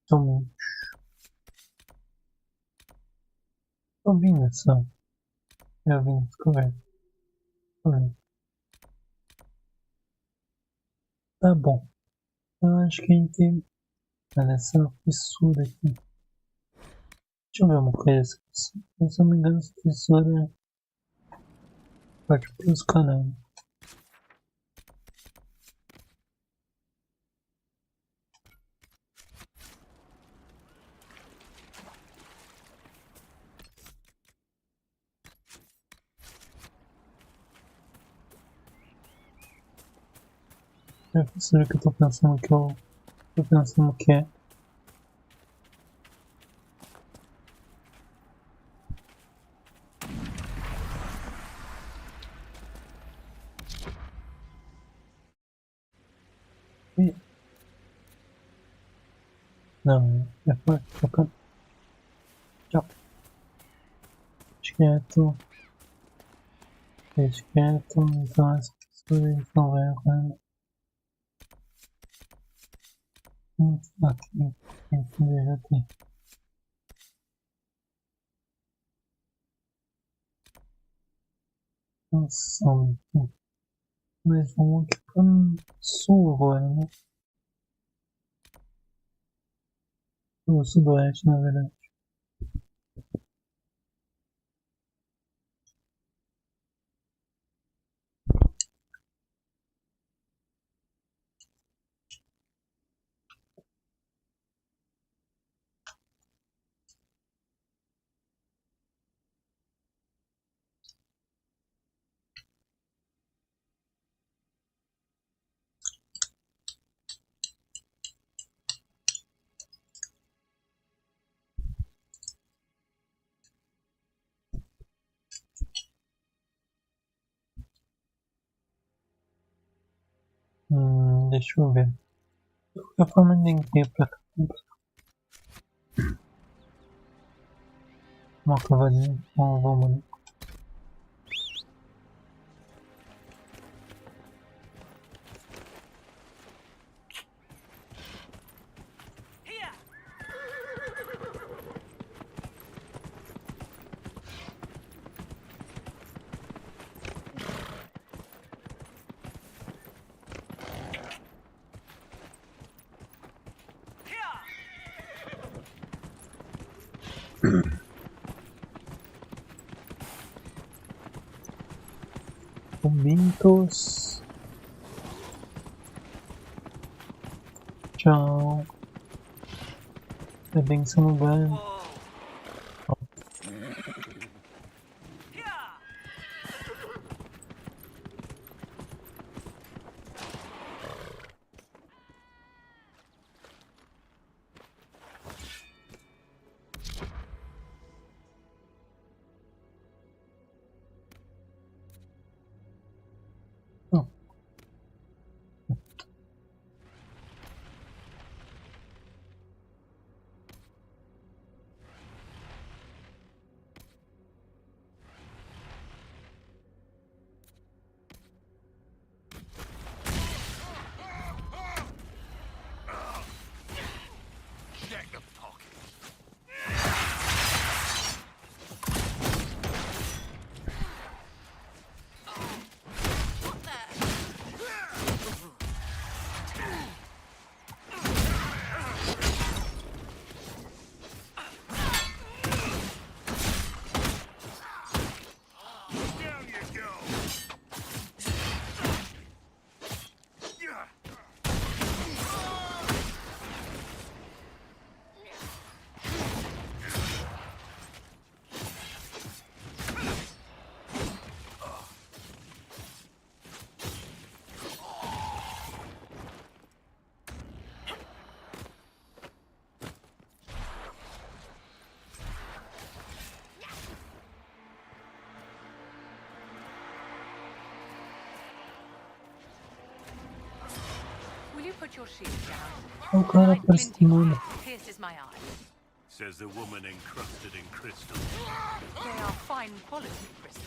Somente. Tô vindo só. Já vim descobrir. Tá bom. Eu acho que a gente. Olha essa fissura aqui. Deixa eu ver uma coisa. Se eu não me engano, essa fissura parte pelos canais. É a fissura que eu tô pensando que eu tô pensando que é. Não, é forte, tocando. Tchau. Quieto. Deixe quieto, então essa pessoa então vai agora. Aqui, veja aqui. Nossa, mas vamos aqui para o sul agora, né? O sudoeste, na verdade. Deixa eu ver. De qualquer forma, ninguém veio pra cá. Uma cavalinha, vamos ali. Vintos. Tchau. É bem esse lugar. Put your shield down. O cara aproximando. Pierces my eye. Says the woman encrusted in crystal. They are fine quality crystals.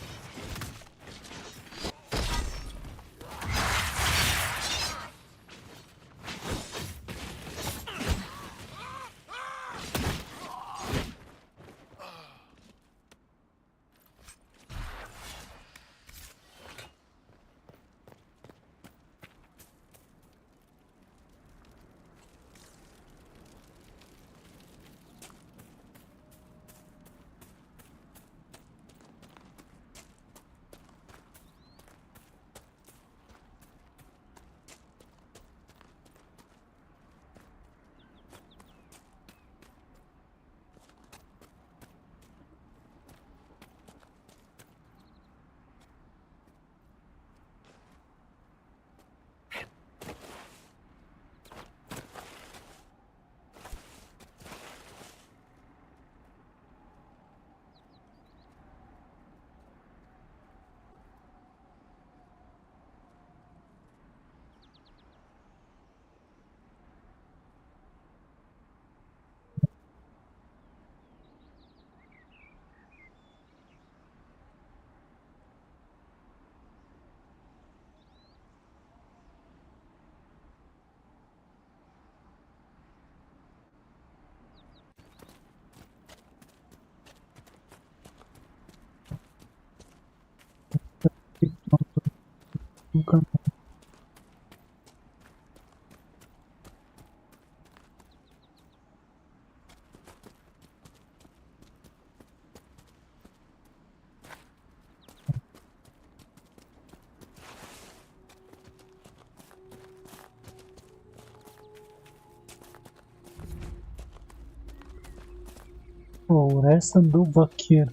Floresta do Vaqueiro.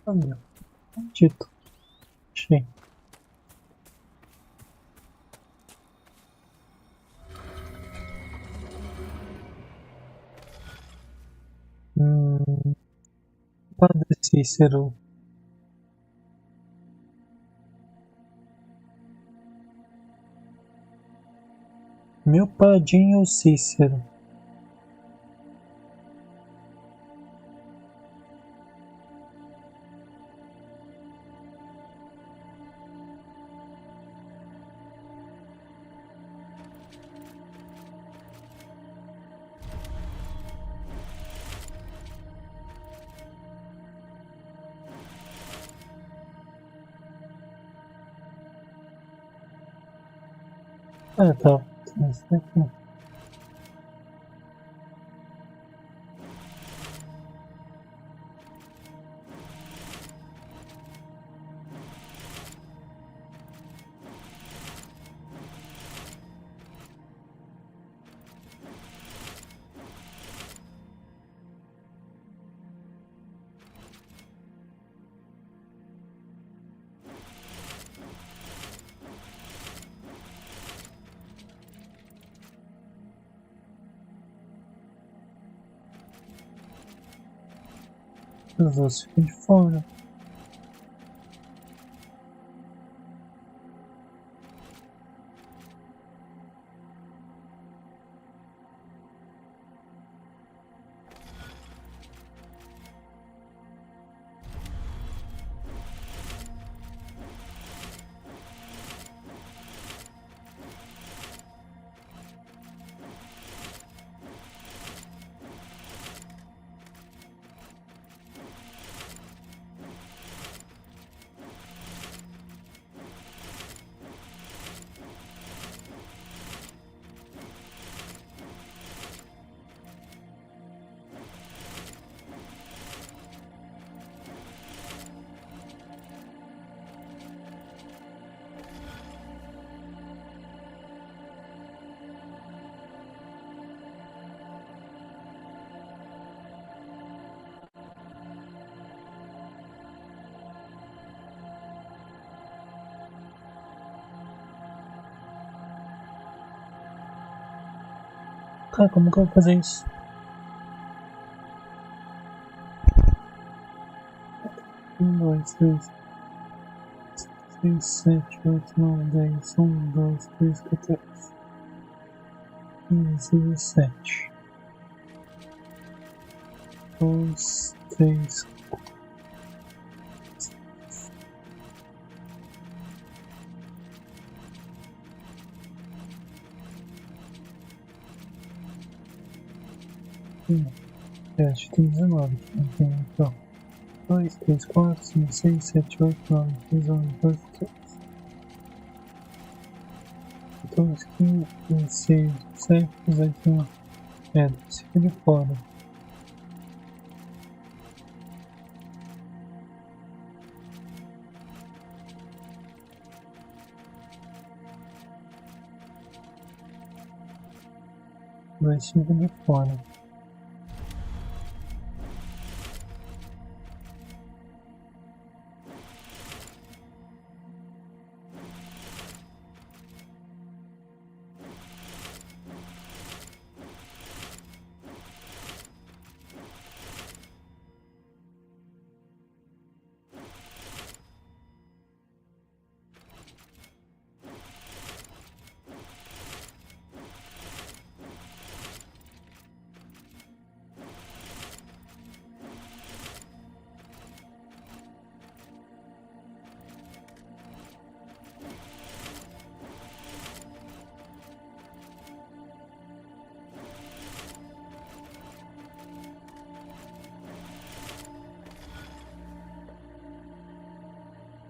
Olha, dito. Achei. Padre Cícero. Meu padrinho Cícero. Ah, tá. Isso aqui. Os outros ficam de fora. Cara, como que eu vou fazer isso? Um, dois, três, 6, 7, 8, 9, 10, 1, 2, 3, 14, 15, 17. 2, 3, 7, tem 19 aqui, não tem então. 2, 3, 4, 5, 6, 7, 8, 9, 10, 11, 12, 13. 14, 15, 16, 17, 18, 19. Se fica de fora. Dois fica de fora.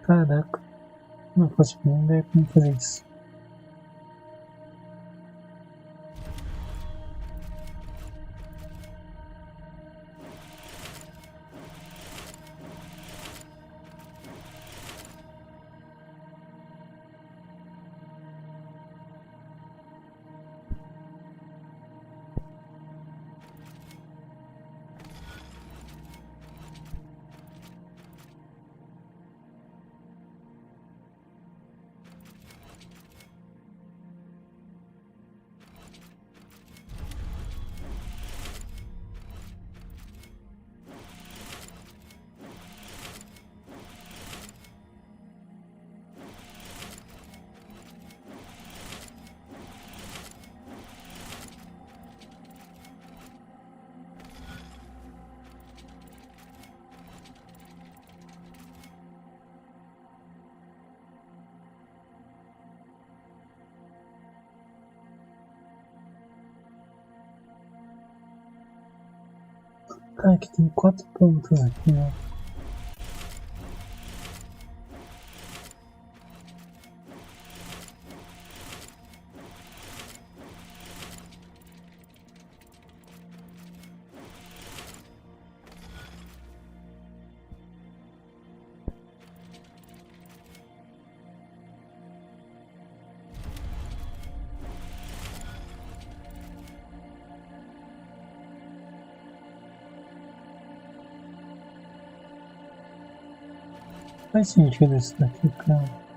Caraca, não faço a mínima ideia como fazer isso. Cara, aqui tem 4 pontos aqui, né? Faz sentido isso daqui, cara.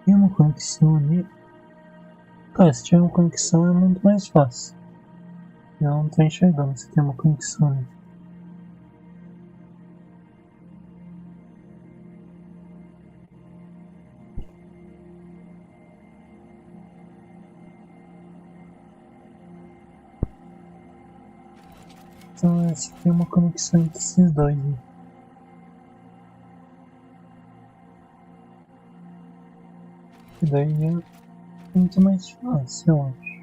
Tem uma conexão ali. Cara, se tiver uma conexão é muito mais fácil. Eu não tô enxergando se tem uma conexão ali. Então, se tem uma conexão entre esses dois aí. E daí é muito mais fácil, eu acho.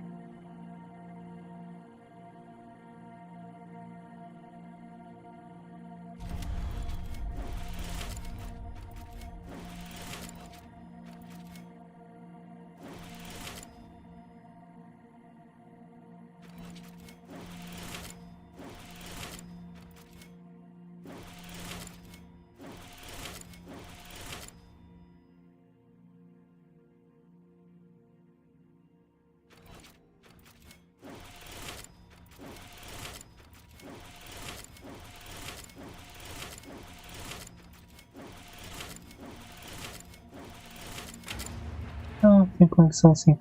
tem conexão sim.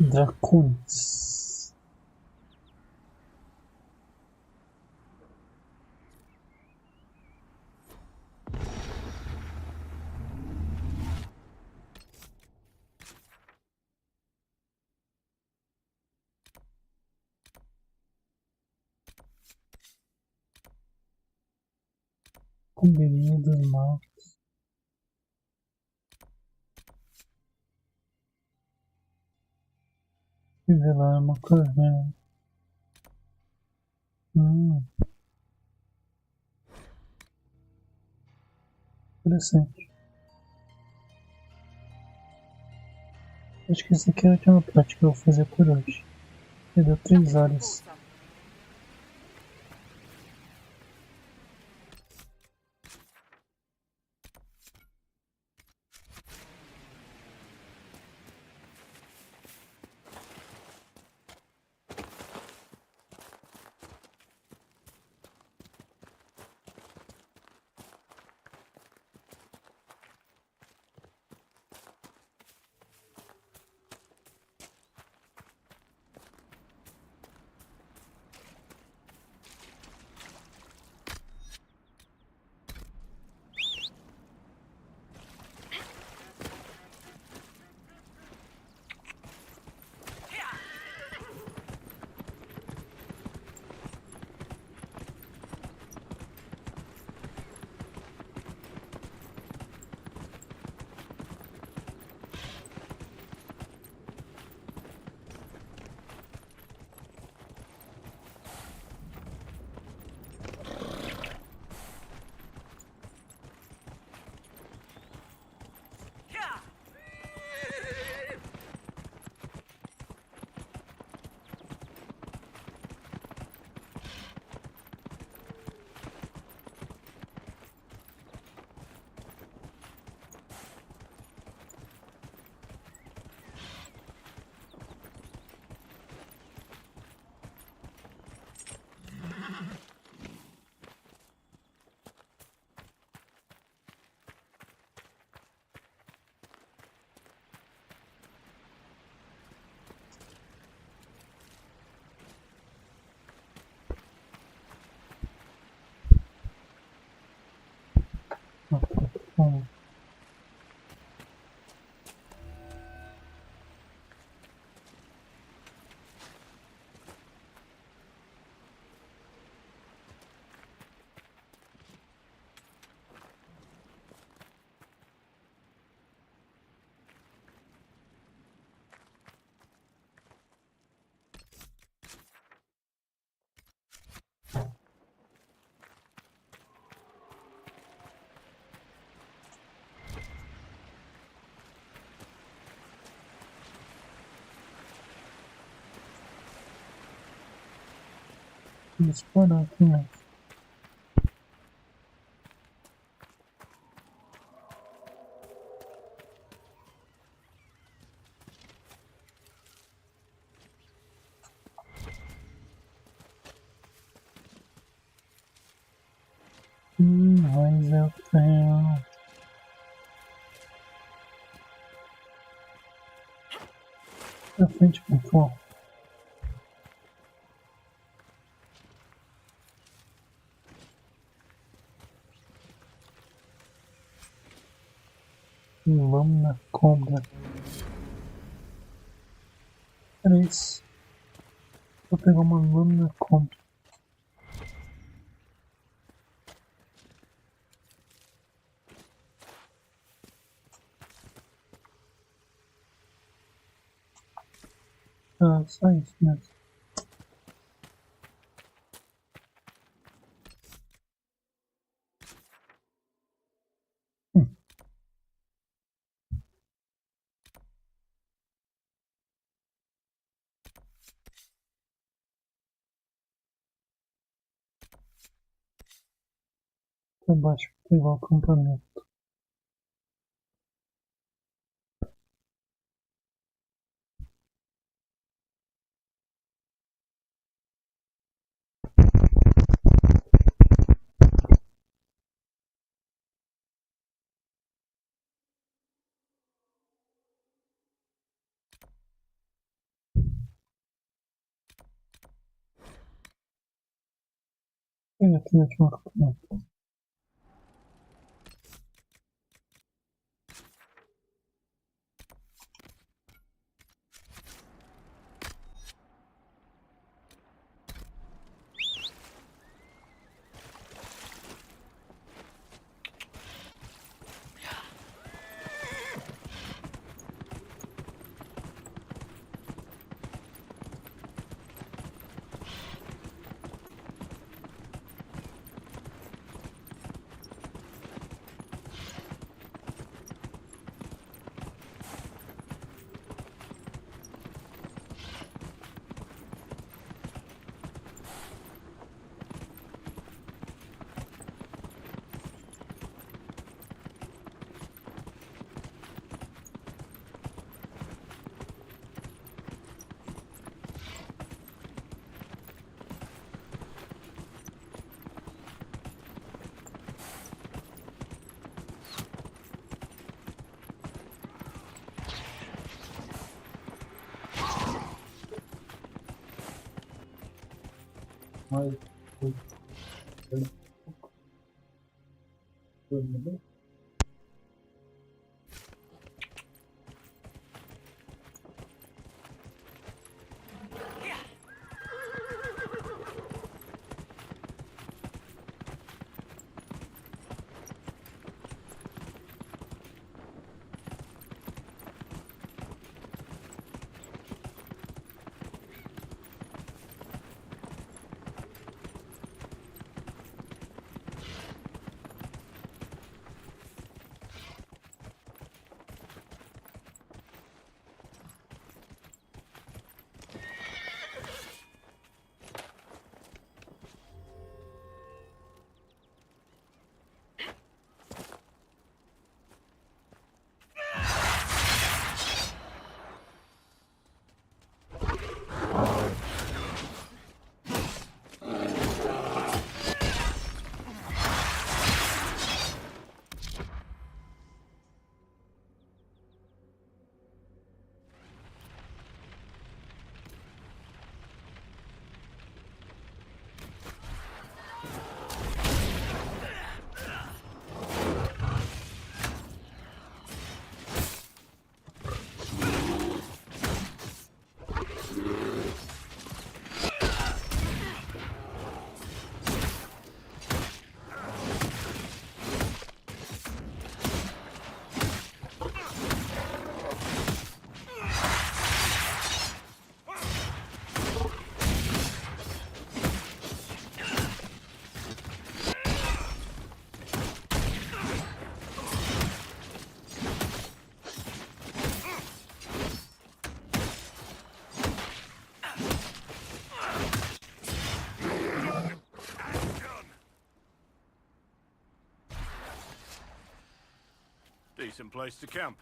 Dracões. Combininho dos maus. Revelar uma caverna. Interessante. Acho que esse aqui é a última parte que eu vou fazer por hoje. Já deu 3 horas. Vamos explorar aqui, né? Mas eu tenho... Na frente, pessoal. Vamos na cobra. Era isso. Vou pegar uma lâmina cobra. Ah, só isso mesmo. Pra baixo para pegar o acampamento. Eu tenho aqui um acampamento. Mas decent place to camp.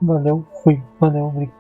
valeu, fui, valeu, obrigado.